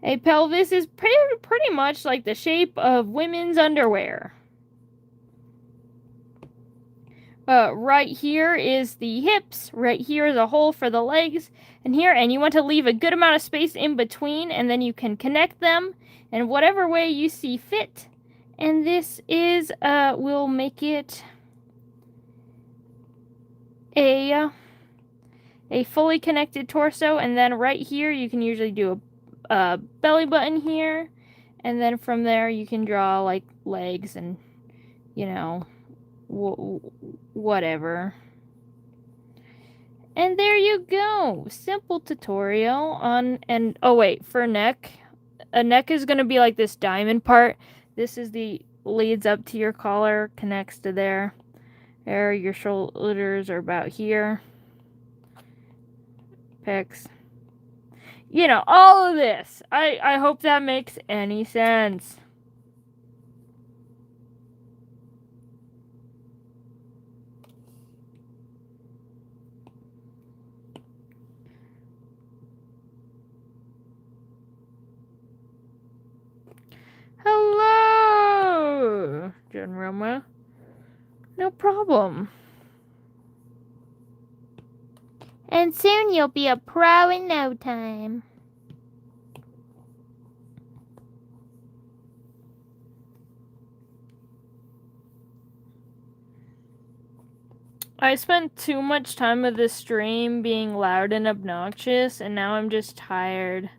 A pelvis is pretty much like the shape of women's underwear. Right here is the hips. Right here is a hole for the legs. And you want to leave a good amount of space in between, and then you can connect them in whatever way you see fit. And this is, we'll make it a fully connected torso. And then right here, you can usually do a belly button here. And then from there, you can draw like legs and, you know, whatever. And there you go. Simple tutorial on, and oh wait, for neck. A neck is going to be like this diamond part. This is leads up to your collar, connects to there. There, your shoulders are about here. Pecs. You know, all of this. I hope that makes any sense. Hello, Jen Roma. No problem. And soon you'll be a pro in no time. I spent too much time of this stream being loud and obnoxious, and now I'm just tired.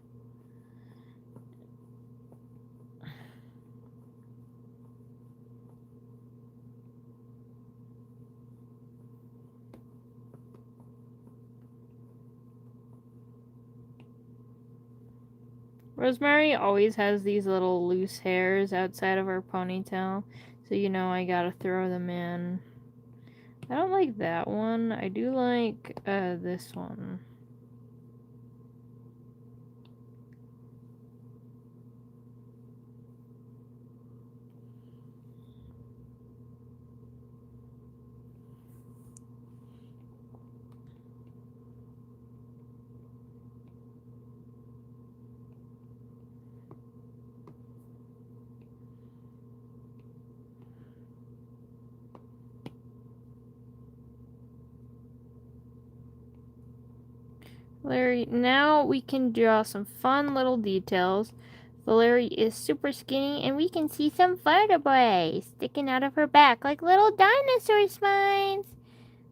Rosemary always has these little loose hairs outside of her ponytail, so you know I gotta throw them in. I don't like that one. I do like this one. Larry, now we can draw some fun little details. Larry is super skinny, and we can see some vertebrae sticking out of her back like little dinosaur spines.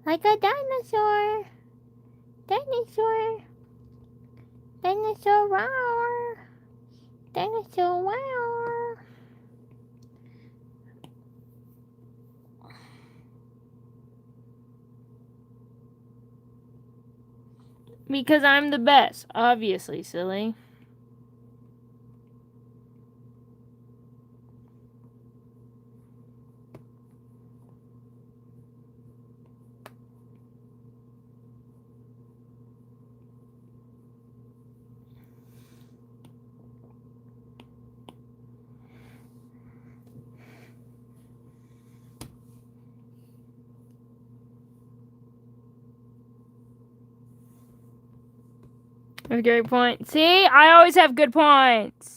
Like a dinosaur. Dinosaur. Dinosaur wow. Dinosaur wow. Because I'm the best, obviously, silly. A great point. See, I always have good points.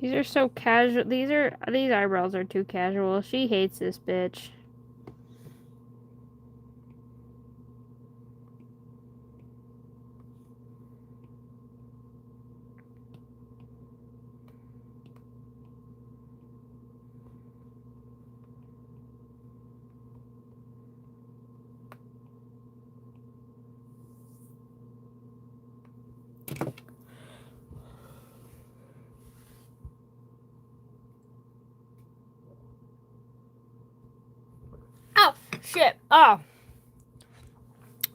These are so casual. These eyebrows are too casual. She hates this bitch. Oh, shit. Oh.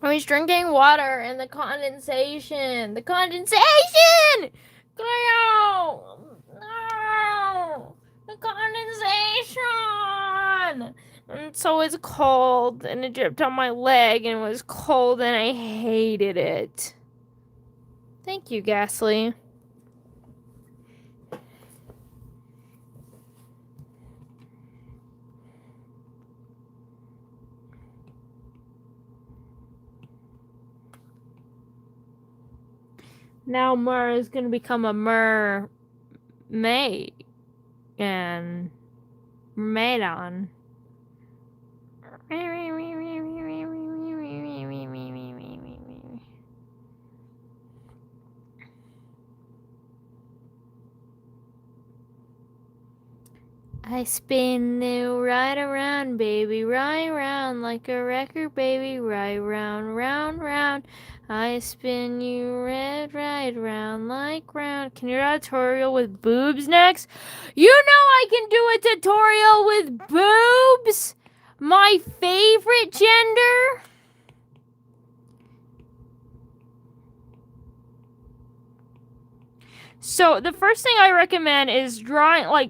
I was drinking water and the condensation. The condensation! No! No! The condensation! And so it's cold and it dripped on my leg and it was cold and I hated it. Thank you, Ghastly. Now Mer is going to become a mermaid. And Maidon. I spin you right around, baby, right round like a record, baby, right round, round, round. I spin you right round like round. Can you do a tutorial with boobs next? You know I can do a tutorial with boobs! My favorite gender! So the first thing I recommend is draw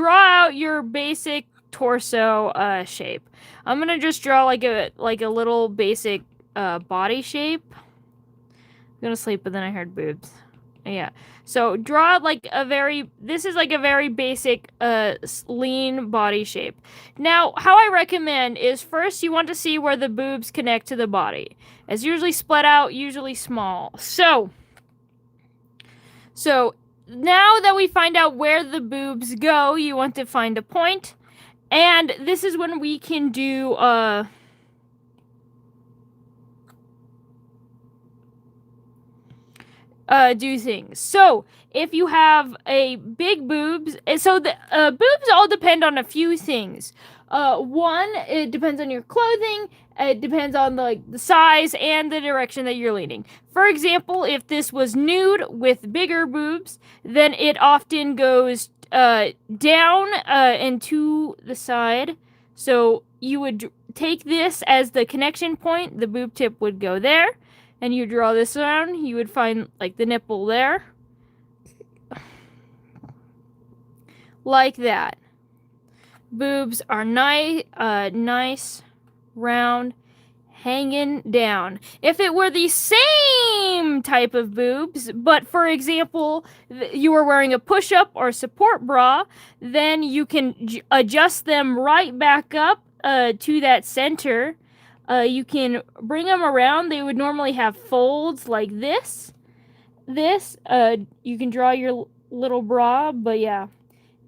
out your basic torso shape. I'm gonna just draw like a little basic body shape. I'm gonna sleep, but then I heard boobs. Yeah. So draw like this is like a very basic lean body shape. Now, how I recommend is first you want to see where the boobs connect to the body. It's usually split out, usually small. So now that we find out where the boobs go, you want to find a point. And this is when we can do things. So if you have a big boobs, so the boobs all depend on a few things. One, it depends on your clothing. It depends on the size and the direction that you're leaning. For example, if this was nude with bigger boobs, then it often goes down and to the side. So you would take this as the connection point. The boob tip would go there. And you draw this around, you would find like the nipple there. Like that. Boobs are nice, round, hanging down. If it were the same type of boobs, but for example, you were wearing a push-up or support bra, then you can adjust them right back up to that center. You can bring them around. They would normally have folds like this. You can draw your little bra, but yeah.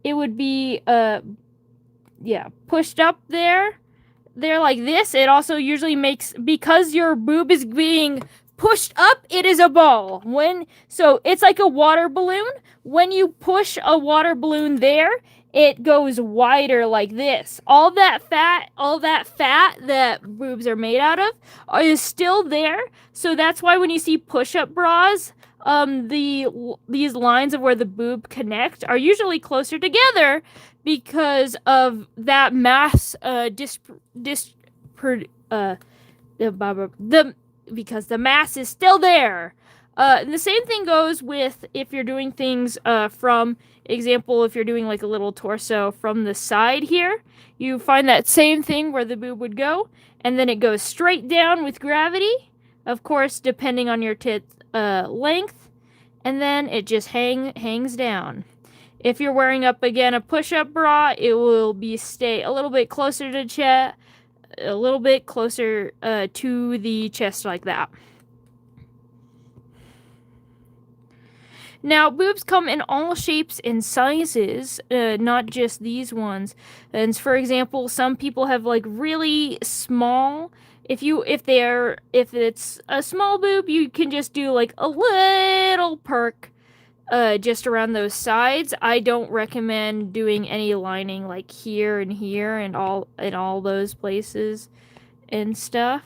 It would be, pushed up there like this. It also usually makes, because your boob is being pushed up, it is a ball. So it's like a water balloon. When you push a water balloon there, it goes wider like this. All that fat that boobs are made out of is still there. So that's why when you see push-up bras, these lines of where the boob connect are usually closer together because of that mass because the mass is still there. And the same thing goes with if you're doing things from example, if you're doing like a little torso from the side here, you find that same thing where the boob would go, and then it goes straight down with gravity, of course, depending on your tit length, and then it just hangs down. If you're wearing up again a push-up bra, it will be stay a little bit closer to chest, a little bit closer to the chest like that. Now, boobs come in all shapes and sizes, not just these ones. And for example, some people have like really small. If it's a small boob, you can just do like a little perk, just around those sides. I don't recommend doing any lining like here and all those places and stuff.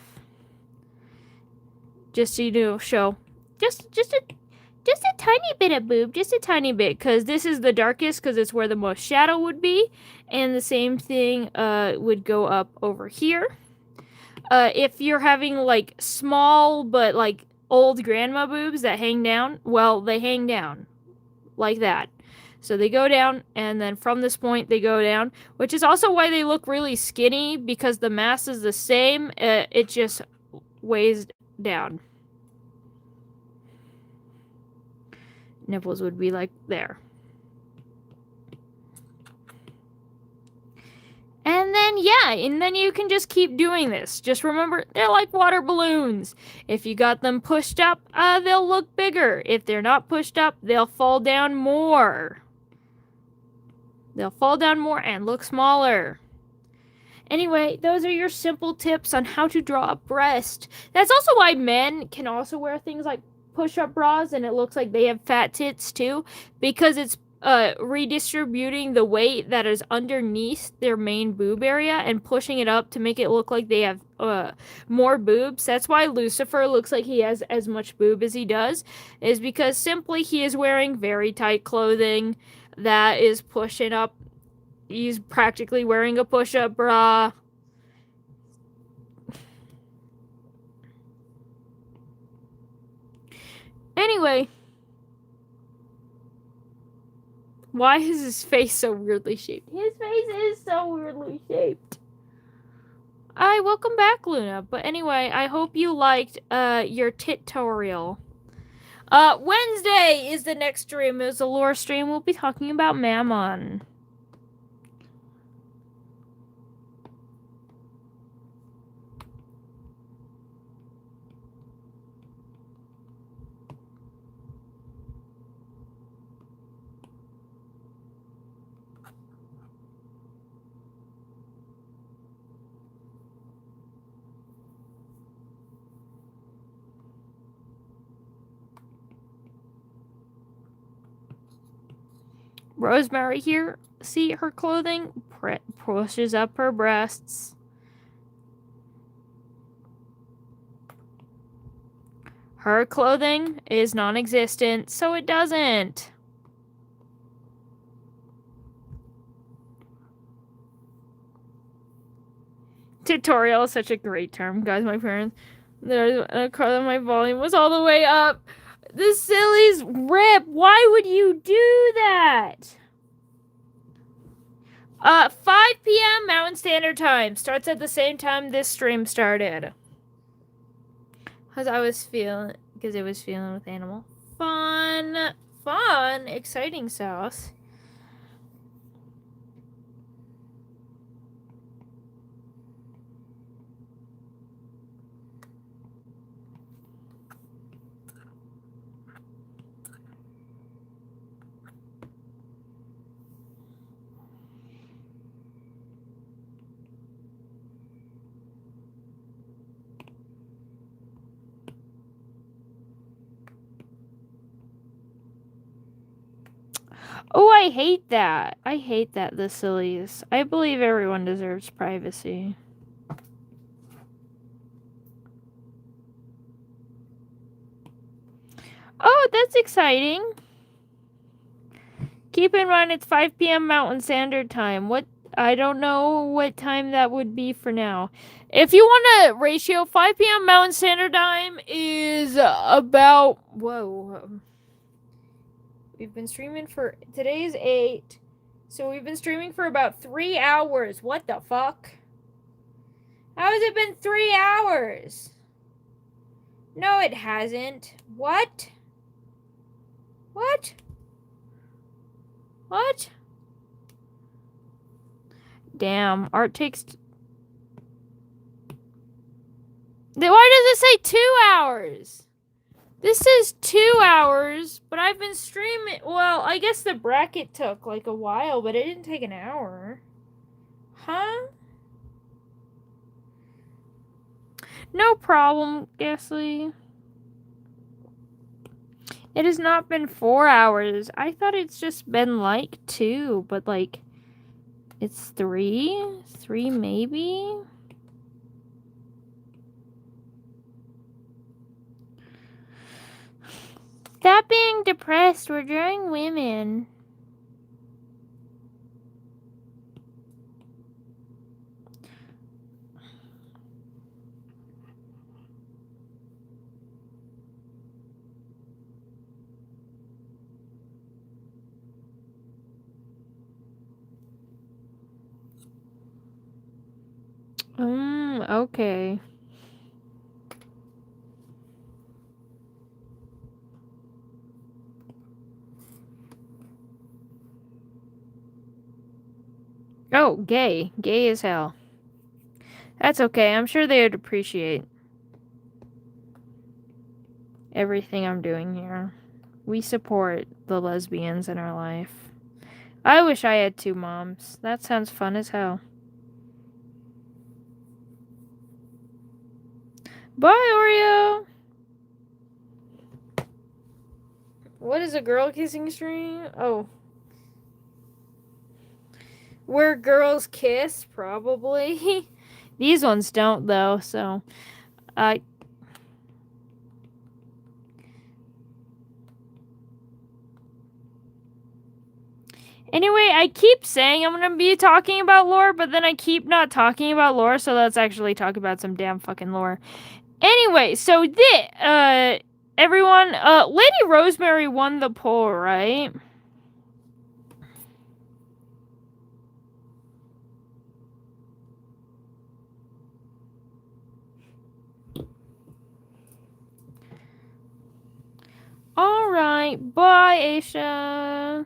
Just to show, just a tiny bit of boob, just a tiny bit, because this is the darkest, because it's where the most shadow would be, and the same thing would go up over here. If you're having like small but like old grandma boobs that hang down, well, they hang down like that. So they go down, and then from this point they go down, which is also why they look really skinny, because the mass is the same, it just weighs down. Nipples would be like there. And then you can just keep doing this. Just remember, they're like water balloons. If you got them pushed up, they'll look bigger. If they're not pushed up, they'll fall down more. They'll fall down more and look smaller. Anyway, those are your simple tips on how to draw a breast. That's also why men can also wear things like push-up bras, and it looks like they have fat tits too, because it's redistributing the weight that is underneath their main boob area and pushing it up to make it look like they have more boobs. That's why Lucifer looks like he has as much boob as he does, is because simply he is wearing very tight clothing that is pushing up. He's practically wearing a push-up bra. Anyway, why is his face so weirdly shaped? His face is so weirdly shaped. Welcome back, Luna. But anyway, I hope you liked your tutorial. Wednesday is the next stream. It was a lore stream. We'll be talking about Mammon. Rosemary here, see her clothing pushes up her breasts. Her clothing is non-existent, so it doesn't. Tutorial is such a great term, guys. My parents, there's a car that my volume was all the way up. The sillies rip. Why would you do that? 5 p.m. Mountain Standard Time. Starts at the same time this stream started. Because it was feeling with animal. Fun, exciting sauce. Oh, I hate that. I hate that, the sillies. I believe everyone deserves privacy. Oh, that's exciting. Keep in mind it's 5 p.m. Mountain Standard Time. What I don't know what time that would be for now. If you want a ratio, 5 p.m. Mountain Standard Time is about... Whoa. We've been streaming for... Today's 8. So we've been streaming for about 3 hours. What the fuck? How has it been 3 hours? No, it hasn't. What? What? What? Damn, art takes... Why does it say 2 hours? This says 2 hours, but I've been streaming... Well, I guess the bracket took, like, a while, but it didn't take an hour. Huh? No problem, Gasly. It has not been 4 hours. I thought it's just been, like, 2, but, like... It's 3? 3 maybe? Stop being depressed. We're drawing women. Okay. Oh, gay. Gay as hell. That's okay. I'm sure they would appreciate everything I'm doing here. We support the lesbians in our life. I wish I had 2 moms. That sounds fun as hell. Bye, Oreo! What is a girl kissing stream? Oh. Where girls kiss? Probably. These ones don't, though, so... Anyway, I keep saying I'm gonna be talking about lore, but then I keep not talking about lore, so let's actually talk about some damn fucking lore. Anyway, so everyone, Lady Rosemary won the poll, right? Alright, bye, Aisha.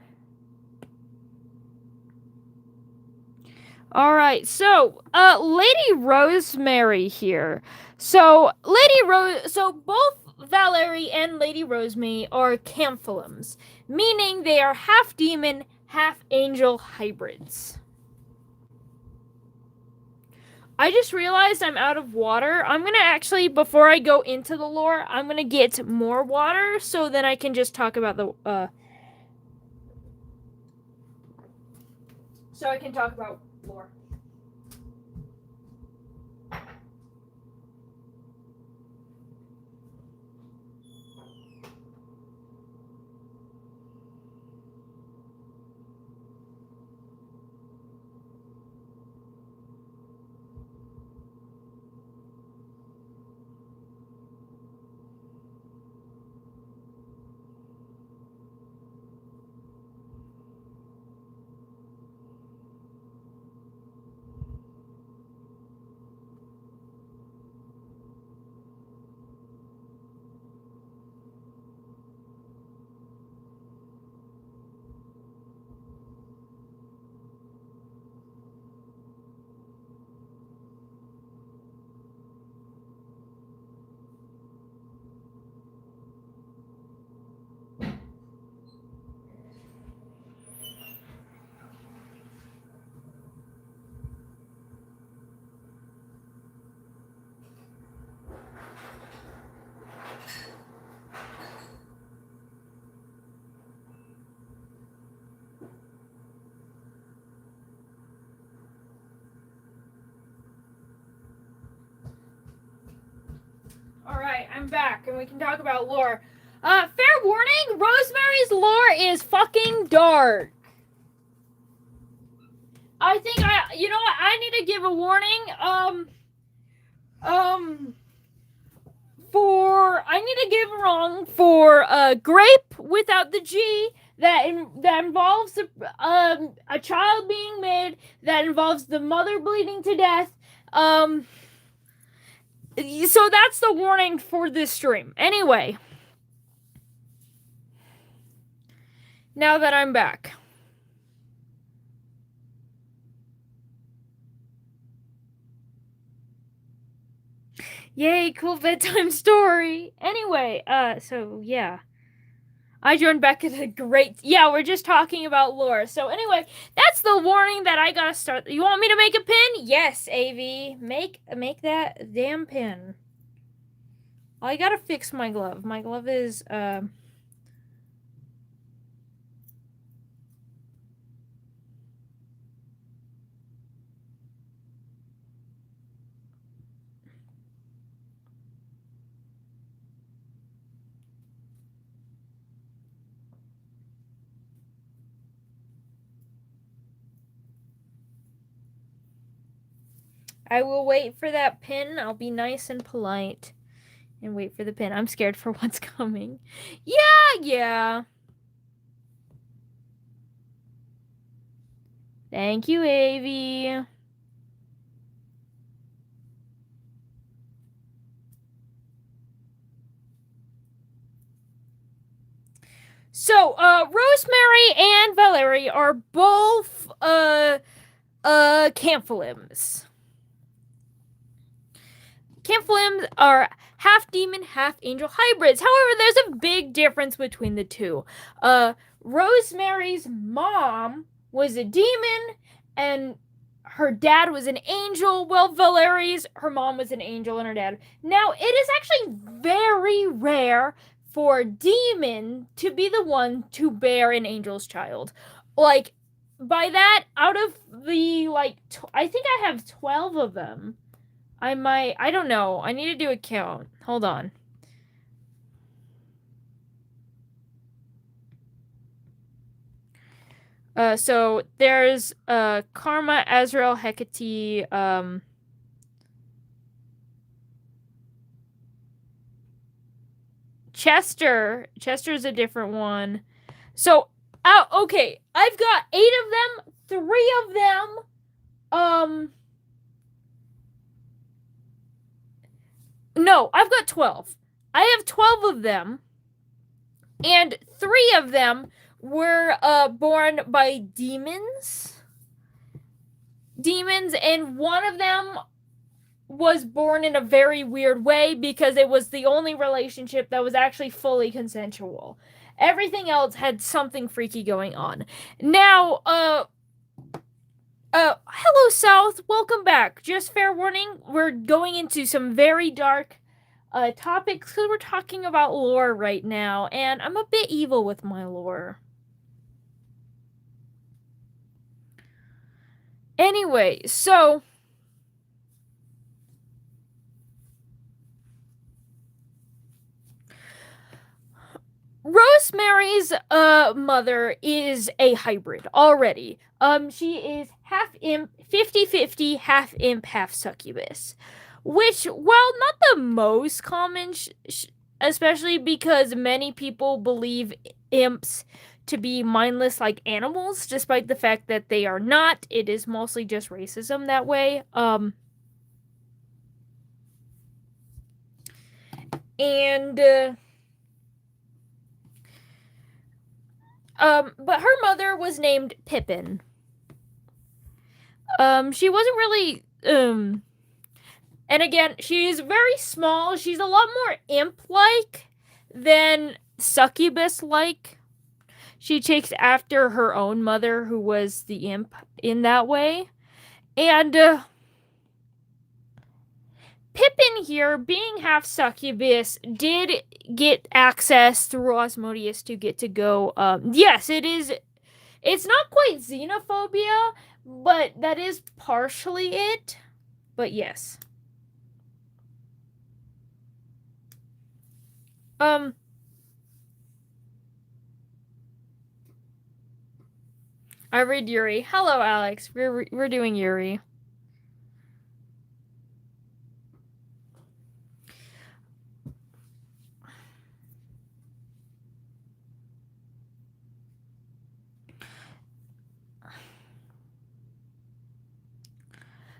Alright, so, Lady Rosemary here. So both Valerie and Lady Rosemary are Camphalums, meaning they are half demon, half angel hybrids. I just realized I'm out of water. I'm gonna actually, before I go into the lore, I'm gonna get more water, so then I can just talk about the, so I can talk about lore. Alright, I'm back, and we can talk about lore. Fair warning, Rosemary's lore is fucking dark. I think you know what? I need to give a warning. I need to give wrong for grape without the G that involves a child being made, that involves the mother bleeding to death. So that's the warning for this stream. Anyway, now that I'm back. Yay, cool bedtime story. Anyway, so yeah. I joined back at a great... Yeah, we're just talking about lore. So anyway, that's the warning that I gotta start. You want me to make a pin? Yes, AV. Make that damn pin. I gotta fix my glove. My glove is, I will wait for that pin. I'll be nice and polite and wait for the pin. I'm scared for what's coming. Yeah. Thank you, AV. So, Rosemary and Valerie are both, Camphilims. Camphilims are half demon, half angel hybrids. However, there's a big difference between the two. Rosemary's mom was a demon, and her dad was an angel. Well, Valerie's, her mom was an angel and her dad. Now, it is actually very rare for a demon to be the one to bear an angel's child. Like, by that, out of the, like, I think I have 12 of them. I don't know. I need to do a count. Hold on. So there's, Karma, Azrael, Hecate, Chester. Chester's a different one. So, okay. I've got 8 of them. 3 of them, no, I've got 12. I have 12 of them, and 3 of them were born by demons. And one of them was born in a very weird way because it was the only relationship that was actually fully consensual. Everything else had something freaky going on. Now, hello, South. Welcome back. Just fair warning, we're going into some very dark topics because we're talking about lore right now, and I'm a bit evil with my lore. Anyway, so Rosemary's mother is a hybrid already. She is half imp, 50-50, half imp, half succubus. Which, while not the most common, especially because many people believe imps to be mindless like animals, despite the fact that they are not. It is mostly just racism that way. But her mother was named Pippin. She wasn't really, and again, she's very small. She's a lot more imp-like than succubus-like. She takes after her own mother, who was the imp in that way. And, Pippin here, being half succubus, did get access through Osmodeus to get to go. Yes, it is. It's not quite xenophobia, but that is partially it. But yes. I read Yuri. Hello, Alex. We're doing Yuri.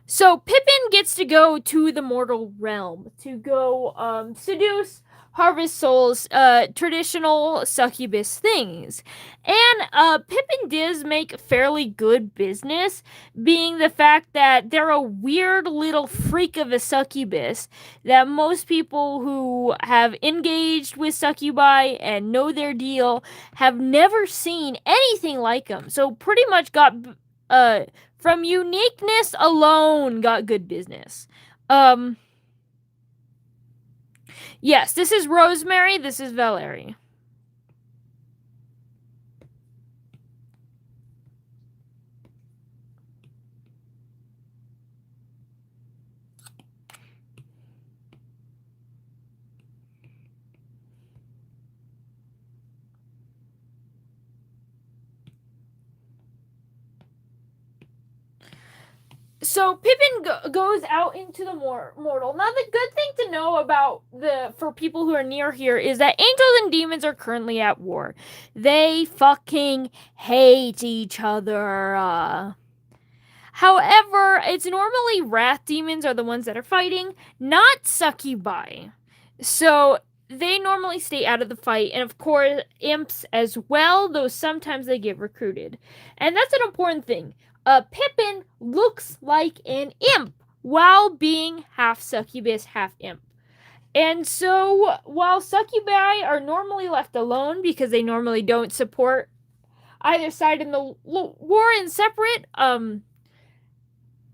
So Pippin gets to go to the mortal realm to go seduce, harvest souls, traditional succubus things. And Pippin does make fairly good business, being the fact that they're a weird little freak of a succubus that most people who have engaged with succubi and know their deal have never seen anything like them. So pretty much got from uniqueness alone got good business. Yes, this is Rosemary, this is Valerie. So Pippin goes out into the mortal. Now, the good thing to know about for people who are near here is that angels and demons are currently at war. They fucking hate each other. However, it's normally wrath demons are the ones that are fighting, not succubi. So they normally stay out of the fight, and of course, imps as well, though sometimes they get recruited. And that's an important thing. Pippin looks like an imp while being half succubus, half imp. And so, while succubi are normally left alone because they normally don't support either side in the war and separate,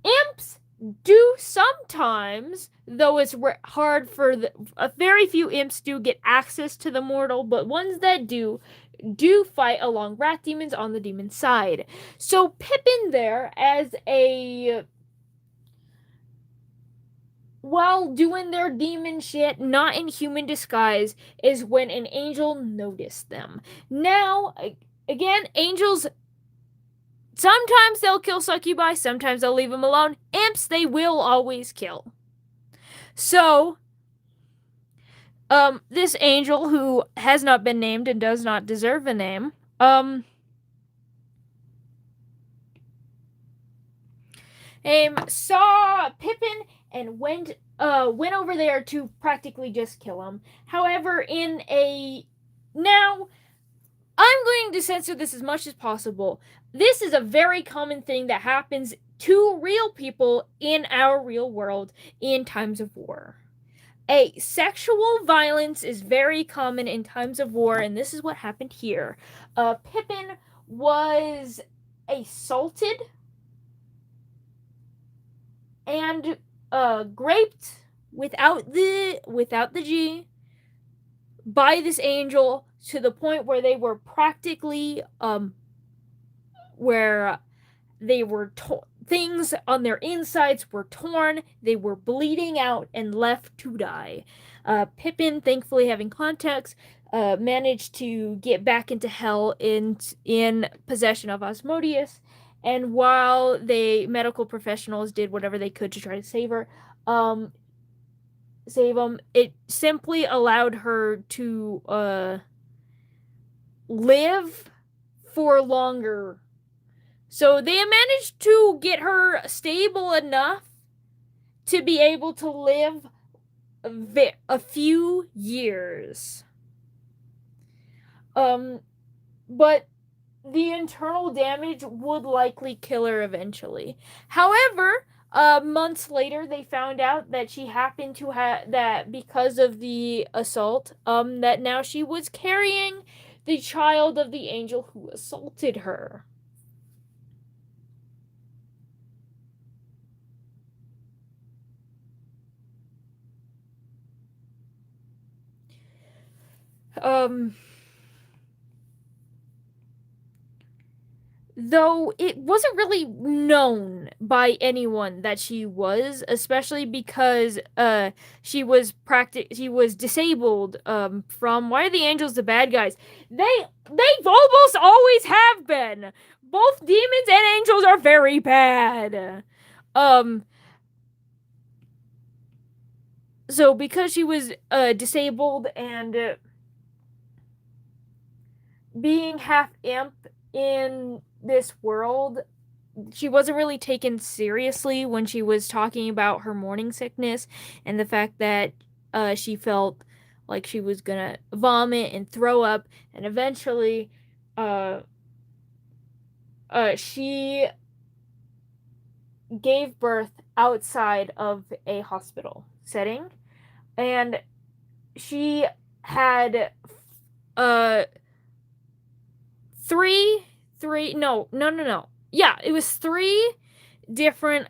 imps do sometimes, though it's hard for very few imps do get access to the mortal, but ones that do fight along rat demons on the demon side. So Pippin there as while doing their demon shit, not in human disguise, is when an angel noticed them. Now, again, angels, sometimes they'll kill succubi, sometimes they'll leave them alone. Imps, they will always kill. So, this angel, who has not been named and does not deserve a name, saw Pippin and went over there to practically just kill him. However, now, I'm going to censor this as much as possible. This is a very common thing that happens to real people in our real world in times of war. Sexual violence is very common in times of war, and this is what happened here. Pippin was assaulted and raped without the G by this angel, to the point where they were practically where they were things on their insides were torn, they were bleeding out and left to die. Pippin, thankfully having contacts, managed to get back into hell in possession of Asmodeus, and while the medical professionals did whatever they could to try to save her, it simply allowed her to live for longer. So they managed to get her stable enough to be able to live a few years. But the internal damage would likely kill her eventually. However, months later, they found out that she happened to have that because of the assault, that now she was carrying the child of the angel who assaulted her. Though it wasn't really known by anyone that she was, especially because she was disabled from Why Are the Angels the Bad Guys? They've almost always have been. both demons and angels are very bad. So because she was disabled and being half imp in this world, she wasn't really taken seriously when she was talking about her morning sickness and the fact that she felt like she was gonna vomit and throw up, and eventually she gave birth outside of a hospital setting, and she had it was three different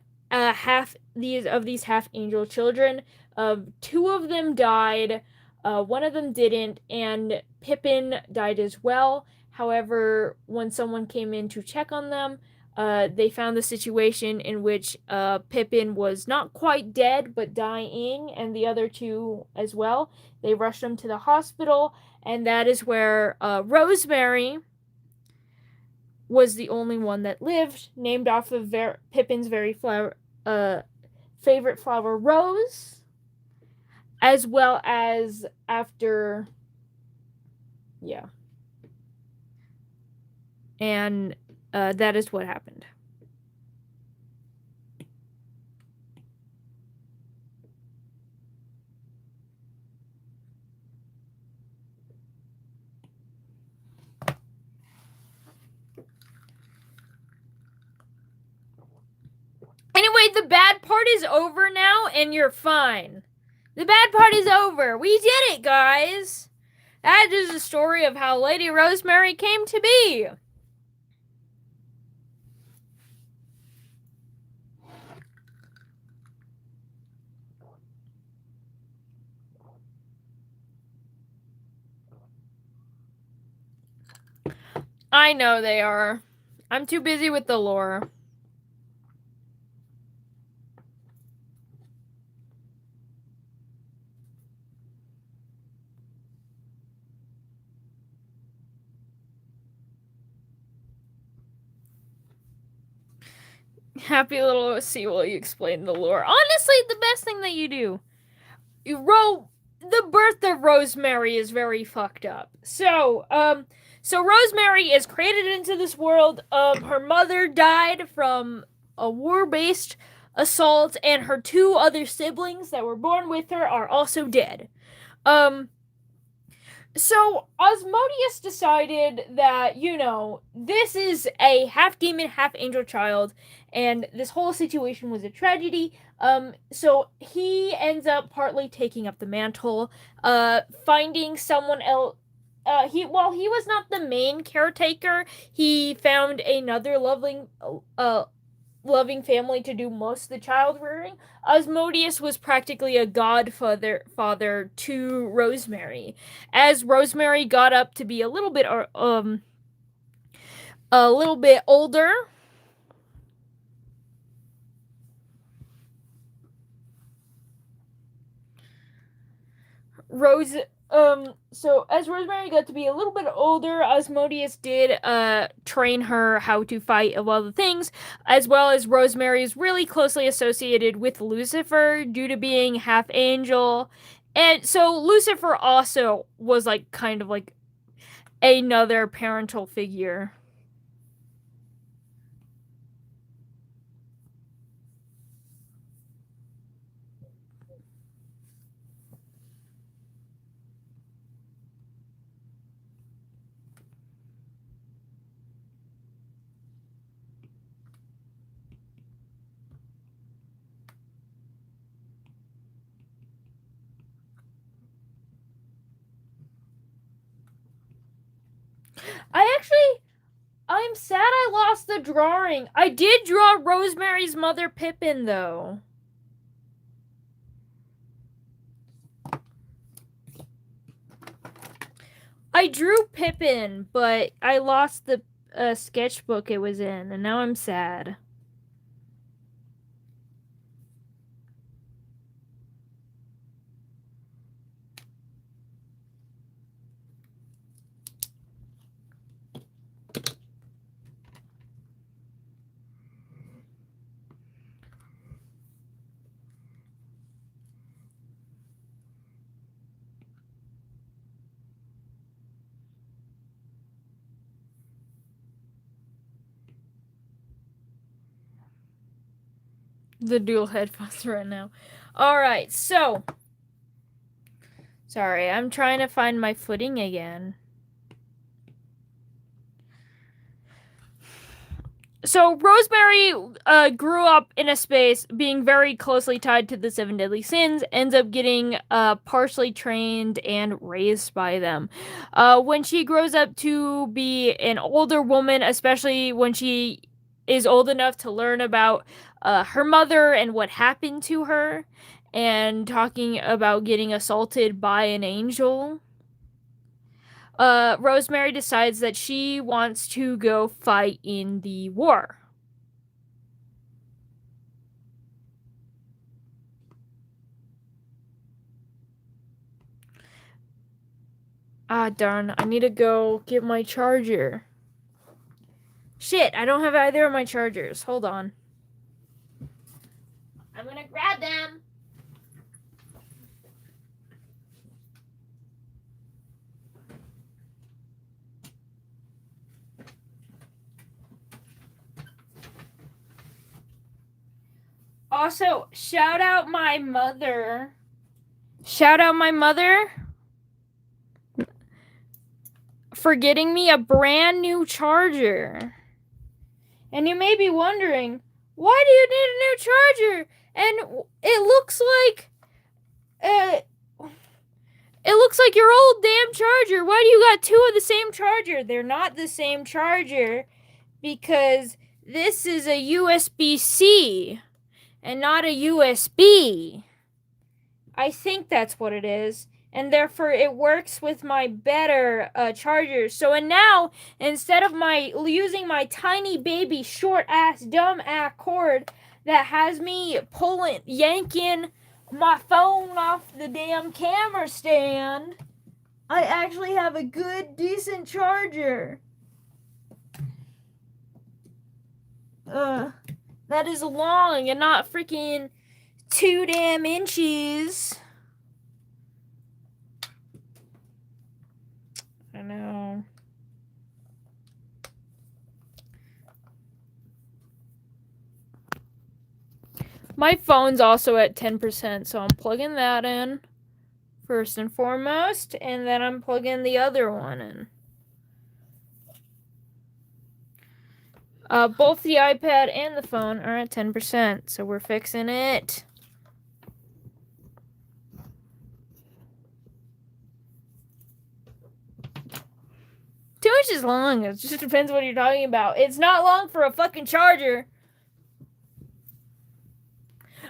these half angel children. Two of them died, one of them didn't, and Pippin died as well. However, when someone came in to check on them, they found the situation in which Pippin was not quite dead but dying, and the other two as well. They rushed them to the hospital, and that is where Rosemary was the only one that lived, named off of Pippin's favorite flower, Rose, as well as after, yeah. And that is what happened. Anyway, the bad part is over now, and you're fine. The bad part is over. We did it, guys. That is the story of how Lady Rosemary came to be. I know they are. I'm too busy with the lore. Happy little OC while you explain the lore. Honestly, the best thing that you do. The birth of Rosemary is very fucked up. So Rosemary is created into this world. Her mother died from a war-based assault, and her two other siblings that were born with her are also dead. So Asmodeus decided that, this is a half demon, half angel child, and this whole situation was a tragedy. So he ends up partly taking up the mantle, finding someone else. He was not the main caretaker, he found another loving family to do most of the child rearing. Asmodeus was practically a godfather to Rosemary. As Rosemary got up to be a little bit older, so as Rosemary got to be a little bit older, Asmodeus did train her how to fight, of all the things, as well as Rosemary is really closely associated with Lucifer due to being half angel. And so Lucifer also was kind of like another parental figure. I'm sad I lost the drawing. I did draw Rosemary's mother, Pippin, though. I drew Pippin, but I lost the sketchbook it was in, and now I'm sad. the dual headphones right now. Alright, so. Sorry, I'm trying to find my footing again. So Rosemary grew up in a space being very closely tied to the seven deadly sins, ends up getting partially trained and raised by them. When she grows up to be an older woman, especially when she is old enough to learn about her mother and what happened to her, and talking about getting assaulted by an angel, Rosemary decides that she wants to go fight in the war. Ah, darn. I need to go get my charger. Shit, I don't have either of my chargers. Hold on. I'm gonna grab them. Also, shout out my mother. Shout out my mother for getting me a brand new charger. And you may be wondering, why do you need a new charger? And it looks like your old damn charger. Why do you got two of the same charger? They're not the same charger because this is a USB-C and not a USB. I think that's what it is. And therefore it works with my better chargers. So and now, instead of using my tiny baby short ass dumb ass cord that has me yanking my phone off the damn camera stand, I actually have a good decent charger. That is long and not freaking 2 damn inches. I know. My phone's also at 10%, so I'm plugging that in first and foremost, and then I'm plugging the other one in. Both the iPad and the phone are at 10%, so we're fixing it. Two inches long. It just depends what you're talking about. It's not long for a fucking charger.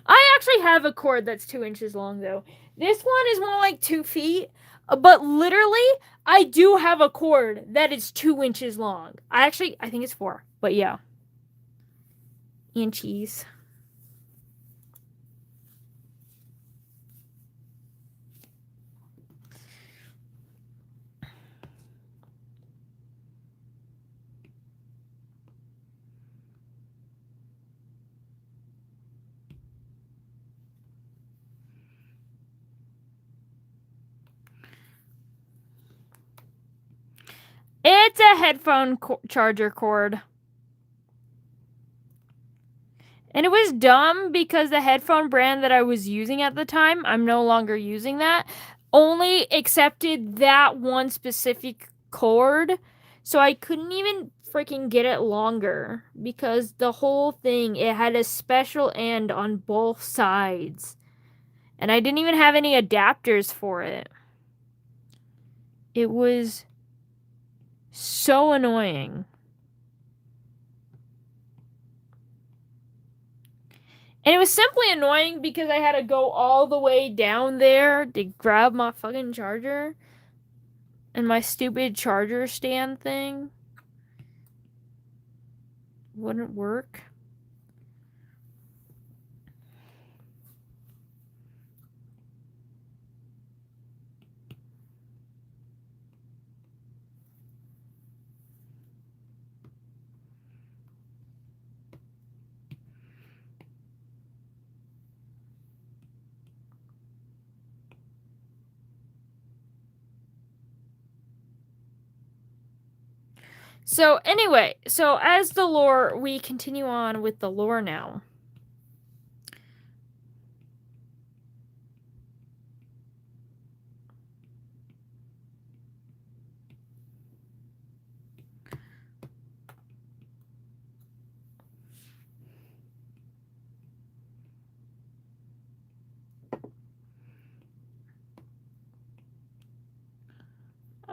I actually have a cord that's 2 inches long, though. This one is more like 2 feet. But literally, I do have a cord that is 2 inches long. I think it's 4. But yeah. Inchies. It's a headphone charger cord. And it was dumb because the headphone brand that I was using at the time, I'm no longer using that, only accepted that one specific cord. So I couldn't even freaking get it longer because the whole thing, it had a special end on both sides. And I didn't even have any adapters for it. It was so annoying. And it was simply annoying because I had to go all the way down there to grab my fucking charger. And my stupid charger stand thing wouldn't work. So anyway, so as the lore, we continue on with the lore now.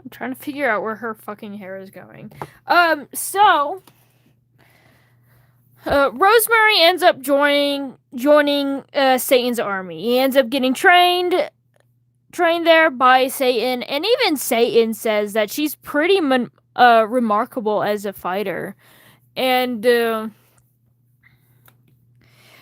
I'm trying to figure out where her fucking hair is going. So Rosemary ends up joining Satan's army. He ends up getting trained there by Satan, and even Satan says that she's pretty remarkable as a fighter. And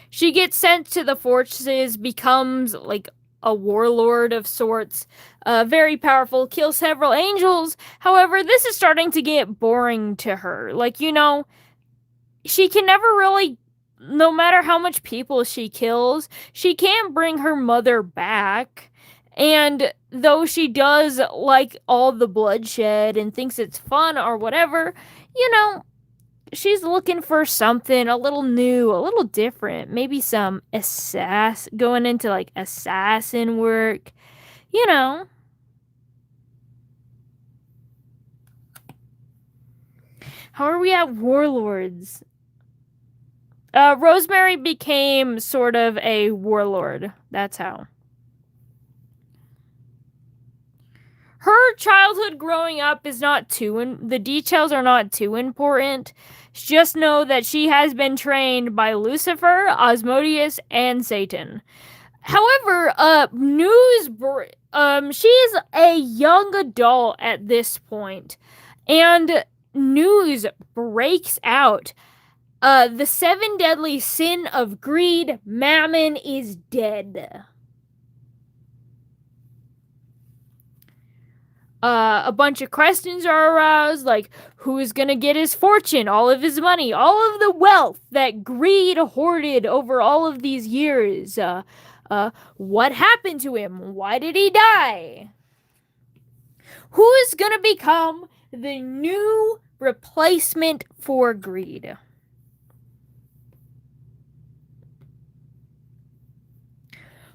she gets sent to the forces, becomes like a warlord of sorts, very powerful, kills several angels. However, this is starting to get boring to her. Like, you know, she can never really, no matter how much people she kills, she can't bring her mother back. And though she does like all the bloodshed and thinks it's fun or whatever, you know, she's looking for something a little new, a little different. Maybe some going into like assassin work, you know. How are we at warlords? Rosemary became sort of a warlord. That's how. Her childhood growing up is not the details are not too important. Just know that she has been trained by Lucifer, Asmodeus, and Satan. However, she's a young adult at this point, and news breaks out. The 7 deadly sin of greed, Mammon, is dead. A bunch of questions are aroused, like who is gonna get his fortune, all of his money, all of the wealth that greed hoarded over all of these years. What happened to him? Why did he die? Who is gonna become the new replacement for greed?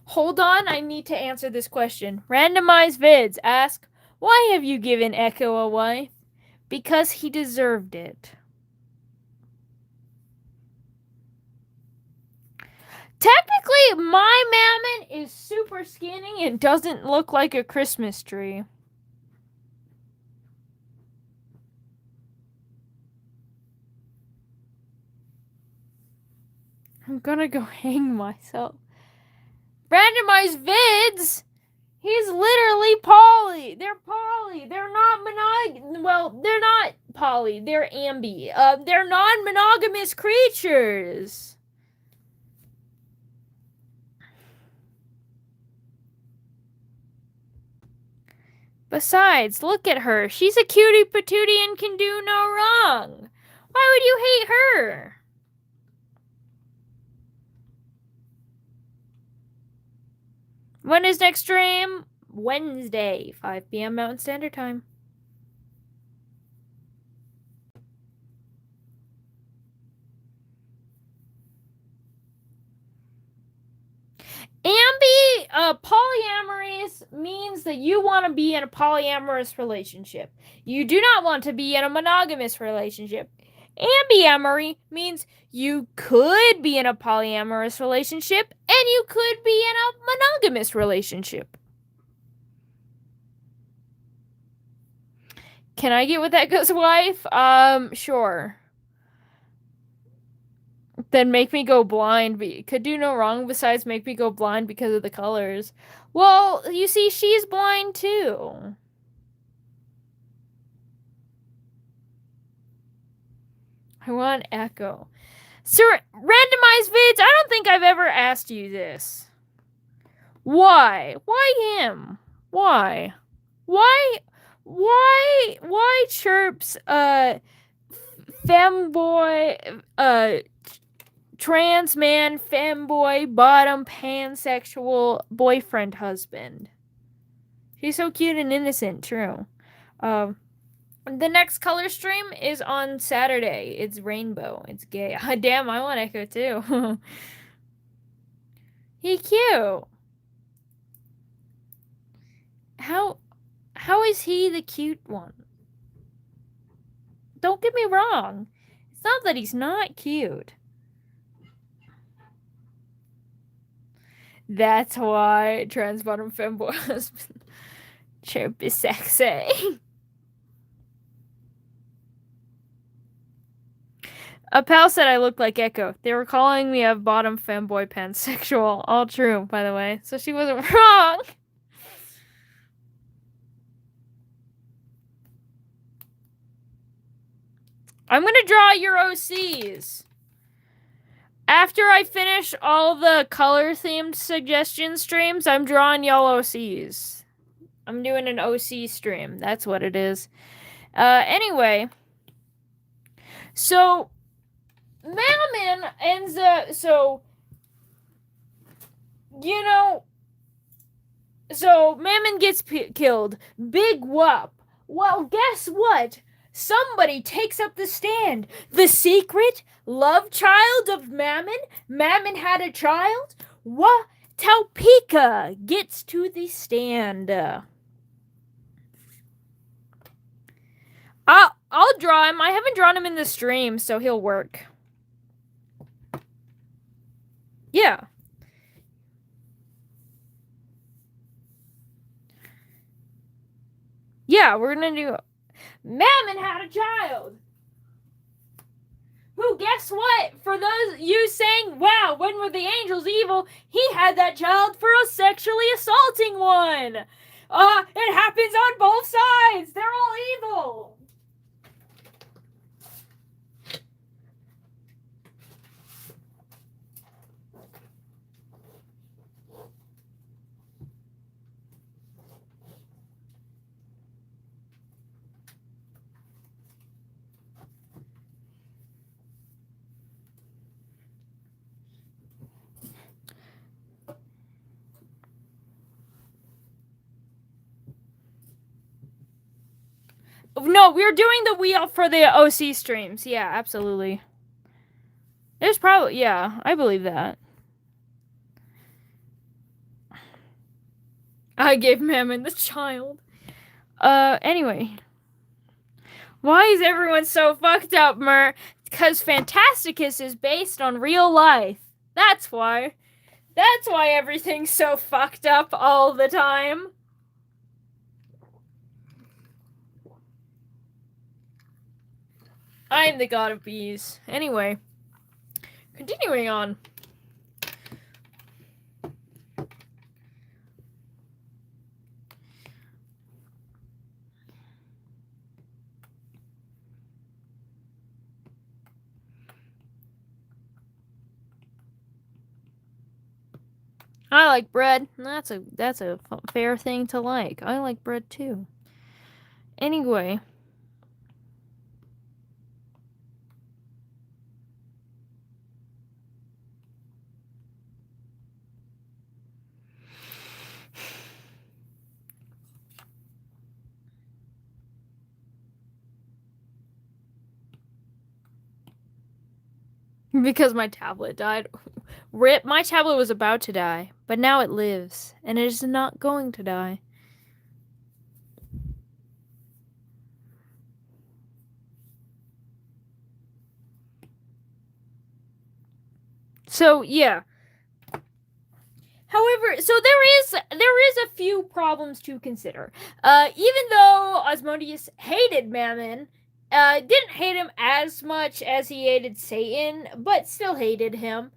Hold on, I need to answer this question. Randomized vids ask, why have you given Echo a wife? Because he deserved it. Technically, my Mammon is super skinny and doesn't look like a Christmas tree. I'm gonna go hang myself. Randomized vids! He's literally poly. They're poly. They're not Well, they're not poly. They're ambi. They're non-monogamous creatures. Besides, look at her. She's a cutie patootie and can do no wrong. Why would you hate her? When is next stream? Wednesday, 5 p.m. Mountain Standard Time. Polyamorous means that you want to be in a polyamorous relationship. You do not want to be in a monogamous relationship. Ambyamory means you could be in a polyamorous relationship and you could be in a monogamous relationship. Can I get with Echo's wife? Sure. Then make me go blind. But could do no wrong besides make me go blind because of the colors. Well, you see, she's blind too. I want Echo. Sir, randomized vids, I don't think I've ever asked you this. Why? Why him? Why? Why chirps, femboy, trans man, femboy, bottom, pansexual, boyfriend, husband? She's so cute and innocent, true. The next color stream is on Saturday. It's rainbow. It's gay. Damn, I want Echo too. He cute. How is he the cute one? Don't get me wrong. It's not that he's not cute. That's why trans bottom femboy husband chirp is sexy. A pal said I look like Echo. They were calling me a bottom femboy pansexual. All true, by the way. So she wasn't wrong. I'm gonna draw your OCs. After I finish all the color-themed suggestion streams, I'm drawing y'all OCs. I'm doing an OC stream. That's what it is. Anyway. So, Mammon ends up... So, you know... So, Mammon gets killed. Big whoop. Well, guess what? Somebody takes up the stand. The secret love child of Mammon? Mammon had a child? What? Taupika gets to the stand. I'll draw him. I haven't drawn him in the stream, so he'll work. Yeah. Yeah, we're gonna do... Mammon had a child! Who, guess what? For those you saying, wow, when were the angels evil? He had that child for a sexually assaulting one! It happens on both sides! They're all evil! No, we're doing the wheel for the OC streams. Yeah, absolutely. There's probably... Yeah, I believe that. I gave Mammon the child. Anyway. Why is everyone so fucked up, Mer? Because Phantasticus is based on real life. That's why. That's why everything's so fucked up all the time. I'm the god of bees. Anyway. Continuing on. I like bread. That's a fair thing to like. I like bread too. Anyway. Because my tablet died. RIP, my tablet was about to die, but now it lives, and it is not going to die. So, yeah. However, so there is a few problems to consider. Even though Osmodeus hated Mammon, didn't hate him as much as he hated Satan, but still hated him.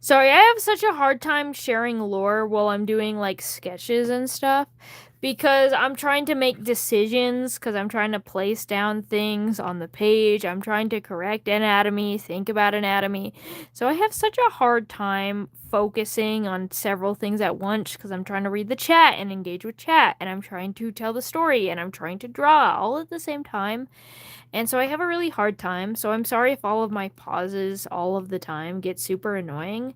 Sorry, I have such a hard time sharing lore while I'm doing, like, sketches and stuff. Because I'm trying to make decisions, because I'm trying to place down things on the page. I'm trying to correct anatomy, think about anatomy. So I have such a hard time focusing on several things at once, because I'm trying to read the chat and engage with chat. And I'm trying to tell the story, and I'm trying to draw all at the same time. And so I have a really hard time, so I'm sorry if all of my pauses all of the time get super annoying.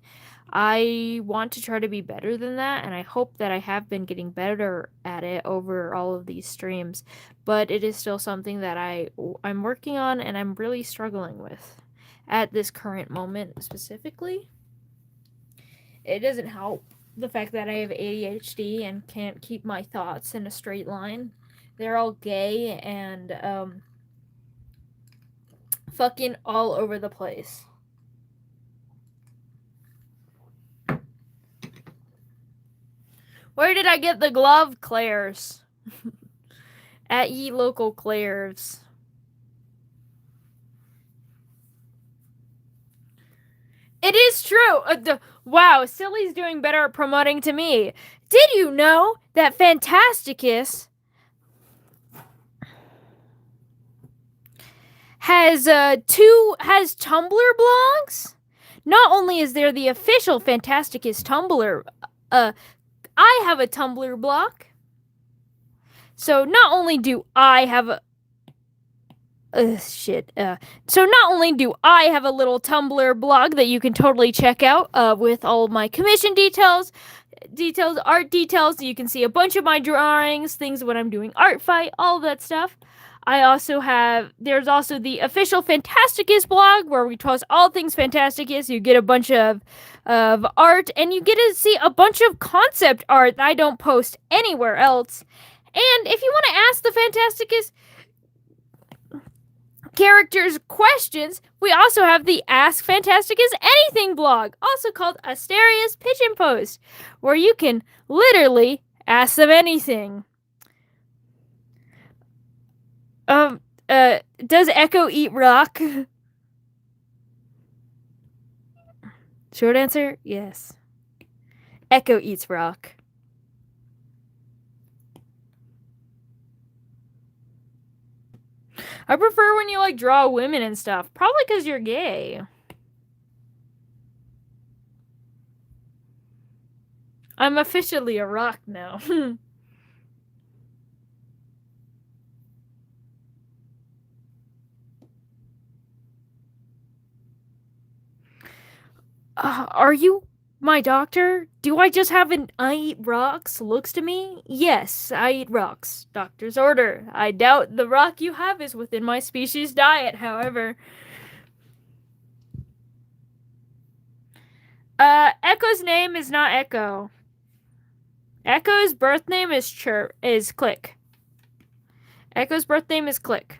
I want to try to be better than that, and I hope that I have been getting better at it over all of these streams, but it is still something that I'm working on and I'm really struggling with at this current moment specifically. It doesn't help the fact that I have ADHD and can't keep my thoughts in a straight line. They're all gay and fucking all over the place. Where did I get the glove, Claire's? At ye local Claire's. It is true. Wow, Silly's doing better at promoting to me. Did you know that Phantasticus has Tumblr blogs? Not only is there the official Phantasticus Tumblr, I have a Tumblr blog. So not only do I have a so not only do I have a little Tumblr blog that you can totally check out with all of my commission details, art details. You can see a bunch of my drawings, things when I'm doing art fight, all of that stuff. There's also the official Phantasticus blog where we post all things Phantasticus. You get a bunch of art and you get to see a bunch of concept art that I don't post anywhere else. And if you want to ask the Phantasticus characters questions, we also have the Ask Phantasticus Anything blog, also called Asteria's Pigeon Post, where you can literally ask them anything. Does Echo eat rock? Short answer, yes. Echo eats rock. I prefer when you, like, draw women and stuff. Probably because you're gay. I'm officially a rock now. Are you my doctor? Do I just have an I eat rocks looks to me? Yes, I eat rocks. Doctor's order. I doubt the rock you have is within my species diet, however. Echo's name is not Echo. Echo's birth name is Click. Echo's birth name is Click.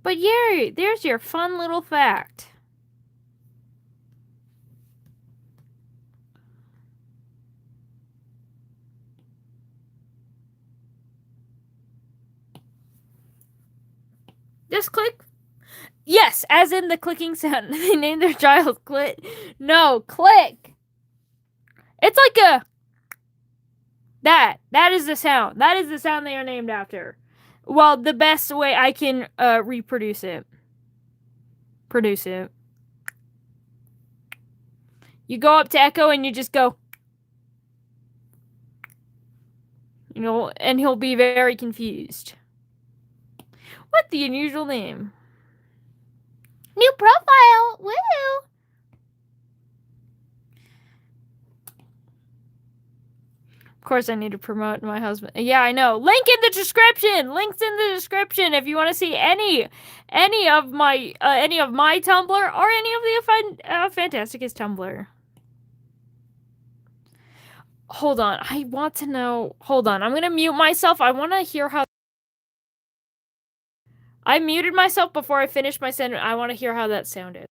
But yeah, there's your fun little fact. Just click. Yes, as in the clicking sound. They named their child Clit. No, Click. It's like a... That is the sound. That is the sound they are named after. Well, the best way I can reproduce it. Produce it. You go up to Echo and you just go... You know, and he'll be very confused. What the unusual name? New profile. Woo! Of course, I need to promote my husband. Yeah, I know. Link in the description. Links in the description if you want to see any of my Tumblr or any of the Phantasticus Tumblr. Hold on, I want to know. Hold on, I'm gonna mute myself. I want to hear how. I muted myself before I finished my sentence. I want to hear how that sounded.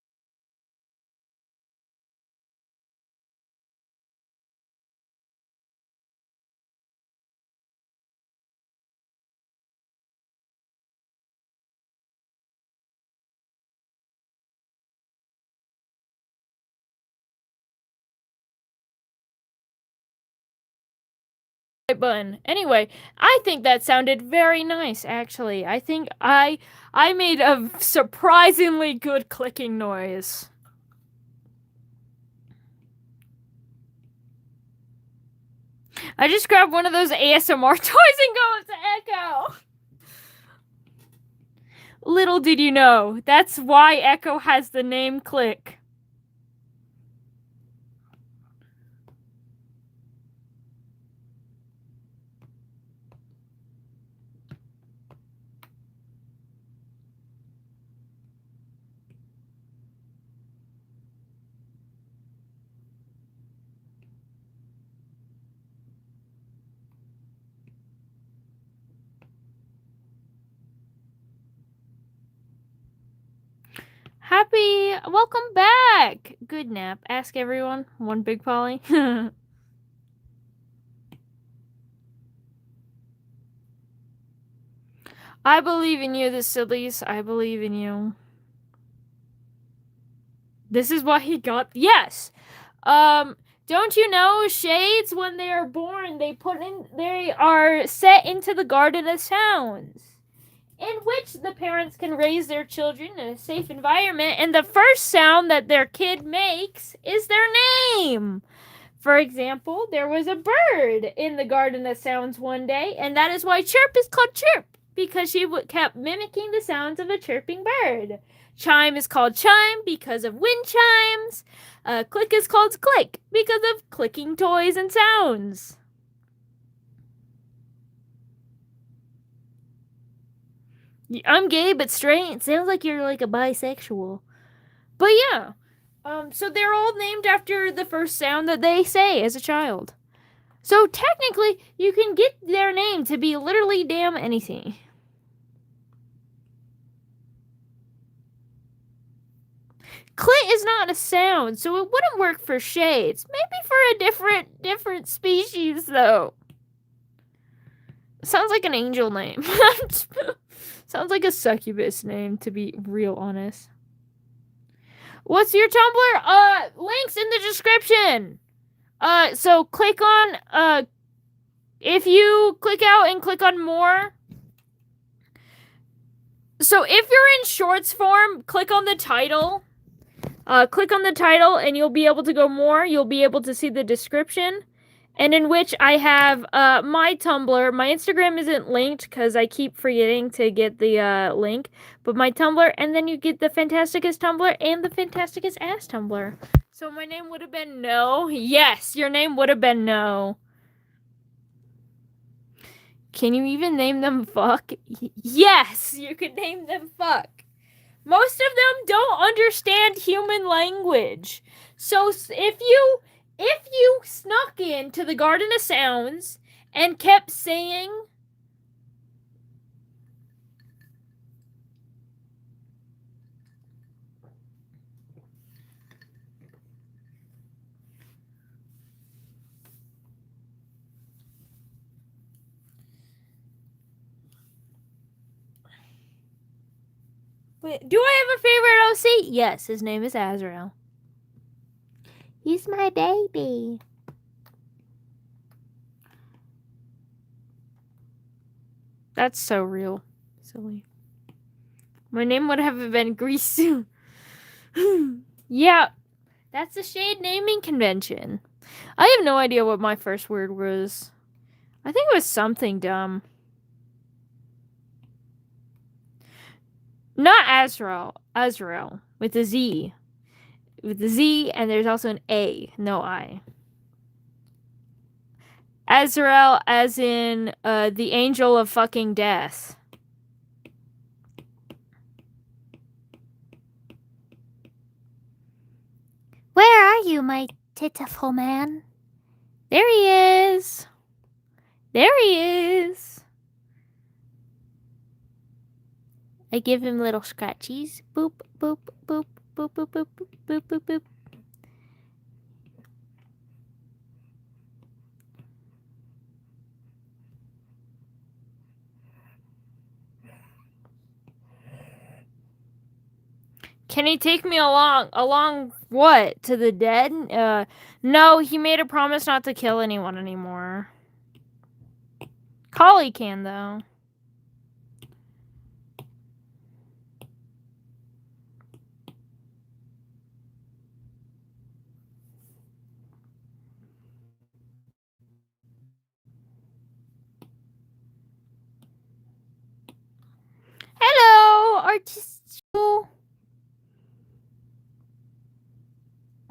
Button. Anyway, I think that sounded very nice, actually. I think I made a surprisingly good clicking noise. I just grabbed one of those ASMR toys and go up to Echo. Little did you know, that's why Echo has the name Click. Welcome back. Good nap. Ask everyone. One big Polly. I believe in you, the sillies. I believe in you. This is what he got. Yes. Don't you know shades, when they are born, they are set into the garden of sounds, in which the parents can raise their children in a safe environment, and the first sound that their kid makes is their name. For example, there was a bird in the Garden of Sounds one day, and that is why Chirp is called Chirp, because she kept mimicking the sounds of a chirping bird. Chime is called Chime because of wind chimes. Click is called Click because of clicking toys and sounds. I'm gay but straight. It sounds like you're like a bisexual. But yeah. So they're all named after the first sound that they say as a child. So technically, you can get their name to be literally damn anything. Clit is not a sound, so it wouldn't work for shades. Maybe for a different species, though. Sounds like an angel name. Sounds like a succubus name, to be real honest. What's your Tumblr? Links in the description. So click on, if you click out and click on more. So if you're in shorts form, click on the title. Click on the title and you'll be able to go more. You'll be able to see the description. And in which I have my Tumblr. My Instagram isn't linked because I keep forgetting to get the link. But my Tumblr, and then you get the Phantasticus Tumblr and the Phantasticus Ass Tumblr. So my name would have been No. Yes, your name would have been No. Can you even name them Fuck? Yes, you could name them Fuck. Most of them don't understand human language. So if you snuck into the Garden of Sounds and kept saying do I have a favorite OC? Yes, his name is Azrael. He's my baby. That's so real. Silly. My name would have been Grease. Yeah, that's a shade naming convention. I have no idea what my first word was. I think it was something dumb. Not Azrael. Azrael. With a Z. With a Z, and there's also an A. No I. Azrael as in the angel of fucking death. Where are you, my titiful man? There he is. There he is. I give him little scratchies. Boop, boop, boop, boop, boop, boop, boop, boop, boop. Can he take me along? Along what? To the dead? No, he made a promise not to kill anyone anymore. Collie can, though. Hello, artist.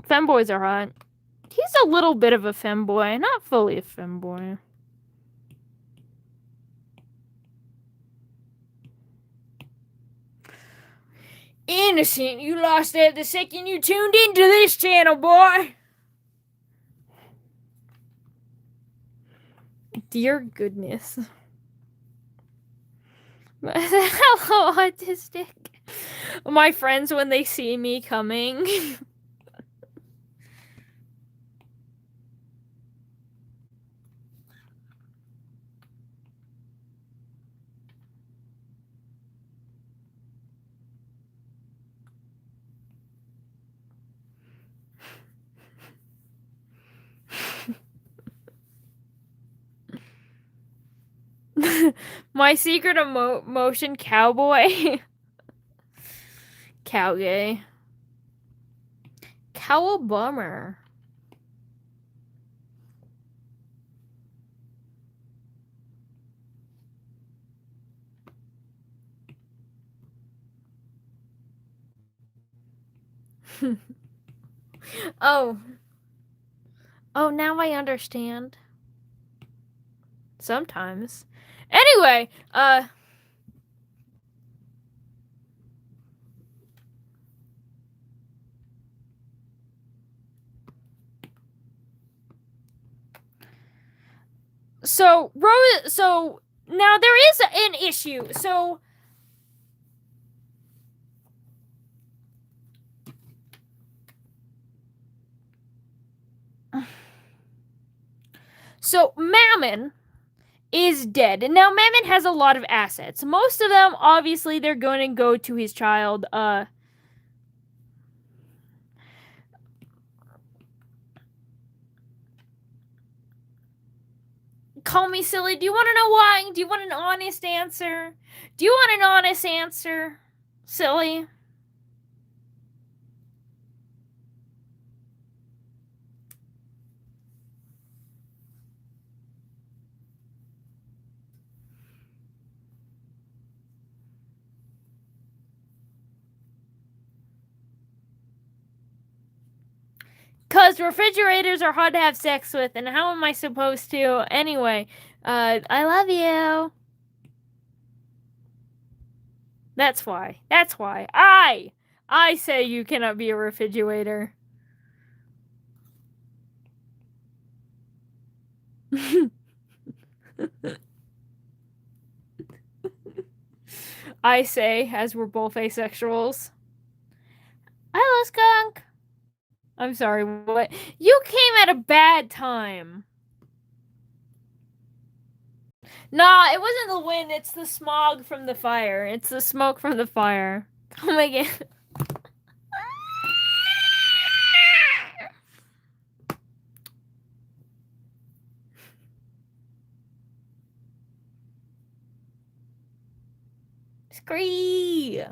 Femboys are hot. He's a little bit of a femboy, not fully a femboy. Innocent, you lost that the second you tuned into this channel, boy. Dear goodness. Hello, autistic. My friends when they see me coming. My secret emotion cowboy. Cowgay. Cowabummer. Oh. Oh, now I understand. Sometimes. Anyway, so now there is an issue. So Mammon is dead. And now Mammon has a lot of assets. Most of them, obviously, they're going to go to his child, Call me silly. Do you want to know why? Do you want an honest answer? Do you want an honest answer, silly? Because refrigerators are hard to have sex with, and how am I supposed to? Anyway, I love you. That's why. That's why. I say you cannot be a refrigerator. I say, as we're both asexuals. Hello, skunk. I'm sorry, what? You came at a bad time. Nah, it wasn't the wind, it's the smog from the fire. It's the smoke from the fire. Come again. Scree!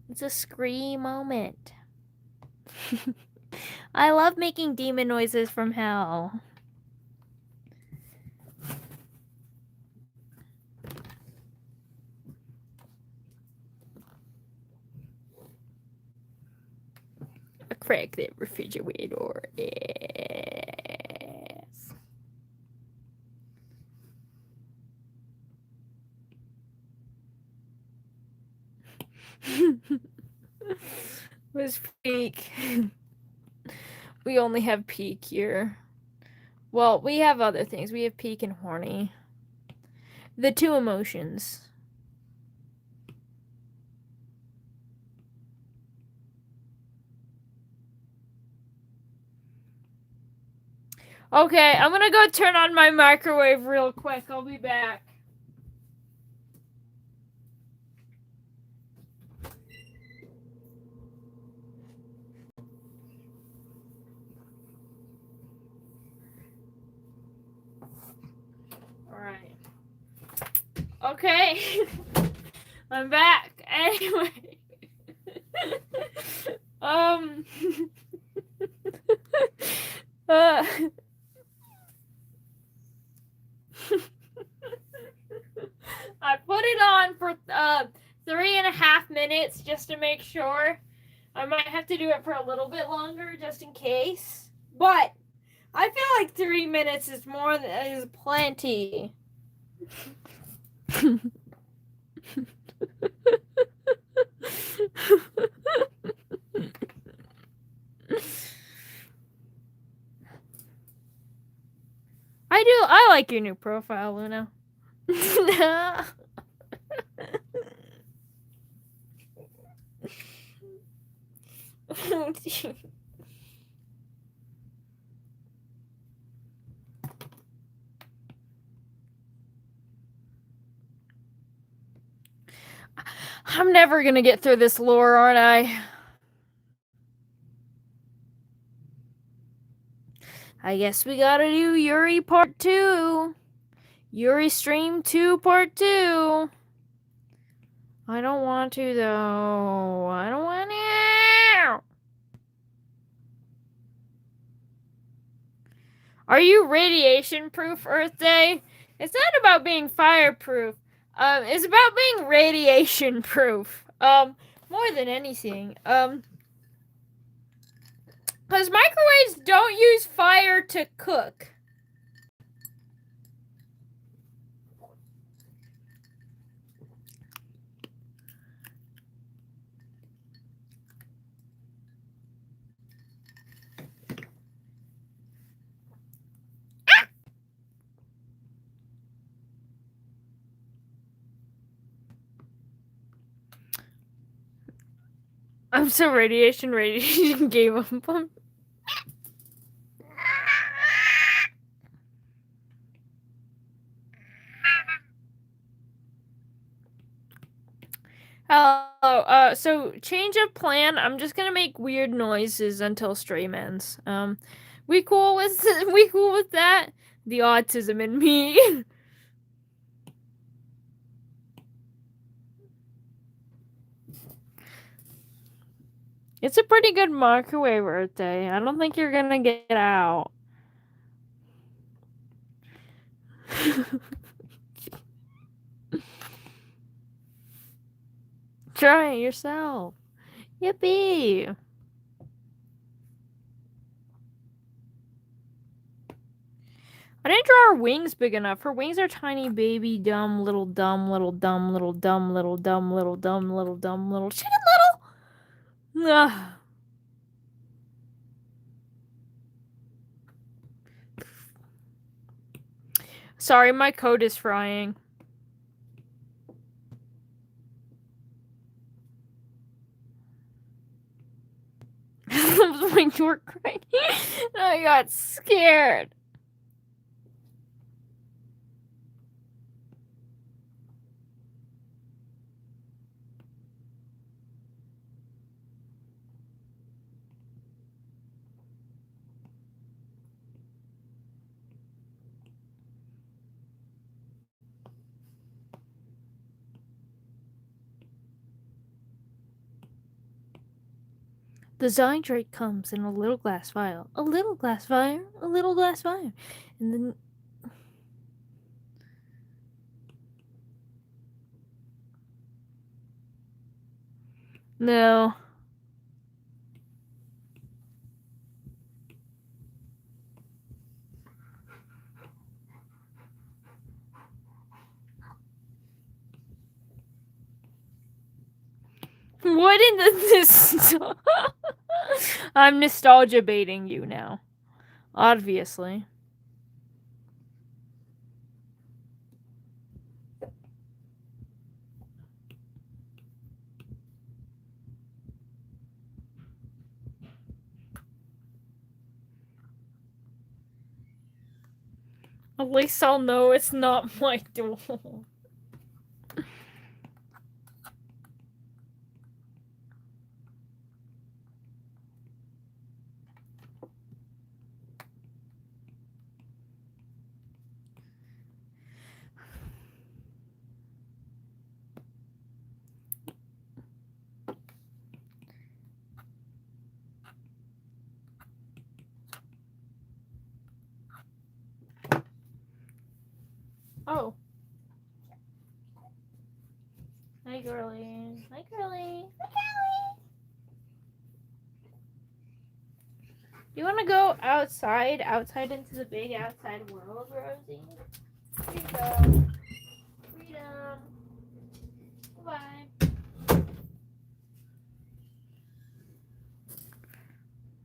It's a scree moment. I love making demon noises from hell. A crack that refrigerator. Yes. Was peak. We only have peak here. Well, we have other things. We have peak and horny. The two emotions. Okay, I'm gonna go turn on my microwave real quick. I'll be back. Alright. Okay. I'm back. Anyway. I put it on for 3.5 minutes just to make sure. I might have to do it for a little bit longer just in case. But I feel like 3 minutes is more than is plenty. I like your new profile, Luna. I'm never gonna get through this lore, aren't I? I guess we gotta do Yuri Part 2. Yuri Stream 2 Part 2. I don't want to, though. I don't want to. Are you radiation proof, Earth Day? It's not about being fireproof. It's about being radiation proof. More than anything. Because microwaves don't use fire to cook. I'm so radiation gave up on. Hello. So change of plan. I'm just gonna make weird noises until stream ends. We cool with that? The autism in me. It's a pretty good microwave Earth Day. I don't think you're gonna get out. Try it yourself. Yippee! I didn't draw her wings big enough. Her wings are tiny, baby, dumb, little, dumb, little, dumb, little, dumb, little, dumb, little, dumb, little, dumb, little, chicken little. Ugh. Sorry, my code is frying. When you were crying, I got scared. The Zydrate comes in a little glass vial. A little glass vial. A little glass vial. And then... No. What in this? I'm nostalgia baiting you now. Obviously. At least I'll know it's not my door. Oh. Hi, girlie. Hi, girlie. Hi, girlie. You want to go outside into the big outside world, Rosie? Here you go. Freedom. Bye.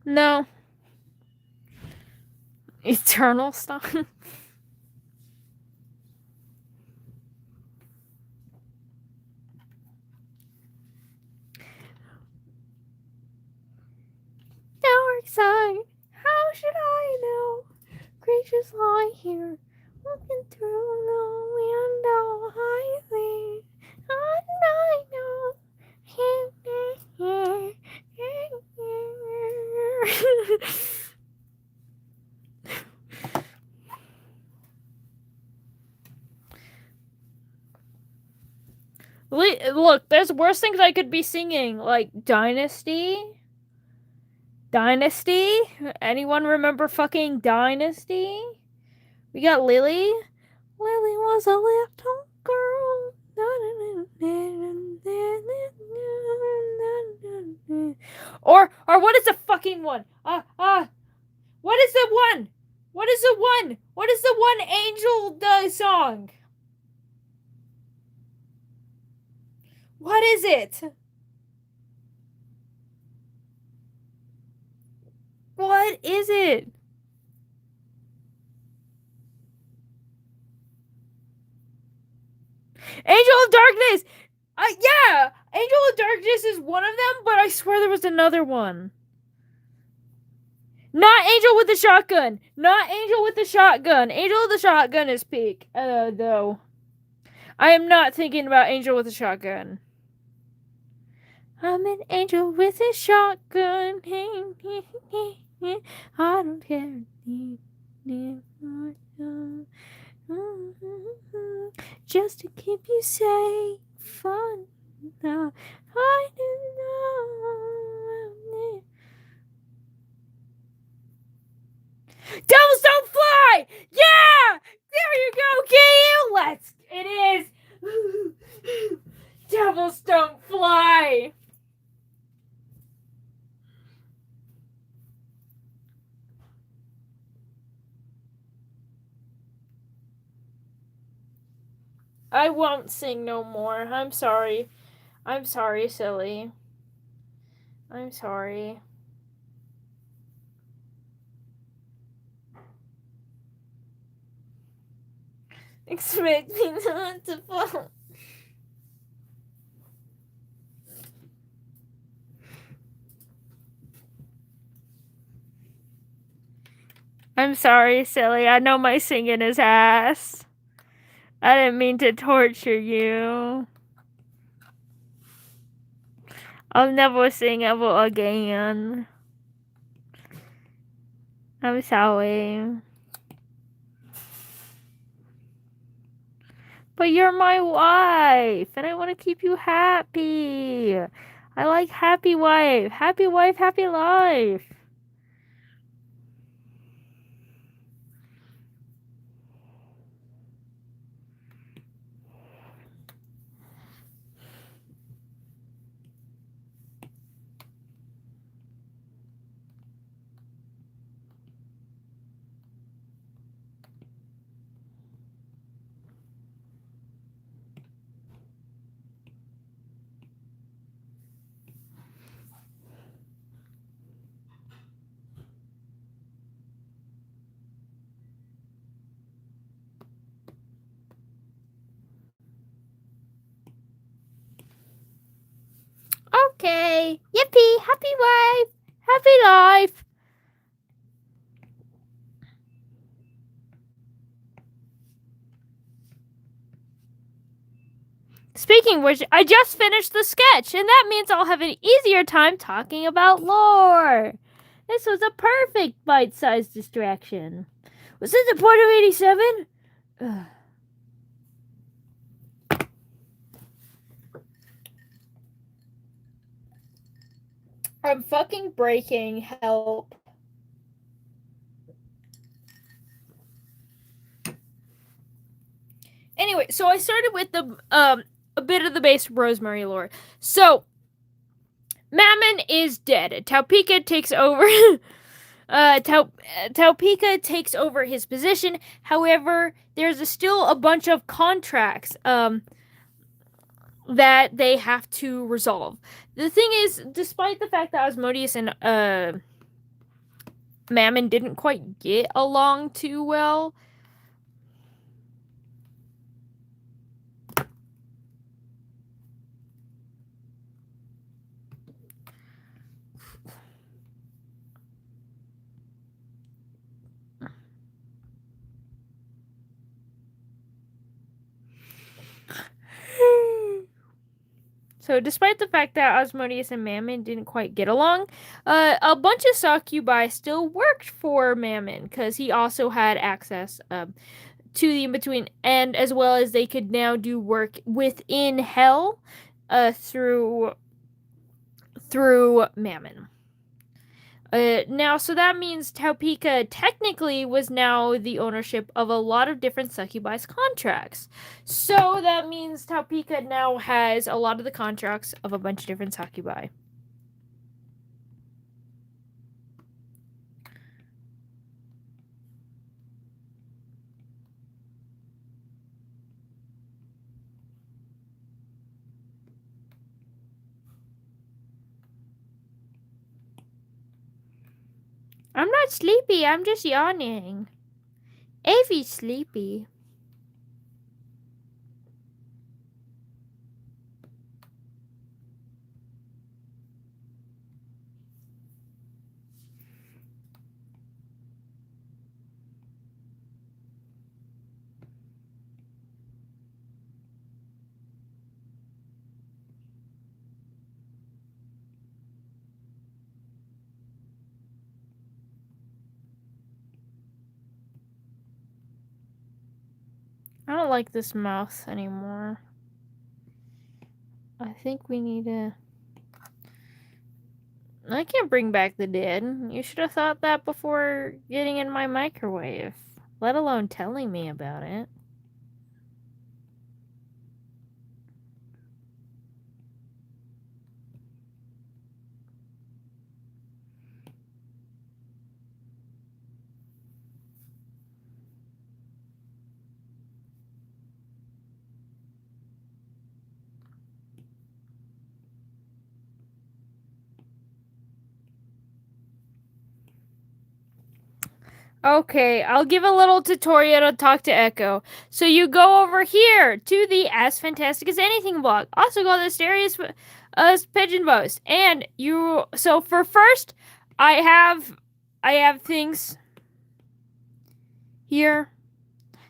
No. Eternal stuff. dark side. How should I know? Creatures lie here, looking through the window. I think I know. Look, there's worse things I could be singing, like Dynasty. Dynasty? Anyone remember fucking Dynasty? We got Lily. Lily was a little girl. Or what is the fucking one? What is the one? What is the one? What is the one Angel song? What is it? What is it? Angel of Darkness! Yeah! Angel of Darkness is one of them, but I swear there was another one. Not Angel with the Shotgun! Not Angel with the Shotgun! Angel with the Shotgun is peak, though. I am not thinking about Angel with a Shotgun. I'm an angel with a shotgun. I don't care. Just to keep you safe. Fun. I do know. Devils don't fly! Yeah! There you go, Gail! It is! Devils don't fly! I won't sing no more. I'm sorry. I'm sorry, silly. I'm sorry. Expect me not to fall. I'm sorry, silly. I know my singing is ass. I didn't mean to torture you. I'll never sing ever again. I'm sorry. But you're my wife, and I want to keep you happy. I like happy wife. Happy wife, happy life. Okay. Yippee! Happy wife! Happy life! Speaking of which, I just finished the sketch, and that means I'll have an easier time talking about lore. This was a perfect bite-sized distraction. Was this the Port of 87? Ugh. I'm fucking breaking. Help. Anyway, so I started with the a bit of the base Rosemary lore. So Mammon is dead. Taupika takes over. Taupika takes over his position. However, there's still a bunch of contracts that they have to resolve. The thing is, despite the fact that Asmodeus and Mammon didn't quite get along too well, So, despite the fact that Osmodeus and Mammon didn't quite get along, a bunch of succubi still worked for Mammon because he also had access to the in-between, and as well as they could now do work within Hell through Mammon. Now, so that means Taupika technically was now the ownership of a lot of different succubi's contracts. So that means Taupika now has a lot of the contracts of a bunch of different succubi. I'm not sleepy, I'm just yawning. Avi's sleepy. I don't like this mouse anymore. I think we need to... I can't bring back the dead. You should have thought that before getting in my microwave, let alone telling me about it. Okay, I'll give a little tutorial to talk to Echo. So you go over here to the As Fantastic as Anything block, also called Asterius Pigeon Post. And you, so for first, I have things here.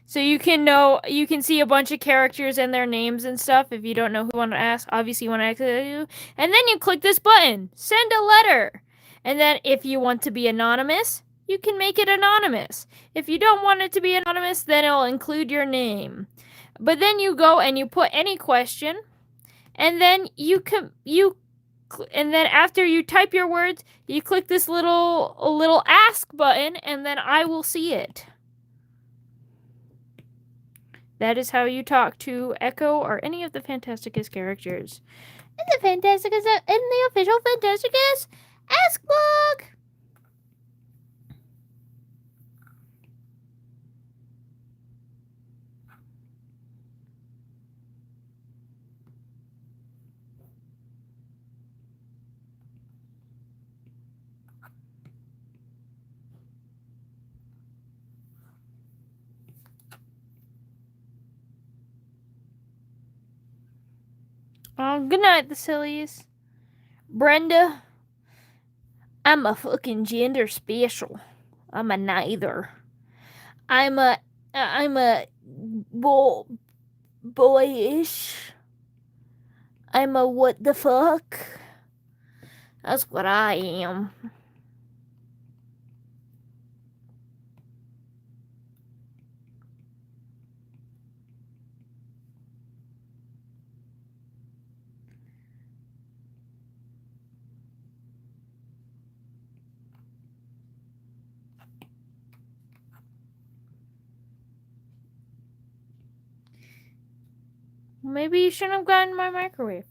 So you can see a bunch of characters and their names and stuff. If you don't know who you want to ask, obviously you want to ask you. And then you click this button, send a letter. And then if you want to be anonymous, you can make it anonymous. If you don't want it to be anonymous, then it'll include your name. But then you go and you put any question, and then and then after you type your words, you click this little ask button, and then I will see it. That is how you talk to Echo or any of the Phantasticus characters. In the official Phantasticus Ask Blog! Good night, the sillies. Brenda, I'm a fucking gender special. I'm a neither. I'm a boyish. I'm a what the fuck. That's what I am. Maybe you shouldn't have gotten my microwave.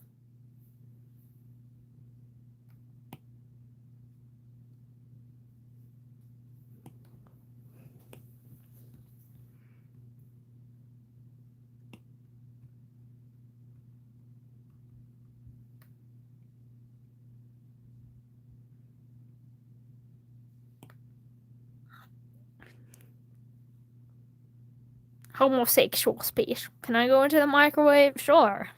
Homosexual speech. Can I go into the microwave? Sure.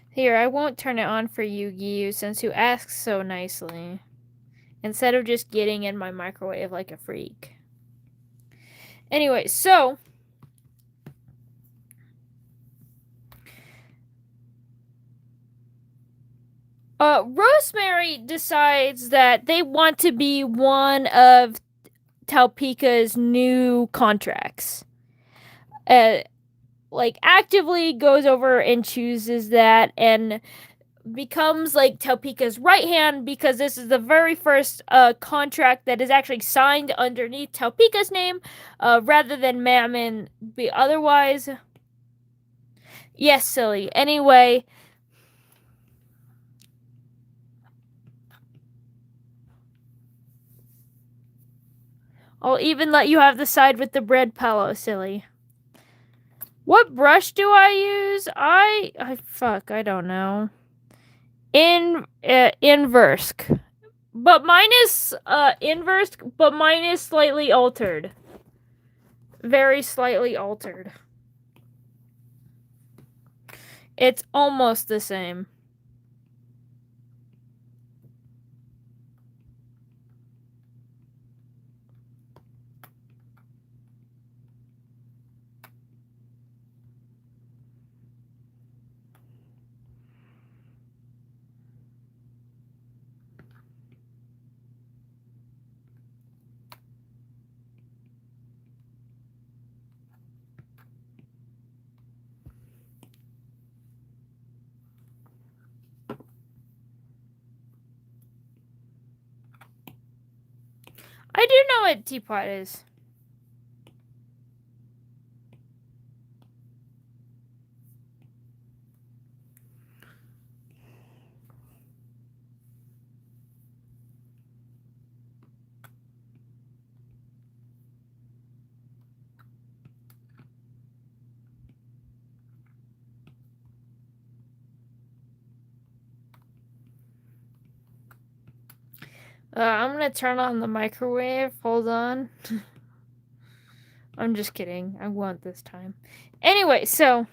Here, I won't turn it on for Yu-Gi-Oh since you asked so nicely. Instead of just getting in my microwave like a freak. Anyway, so Rosemary decides that they want to be one of Talpica's new contracts. Like actively goes over and chooses that and becomes like Talpica's right hand because this is the very first contract that is actually signed underneath Talpica's name rather than Mammon be otherwise. Yes, silly. Anyway, I'll even let you have the side with the bread pillow, silly. What brush do I use? I don't know. Inverse. But mine is inverse, but mine is slightly altered. Very slightly altered. It's almost the same. I do know what teapot is. I'm gonna turn on the microwave. Hold on. I'm just kidding. I won't this time. Anyway, so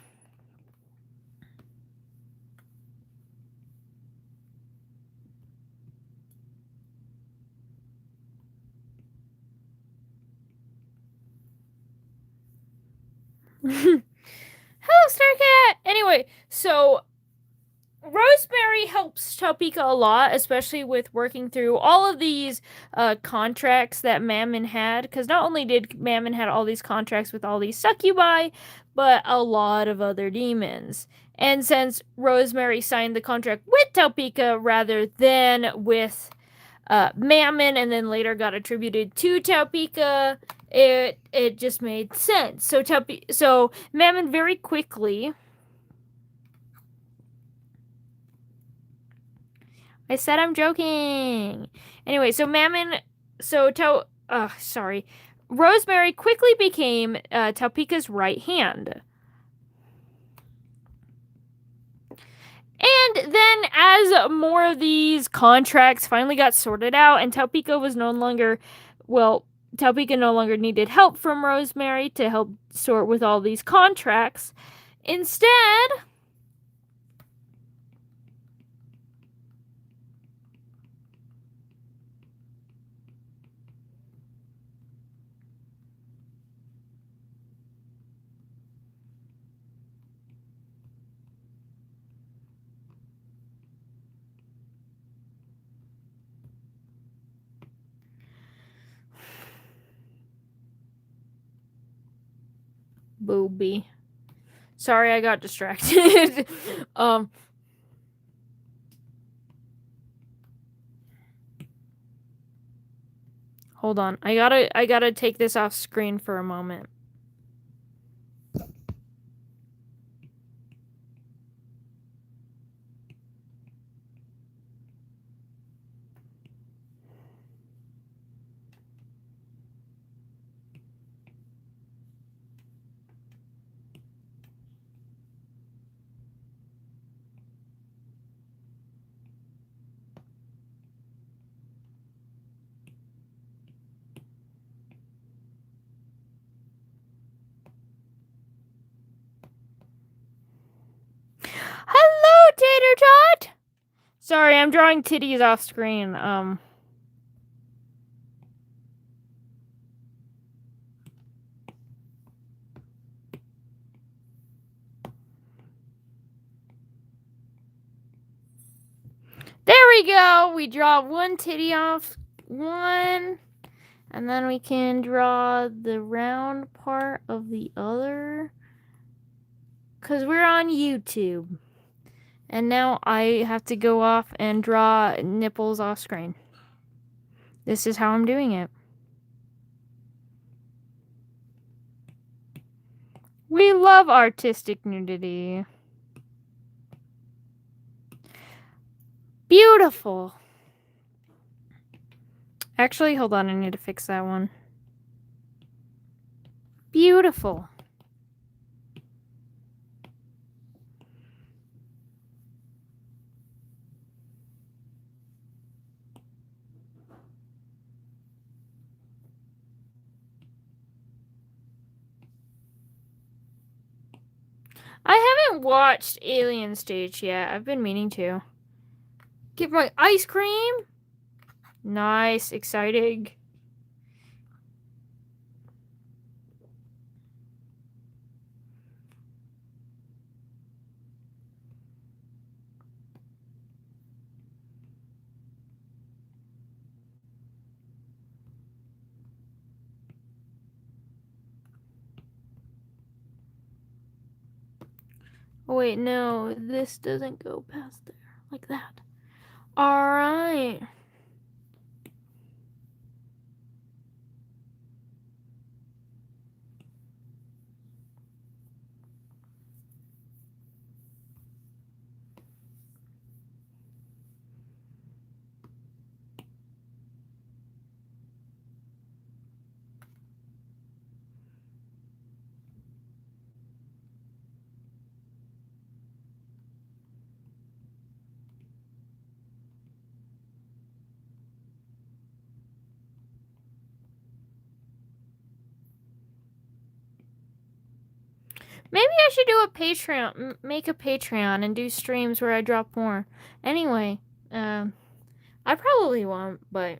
hello, Starcat! Anyway, so Rosemary helps Talpica a lot, especially with working through all of these contracts that Mammon had. Because not only did Mammon had all these contracts with all these succubi, but a lot of other demons. And since Rosemary signed the contract with Talpica rather than with Mammon, and then later got attributed to Talpica, it just made sense. So Mammon very quickly. I said I'm joking. Anyway, so Rosemary quickly became Talpica's right hand. And then as more of these contracts finally got sorted out and Talpica no longer needed help from Rosemary to help sort with all these contracts. Instead, booby. Sorry, I got distracted. Hold on. I gotta take this off screen for a moment. Hello, Tater Tot! Sorry, I'm drawing titties off screen. we go. We draw one titty off one. And then we can draw the round part of the other. Because we're on YouTube. And now I have to go off and draw nipples off screen. This is how I'm doing it. We love artistic nudity. Beautiful. Actually, hold on. I need to fix that one. Beautiful. I haven't watched Alien Stage yet. I've been meaning to. Get my ice cream. Nice. Exciting. Oh, wait, no. This doesn't go past there. Like that. Alright. Maybe I should do a Patreon, make a Patreon and do streams where I drop more. Anyway, I probably won't, but...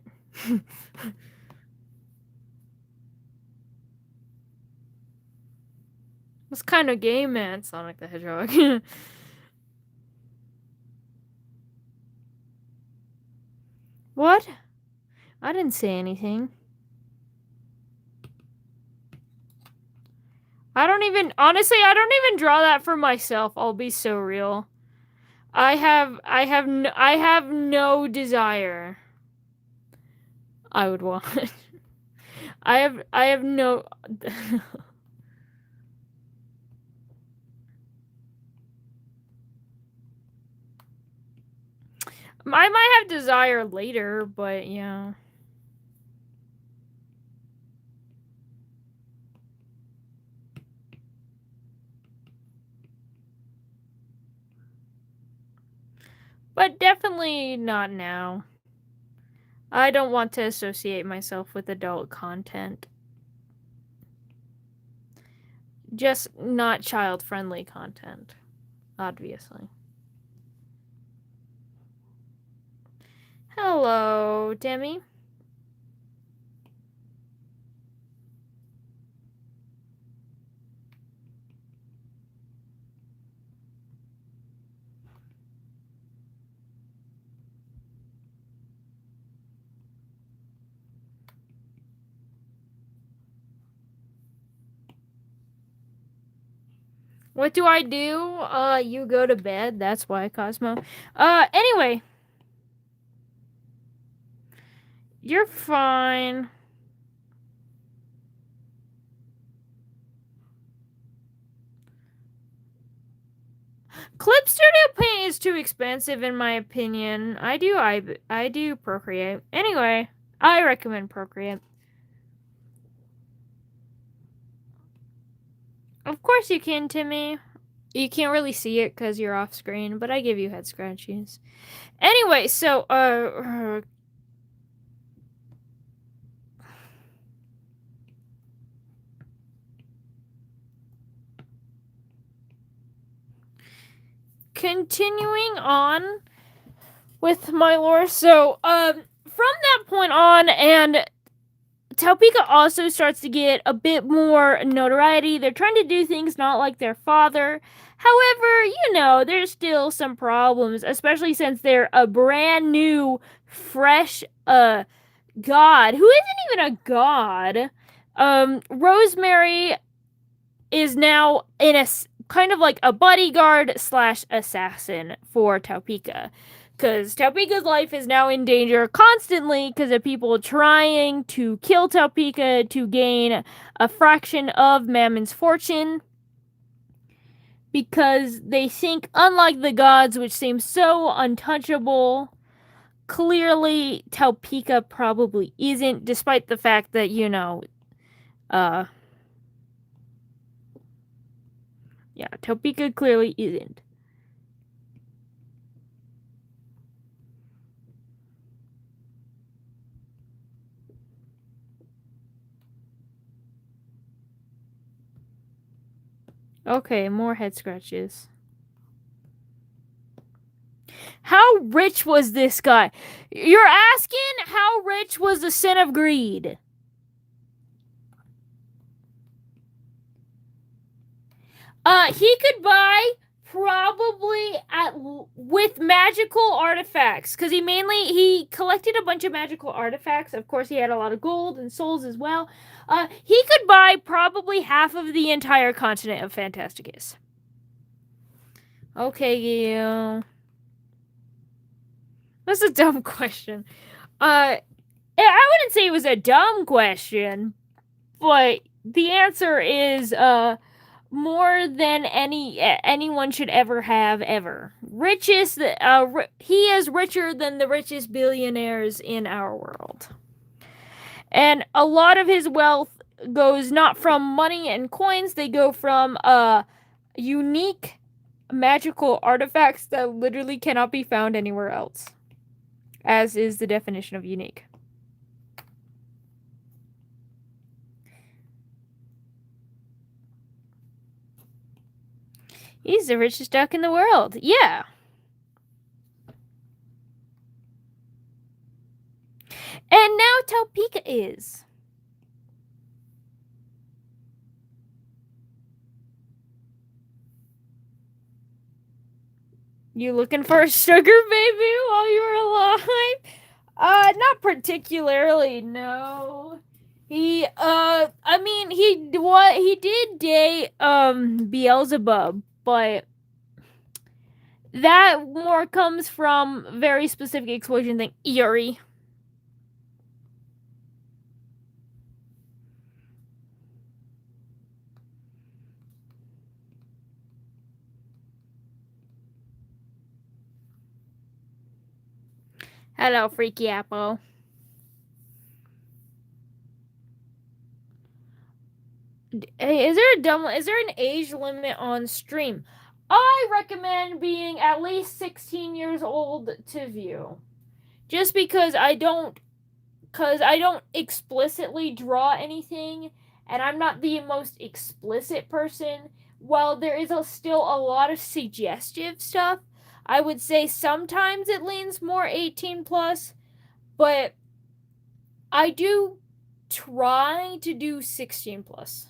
It's kind of gay, man, Sonic the Hedgehog. What? I didn't say anything. Honestly, I don't even draw that for myself. I'll be so real. I have no desire. I would want. I have no. I might have desire later, but yeah. But definitely not now. I don't want to associate myself with adult content. Just not child-friendly content, obviously. Hello, Demi. What do I do? You go to bed. That's why, Cosmo. Anyway. You're fine. Clip Studio Paint is too expensive in my opinion. I do Procreate. Anyway, I recommend Procreate. Of course you can, Timmy. You can't really see it because you're off screen, but I give you head scratches. Anyway, so, continuing on with my lore. So, from that point on and Taupika also starts to get a bit more notoriety. They're trying to do things not like their father. However, there's still some problems, especially since they're a brand new, fresh god who isn't even a god. Rosemary is now in a kind of like a bodyguard / assassin for Taupika. Because Taupika's life is now in danger constantly because of people trying to kill Taupika to gain a fraction of Mammon's fortune. Because they think, unlike the gods, which seem so untouchable, clearly Taupika probably isn't, despite the fact that, Taupika clearly isn't. Okay, more head scratches. How rich was this guy? You're asking how rich was the sin of greed? He could buy probably with magical artifacts, because he collected a bunch of magical artifacts. Of course, he had a lot of gold and souls as well. He could buy probably half of the entire continent of Phantasticus. Okay, yeah. That's a dumb question. I wouldn't say it was a dumb question, but the answer is more than anyone should ever have ever. He is richer than the richest billionaires in our world. And a lot of his wealth goes not from money and coins, they go from unique magical artifacts that literally cannot be found anywhere else. As is the definition of unique. He's the richest duck in the world. Yeah. And now Taupika is. You looking for a sugar baby while you're alive? Not particularly, no. He did date Beelzebub, but that more comes from very specific explosion than Yuri. Hello, Freaky Apple. Hey, is there an age limit on stream? I recommend being at least 16 years old to view. Just because I don't explicitly draw anything, and I'm not the most explicit person. While there is still a lot of suggestive stuff, I would say sometimes it leans more 18 plus, but I do try to do 16 plus.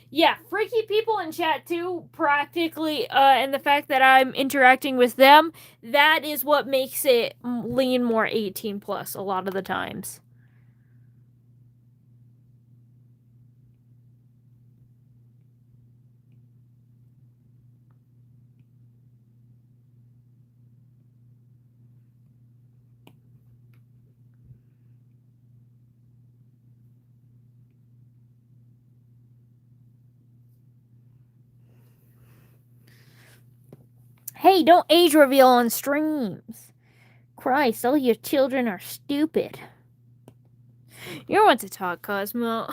Yeah, freaky people in chat too, practically, and the fact that I'm interacting with them, that is what makes it lean more 18 plus a lot of the times. Hey, don't age reveal on streams. Christ, all your children are stupid. You're one to talk, Cosmo.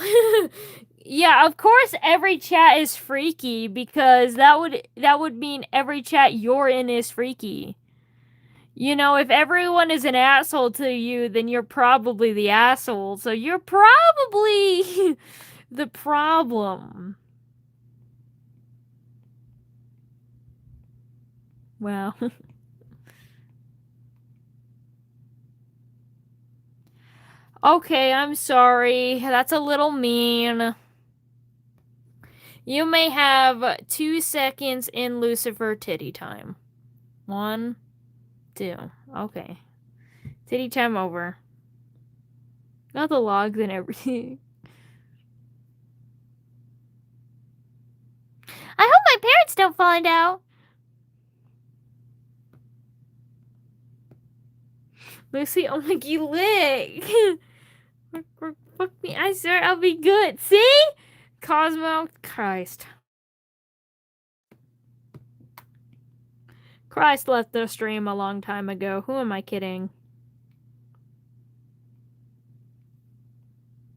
Yeah, of course every chat is freaky, because that would mean every chat you're in is freaky. If everyone is an asshole to you, then you're probably the asshole. So you're probably the problem. Wow. Okay, I'm sorry. That's a little mean. You may have 2 seconds in Lucifer titty time. 1, 2. Okay. Titty time over. Got the logs and everything. I hope my parents don't find out. Lucy, oh my god, lick. Fuck me, I swear I'll be good. See? Cosmo, Christ. Christ left the stream a long time ago. Who am I kidding?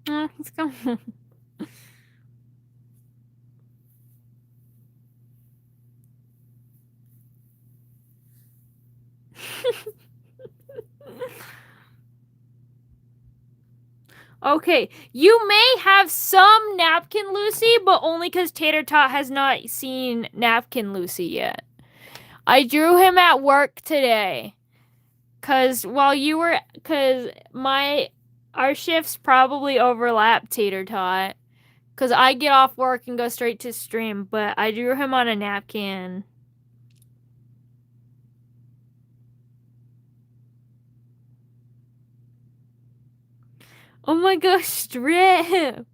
Oh, he's gone. Okay, you may have some Napkin Lucy, but only because Tater Tot has not seen Napkin Lucy yet. I drew him at work today. Cause our shifts probably overlap, Tater Tot. Cause I get off work and go straight to stream, but I drew him on a napkin. Oh my gosh, strip!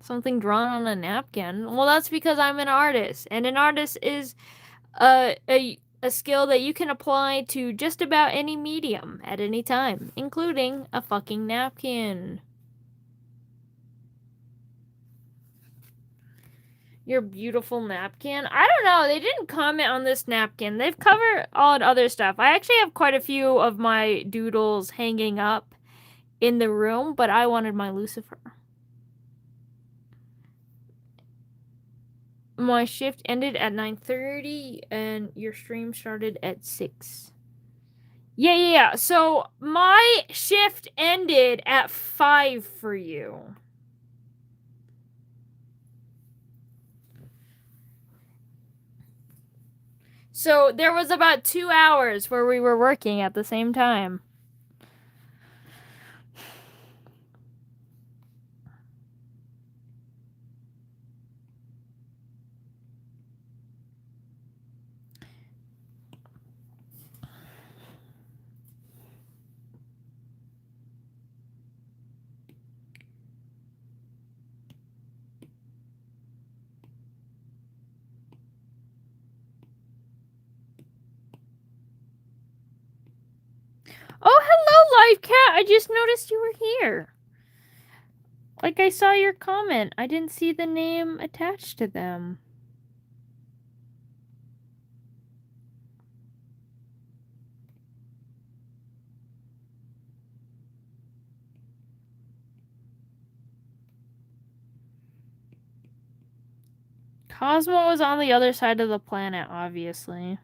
Something drawn on a napkin. Well, that's because I'm an artist, and an artist is a skill that you can apply to just about any medium at any time, including a fucking napkin. Your beautiful napkin. I don't know. They didn't comment on this napkin. They've covered all other stuff. I actually have quite a few of my doodles hanging up in the room, but I wanted my Lucifer. My shift ended at 9:30 and your stream started at 6. Yeah. So my shift ended at 5 for you. So there was about 2 hours where we were working at the same time. Oh, hello, Live Cat. I just noticed you were here. Like, I saw your comment. I didn't see the name attached to them. Cosmo was on the other side of the planet, obviously.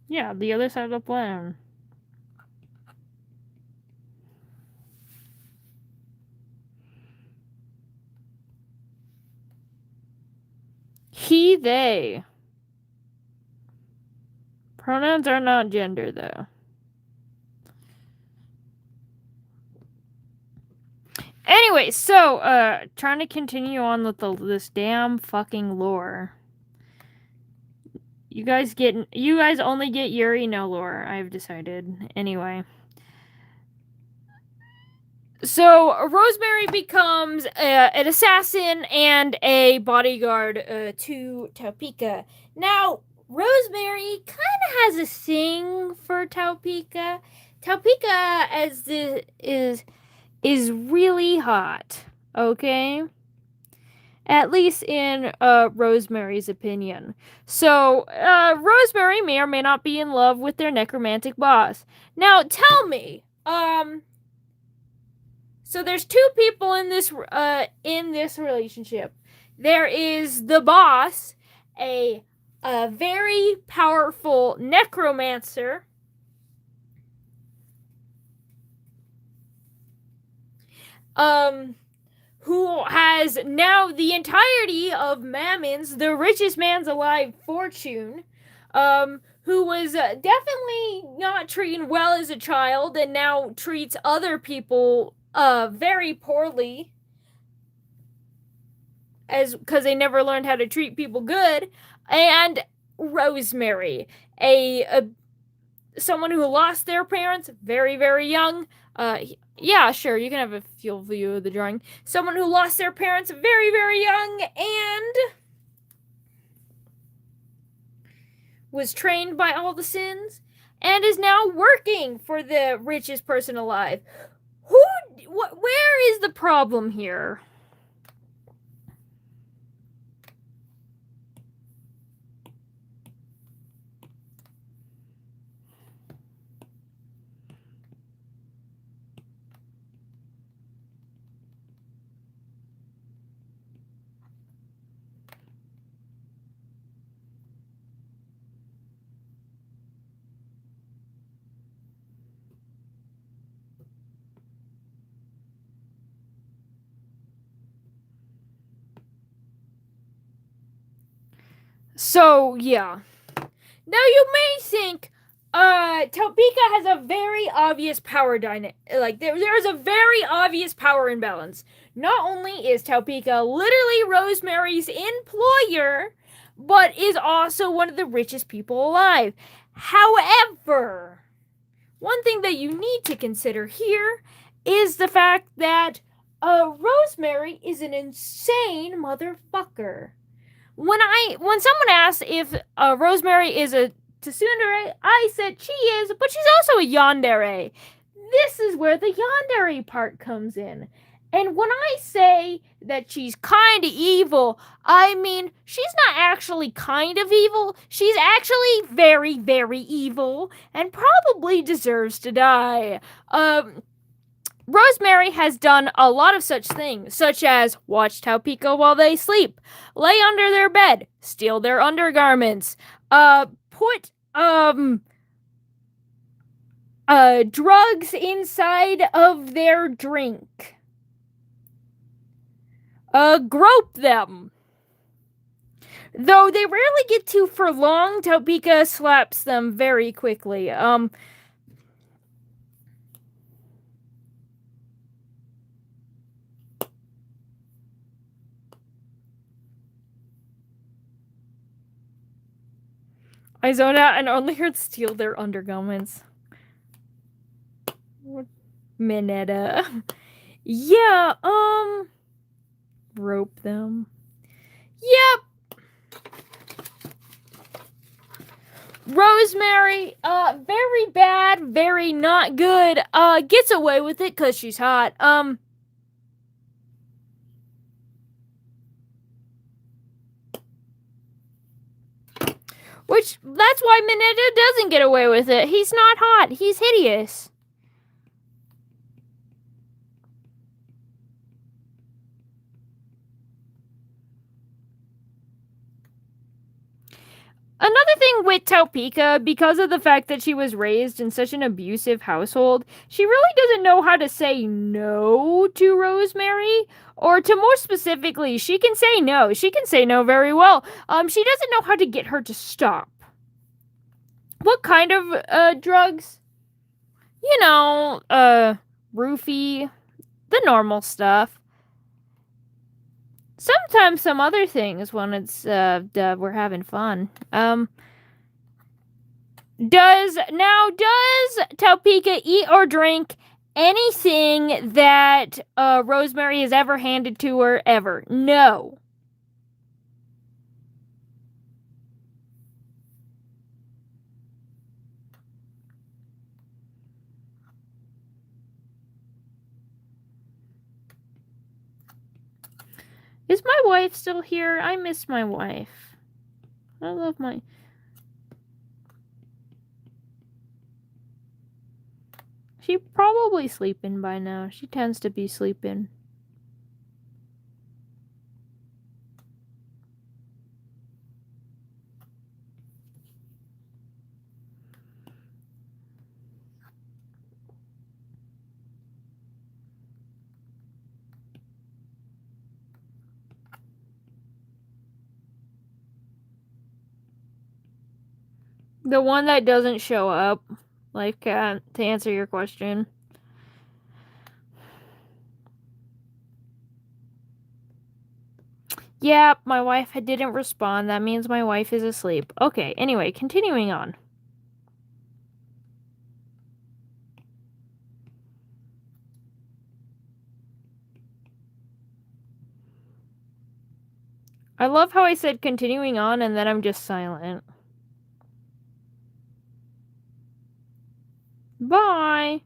Yeah, the other side of the planet. He, they. Pronouns are not gender, though. Anyway, so, trying to continue on with this damn fucking lore. You guys only get Yuri, no lore, I've decided. Anyway. So, Rosemary becomes an assassin and a bodyguard to Taupika. Now, Rosemary kind of has a thing for Taupika. Taupika is really hot, okay? At least in Rosemary's opinion. So, Rosemary may or may not be in love with their necromantic boss. Now, tell me, so there's 2 people in this relationship. There is the boss, a very powerful necromancer, who has now the entirety of Mammon's, the richest man's alive, fortune, who was definitely not treated well as a child and now treats other people very poorly, as because they never learned how to treat people good, and Rosemary, a someone who lost their parents very, very young. Yeah, sure, you can have a full view of the drawing. Someone who lost their parents very, very young and was trained by all the sins and is now working for the richest person alive. Where is the problem here? So, yeah. Now you may think, Topeka has a very obvious power dynamic. Like, there's a very obvious power imbalance. Not only is Topeka literally Rosemary's employer, but is also one of the richest people alive. However, one thing that you need to consider here is the fact that Rosemary is an insane motherfucker. When someone asked if Rosemary is a tsundere, I said she is, but she's also a yandere. This is where the yandere part comes in. And when I say that she's kind of evil, I mean she's not actually kind of evil. She's actually very, very evil and probably deserves to die. Rosemary has done a lot of such things, such as watch Topeka while they sleep, lay under their bed, steal their undergarments, put drugs inside of their drink, grope them. Though they rarely get to for long, Topeka slaps them very quickly. I zoned out and only heard steal their undergarments. Minetta. Yeah, rope them. Yep. Rosemary, very bad, very not good, gets away with it because she's hot. Which, that's why Minetta doesn't get away with it. He's not hot. He's hideous. Another thing with Topeka, because of the fact that she was raised in such an abusive household, she really doesn't know how to say no to Rosemary. Or to more specifically, she can say no. She can say no very well. She doesn't know how to get her to stop. What kind of drugs? You know, roofie, the normal stuff. Sometimes some other things when it's we're having fun. Does Topeka eat or drink anything that Rosemary has ever handed to her ever? No. Is my wife still here? I miss my wife. I love my... She's probably sleeping by now. She tends to be sleeping. The one that doesn't show up. Like, to answer your question. Yeah, my wife didn't respond. That means my wife is asleep. Okay, anyway, continuing on. I love how I said continuing on and then I'm just silent. Bye!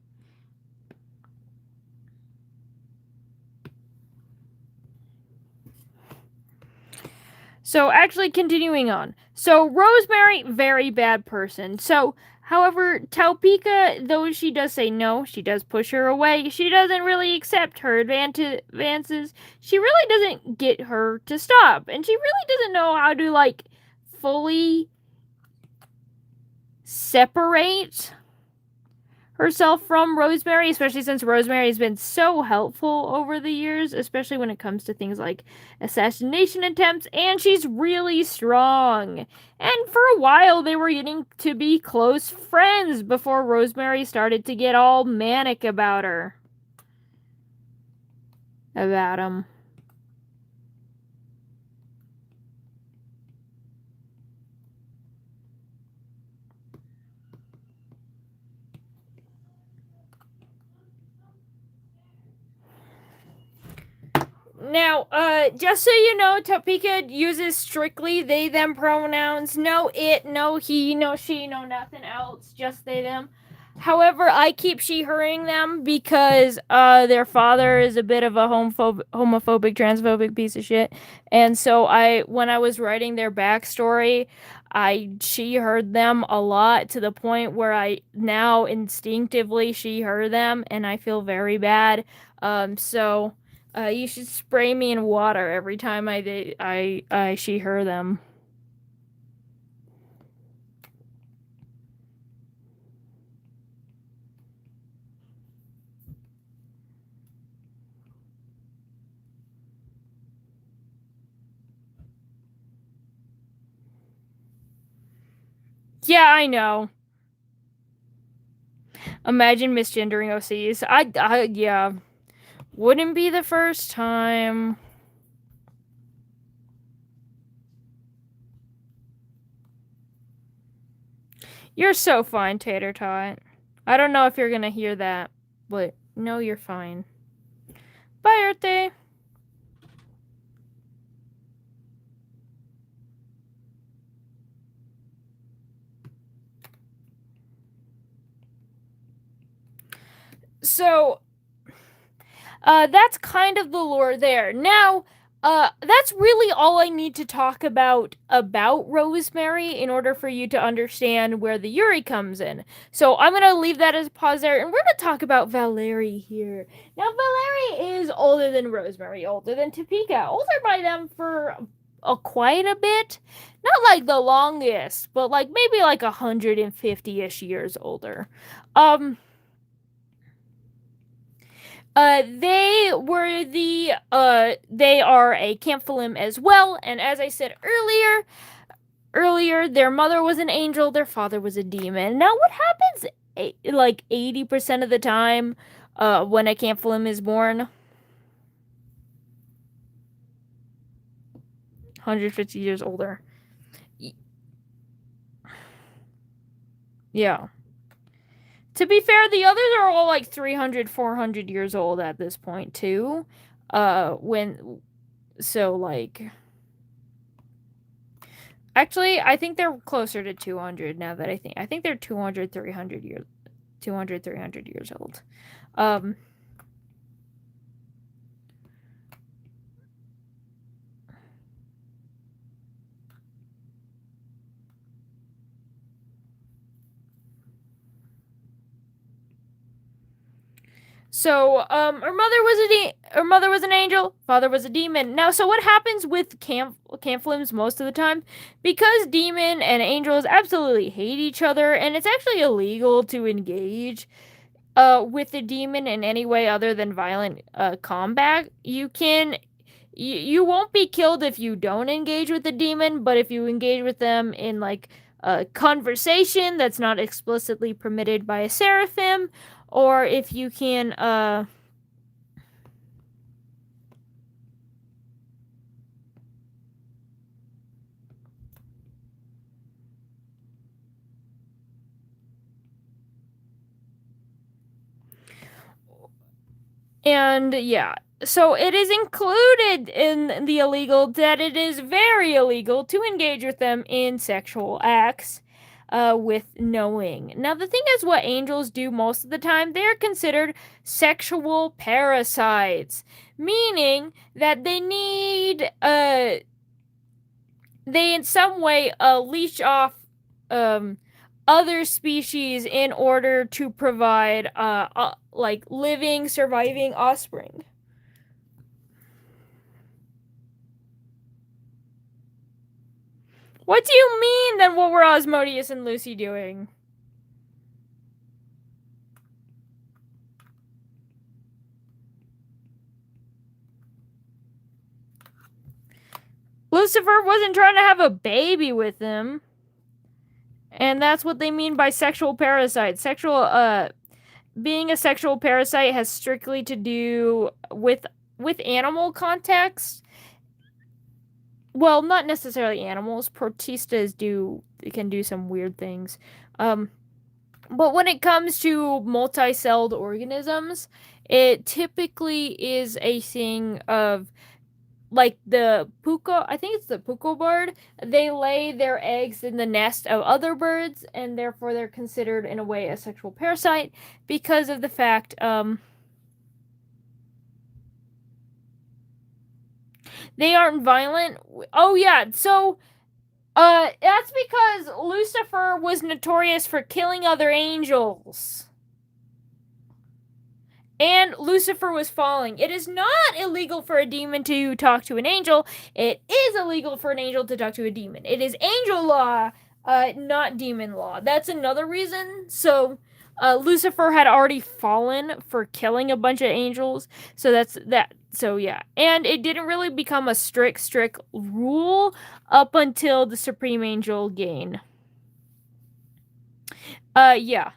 So, actually, continuing on. So, Rosemary, very bad person. So, however, Taupika, though she does say no, she does push her away. She doesn't really accept her advances. She really doesn't get her to stop. And she really doesn't know how to, like, fully separate herself from Rosemary, especially since Rosemary has been so helpful over the years, especially when it comes to things like assassination attempts, and she's really strong. And for a while, they were getting to be close friends before Rosemary started to get all manic about her. About him. Now, just so you know, Topeka uses strictly they, them pronouns. No it, no he, no she, no nothing else. Just they, them. However, I keep she-herring them because their father is a bit of a homophobic, transphobic piece of shit. And so when I was writing their backstory, I she-heard them a lot to the point where I now instinctively she-her them, and I feel very bad. So you should spray me in water every time I she-her them. Yeah, I know. Imagine misgendering OCs. Yeah. Wouldn't be the first time. You're so fine, Tater Tot. I don't know if you're gonna hear that, but no, you're fine. Bye, Earth Day. So, that's kind of the lore there. Now, that's really all I need to talk about Rosemary in order for you to understand where the Yuri comes in. So I'm gonna leave that as a pause there, and we're gonna talk about Valerie here. Now, Valerie is older than Rosemary, older than Topeka, older by them for quite a bit. Not like the longest, but like maybe like 150-ish years older. They are a Camphilim as well, and as I said earlier, their mother was an angel, their father was a demon. Now, what happens, like 80% of the time, when a Camphilim is born? 150 years older. Yeah. To be fair, the others are all like 300, 400 years old at this point, too. Actually, I think they're closer to 200 now that I think they're 200, 300 years old. So, her mother was an angel, father was a demon. Now, so what happens with Camphilims most of the time? Because demon and angels absolutely hate each other, and it's actually illegal to engage with the demon in any way other than violent combat. You won't be killed if you don't engage with the demon, but if you engage with them in like conversation that's not explicitly permitted by a seraphim, or if you can and yeah, so it is included in the illegal that it is very illegal to engage with them in sexual acts with knowing. Now, the thing is, what angels do most of the time, they are considered sexual parasites, meaning that they need, they in some way leash off other species in order to provide like living, surviving offspring. What do you mean then what were Osmodeus and Lucy doing? Lucifer wasn't trying to have a baby with them. And that's what they mean by sexual parasite. Being a sexual parasite has strictly to do with animal context. Well, not necessarily animals. Protistas can do some weird things. But when it comes to multi-celled organisms, it typically is a thing of like the puko, I think it's the puko bird, they lay their eggs in the nest of other birds, and therefore they're considered in a way a sexual parasite because of the fact they aren't violent. Oh yeah, so that's because Lucifer was notorious for killing other angels. And Lucifer was falling. It is not illegal for a demon to talk to an angel. It is illegal for an angel to talk to a demon. It is angel law, not demon law. That's another reason. So, Lucifer had already fallen for killing a bunch of angels. So that's that. So yeah. And it didn't really become a strict rule up until the Supreme Angel gain. Yeah.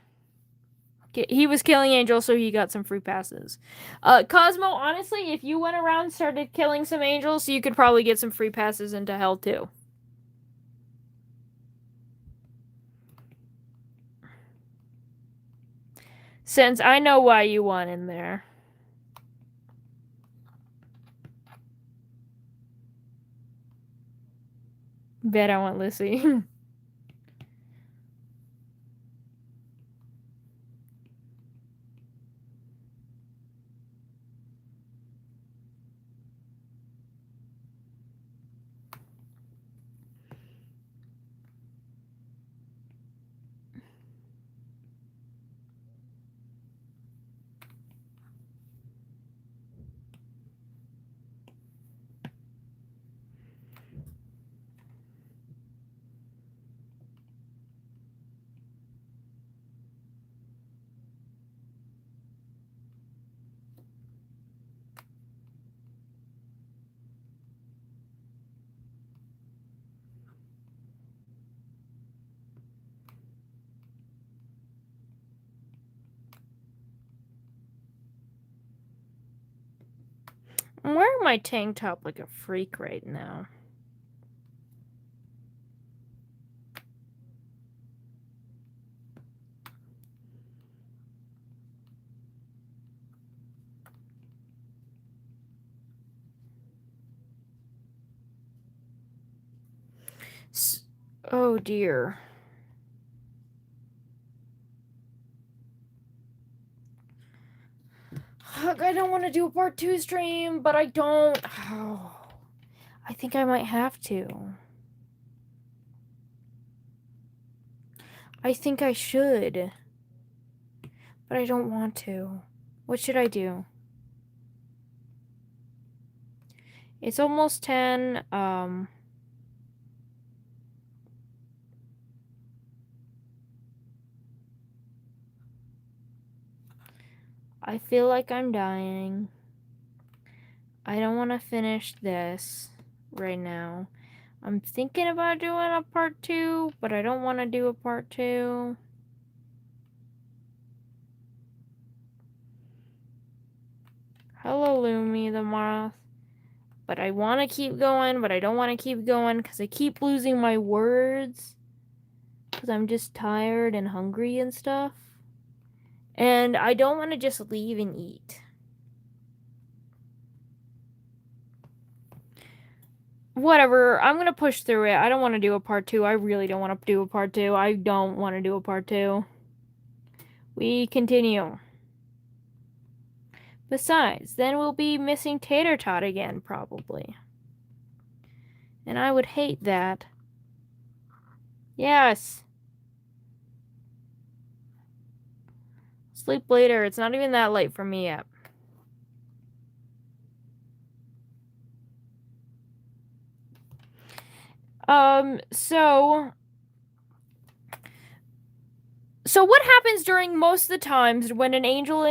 He was killing angels, so he got some free passes. Cosmo, honestly, if you went around and started killing some angels, you could probably get some free passes into hell, too. Since I know why you want in there. Bet I want Lissy. I'm wearing my tank top like a freak right now. Oh dear. I don't want to do a part 2 stream, but I don't. Oh, I think I might have to. I think I should. But I don't want to. What should I do? It's almost 10. I feel like I'm dying. I don't want to finish this right now. I'm thinking about doing a part 2, but I don't want to do a part 2. Hello, Lumi the Moth. But I want to keep going, but I don't want to keep going because I keep losing my words. Because I'm just tired and hungry and stuff. And I don't want to just leave and eat. Whatever, I'm going to push through it. I don't want to do a part 2. I really don't want to do a part 2. I don't want to do a part 2. We continue. Besides, then we'll be missing Tater Tot again, probably. And I would hate that. Yes. Sleep later. It's not even that late for me yet. So what happens during most of the times when an angel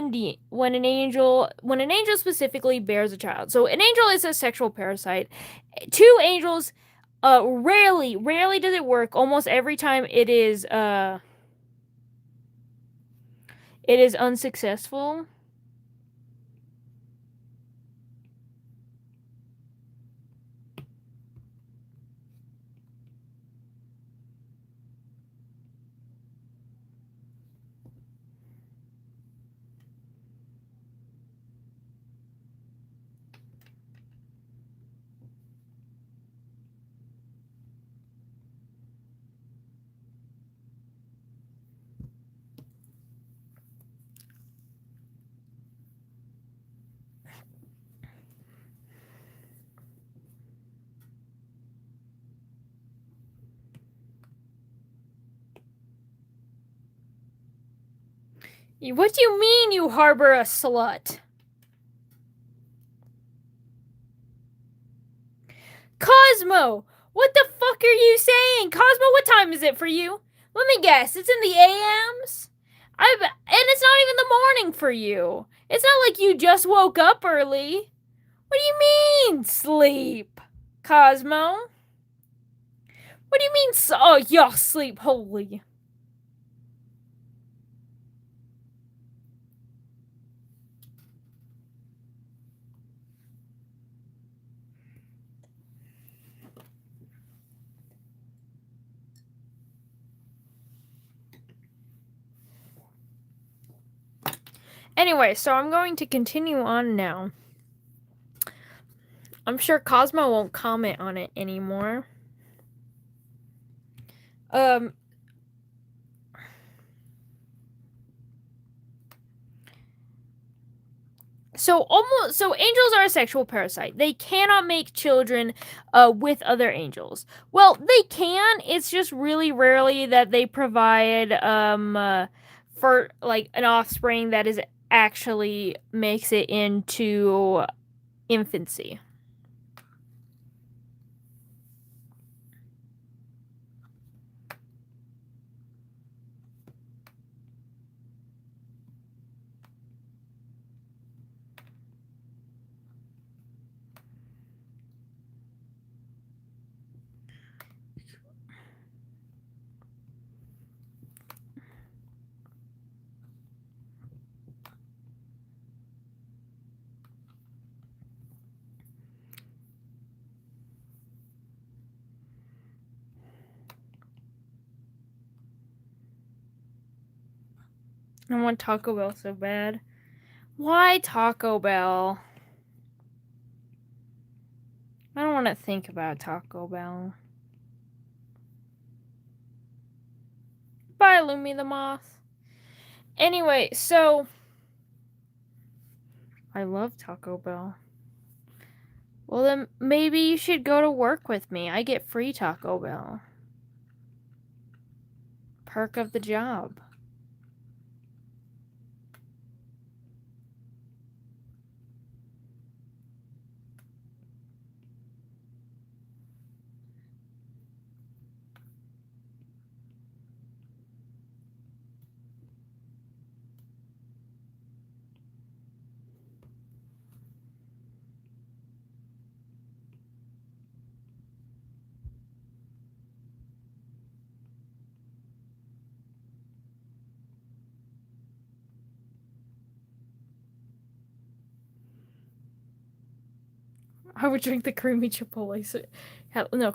specifically bears a child? So an angel is a sexual parasite. Two angels, rarely does it work. Almost every time it is unsuccessful. What do you mean you harbor a slut? Cosmo! What the fuck are you saying? Cosmo, what time is it for you? Let me guess, it's in the AMs? And it's not even the morning for you. It's not like you just woke up early. What do you mean, sleep? Cosmo? What do you mean, oh, y'all sleep, holy. Anyway, so I'm going to continue on now. I'm sure Cosmo won't comment on it anymore. So angels are a sexual parasite. They cannot make children with other angels. Well, they can. It's just really rarely that they provide for like an offspring that is actually makes it into infancy. I want Taco Bell so bad. Why Taco Bell? I don't want to think about Taco Bell. Bye, Lumi the Moth. Anyway, so I love Taco Bell. Well, then maybe you should go to work with me. I get free Taco Bell. Perk of the job. I would drink the creamy chipotle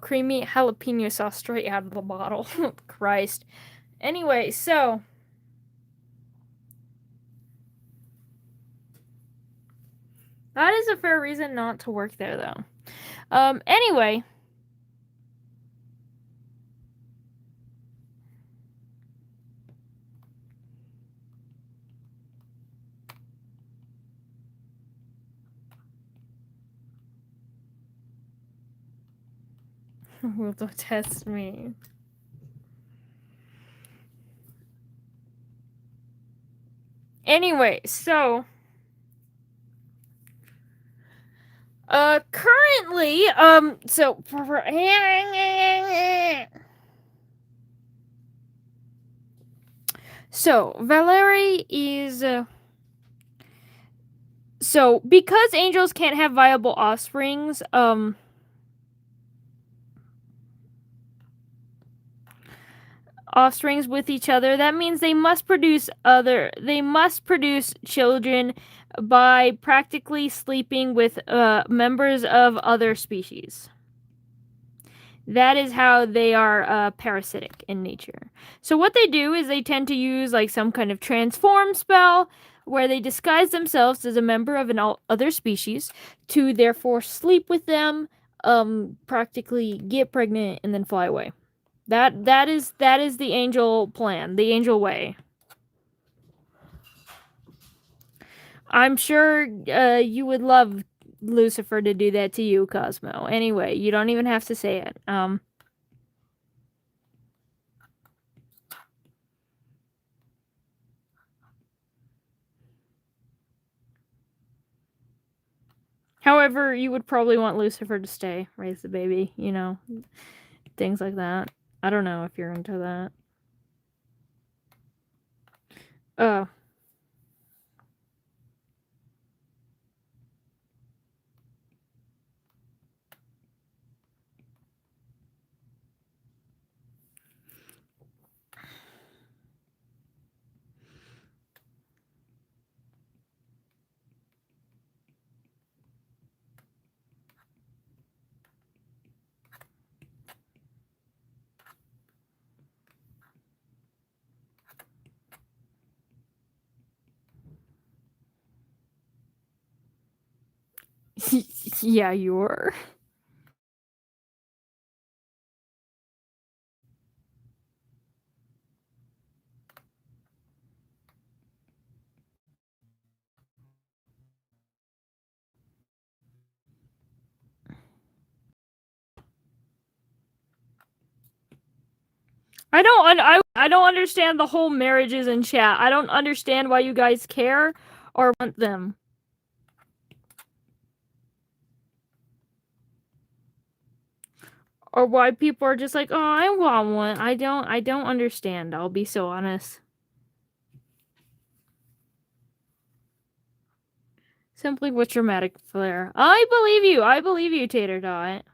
creamy jalapeno sauce straight out of the bottle. Christ. Anyway, so that is a fair reason not to work there, though. Anyway. Will test me. Anyway, so currently, so Valerie is so because angels can't have viable offsprings, offsprings with each other, that means they must produce children by practically sleeping with members of other species. That is how they are parasitic in nature. So what they do is they tend to use like some kind of transform spell where they disguise themselves as a member of an other species to therefore sleep with them, practically get pregnant and then fly away. That is the angel plan, the angel way. I'm sure you would love Lucifer to do that to you, Cosmo. Anyway, you don't even have to say it. However, you would probably want Lucifer to stay, raise the baby, you know, things like that. I don't know if you're into that. Yeah, you were. I don't understand the whole marriages in chat. I don't understand why you guys care or want them. Or why people are just like, "Oh, I want one." I don't understand. I'll be so honest. Simply with dramatic flair. I believe you. I believe you, Tater Dot.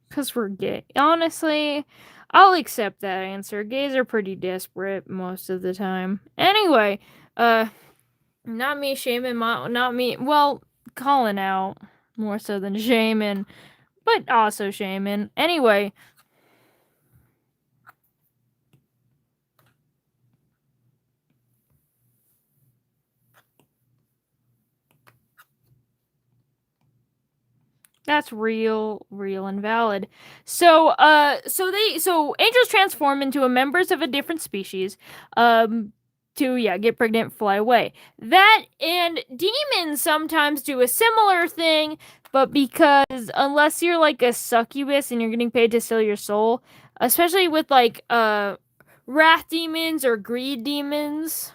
Because we're gay. Honestly, I'll accept that answer. Gays are pretty desperate most of the time. Anyway, not me shaming not me, well, calling out more so than shaming, but also shaming. Anyway, that's real and valid. So angels transform into members of a different species, to get pregnant, fly away. That and demons sometimes do a similar thing, but because unless you're like a succubus and you're getting paid to steal your soul, especially with like wrath demons or greed demons,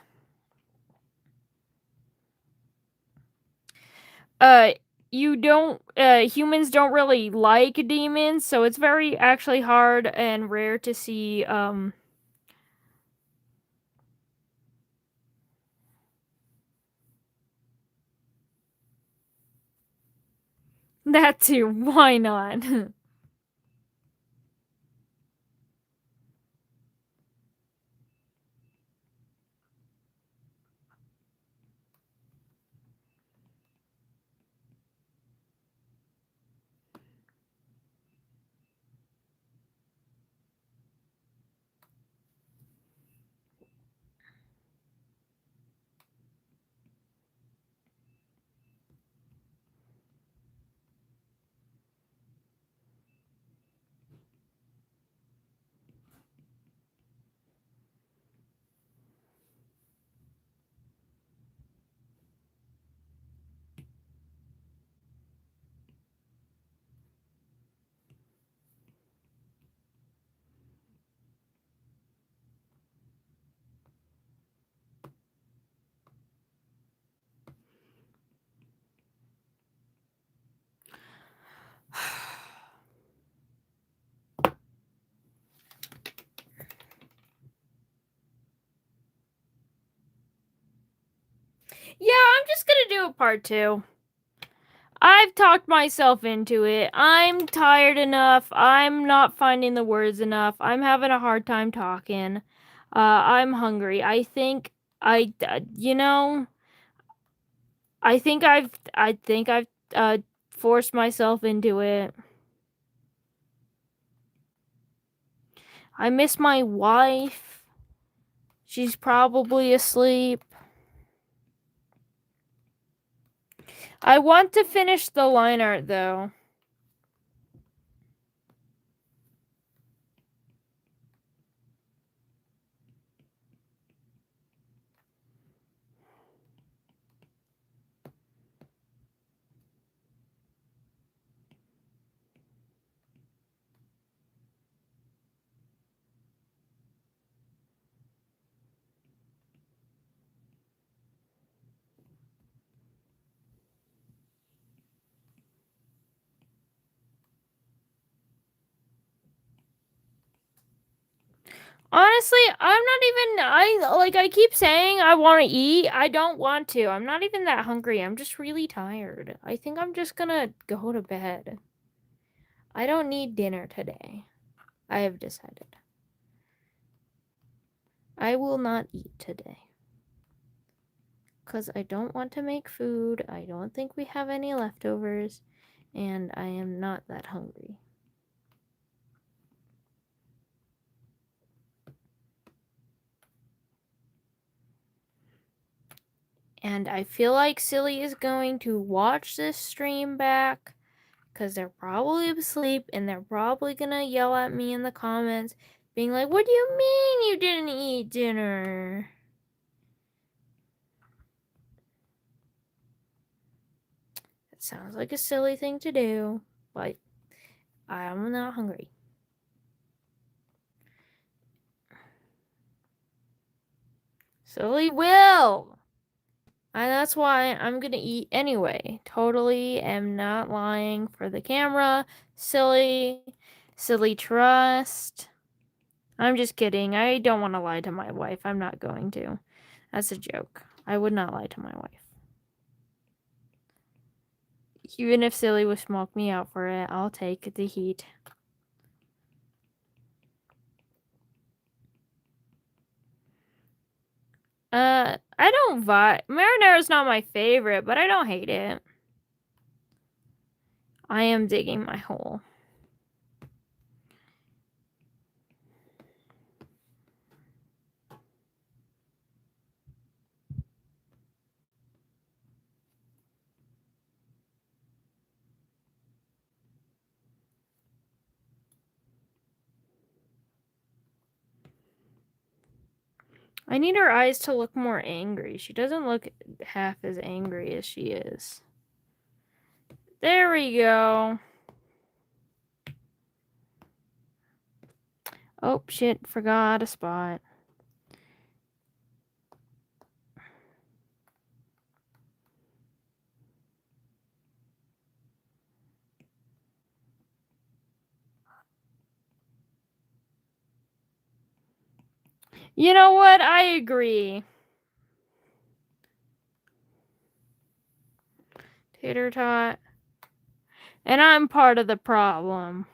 humans don't really like demons, so it's very actually hard and rare to see that too. Why not? do part 2. I've talked myself into it. I'm tired enough. I'm not finding the words enough. I'm having a hard time talking. I'm hungry. I think I've forced myself into it. I miss my wife. She's probably asleep. I want to finish the line art though. Honestly, I keep saying I want to eat. I don't want to. I'm not even that hungry. I'm just really tired. I think I'm just gonna go to bed. I don't need dinner today. I have decided. I will not eat today. Because I don't want to make food. I don't think we have any leftovers. And I am not that hungry. And I feel like Silly is going to watch this stream back because they're probably asleep and they're probably gonna yell at me in the comments being like, what do you mean you didn't eat dinner? That sounds like a silly thing to do, but I'm not hungry. Silly will! And that's why I'm gonna eat anyway. Totally am not lying for the camera. Silly trust. I'm just kidding. I don't want to lie to my wife. I'm not going to. That's a joke. I would not lie to my wife. Even if Silly would smoke me out for it, I'll take the heat. I don't vibe. Marinara's not my favorite, but I don't hate it. I am digging my hole. I need her eyes to look more angry. She doesn't look half as angry as she is. There we go. Oh, shit. Forgot a spot. You know what? I agree. Tater tot. And I'm part of the problem.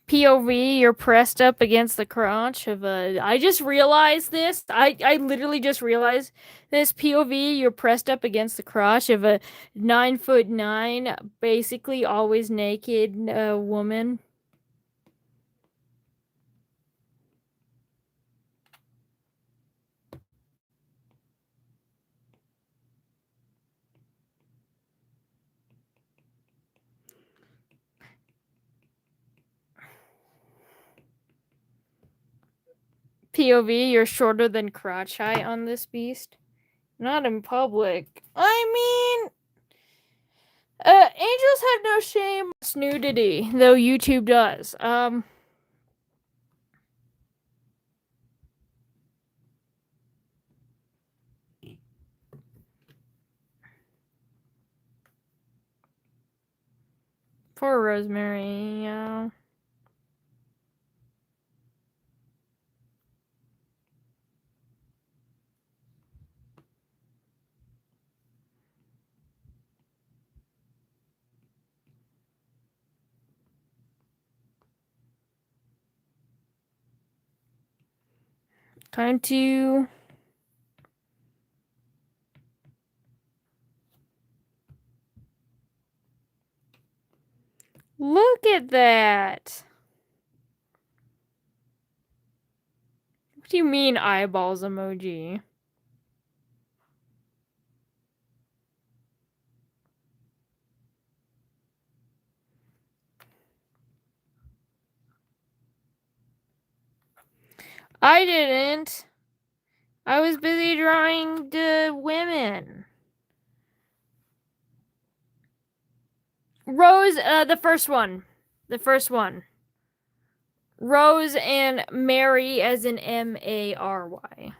POV, you're pressed up against the crotch of a... I just realized this. I literally just realized this. POV, you're pressed up against the crotch of a 9'9", basically always naked woman. POV, you're shorter than crotch height on this beast. Not in public. I mean, Angels have no shame. It's nudity, though YouTube does. Poor Rosemary, yeah. Time to look at that. What do you mean eyeballs emoji? I didn't. I was busy drawing the women. Rose, the first one. The first one. Rose and Mary as in Mary.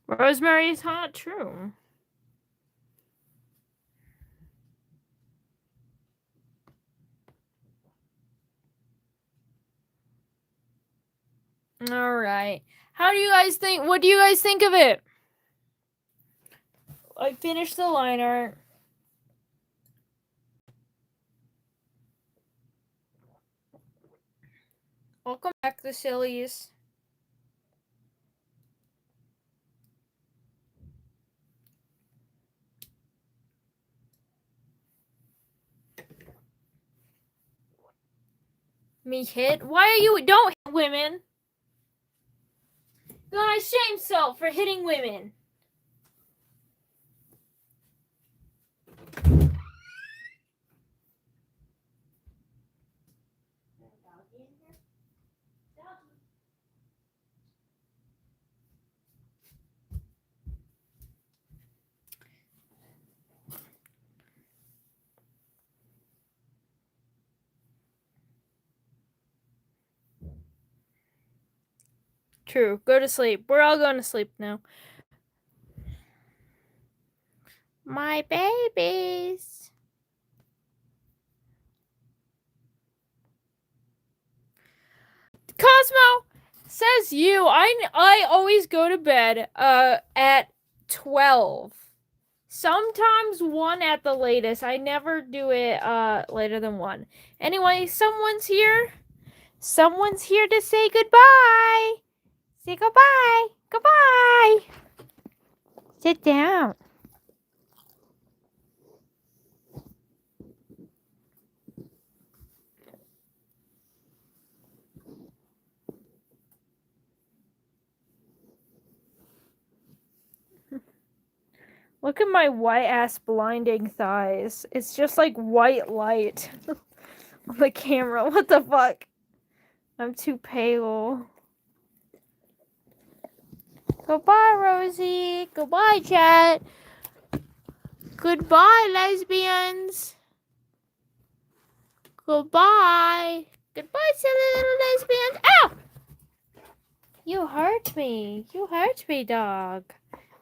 Rosemary is not true. All right. How do you guys think? What do you guys think of it? I finished the line art. Welcome back, the sillies. Me hit? Why are you? Don't hit women. You're gonna shame self for hitting women. True. Go to sleep. We're all going to sleep now. My babies. Cosmo says you. I always go to bed at 12. Sometimes 1 at the latest. I never do it later than 1. Anyway, someone's here. Someone's here to say goodbye. Say goodbye. Goodbye. Sit down. Look at my white ass blinding thighs. It's just like white light on the camera. What the fuck? I'm too pale. Goodbye, Rosie. Goodbye, chat. Goodbye, lesbians. Goodbye. Goodbye, silly little lesbians. Ow! You hurt me. You hurt me, dog.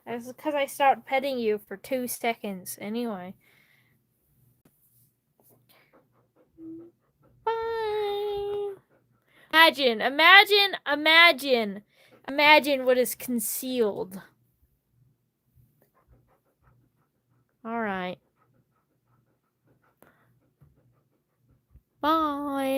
That's because I stopped petting you for 2 seconds. Anyway. Bye. Imagine what is concealed. All right. Bye.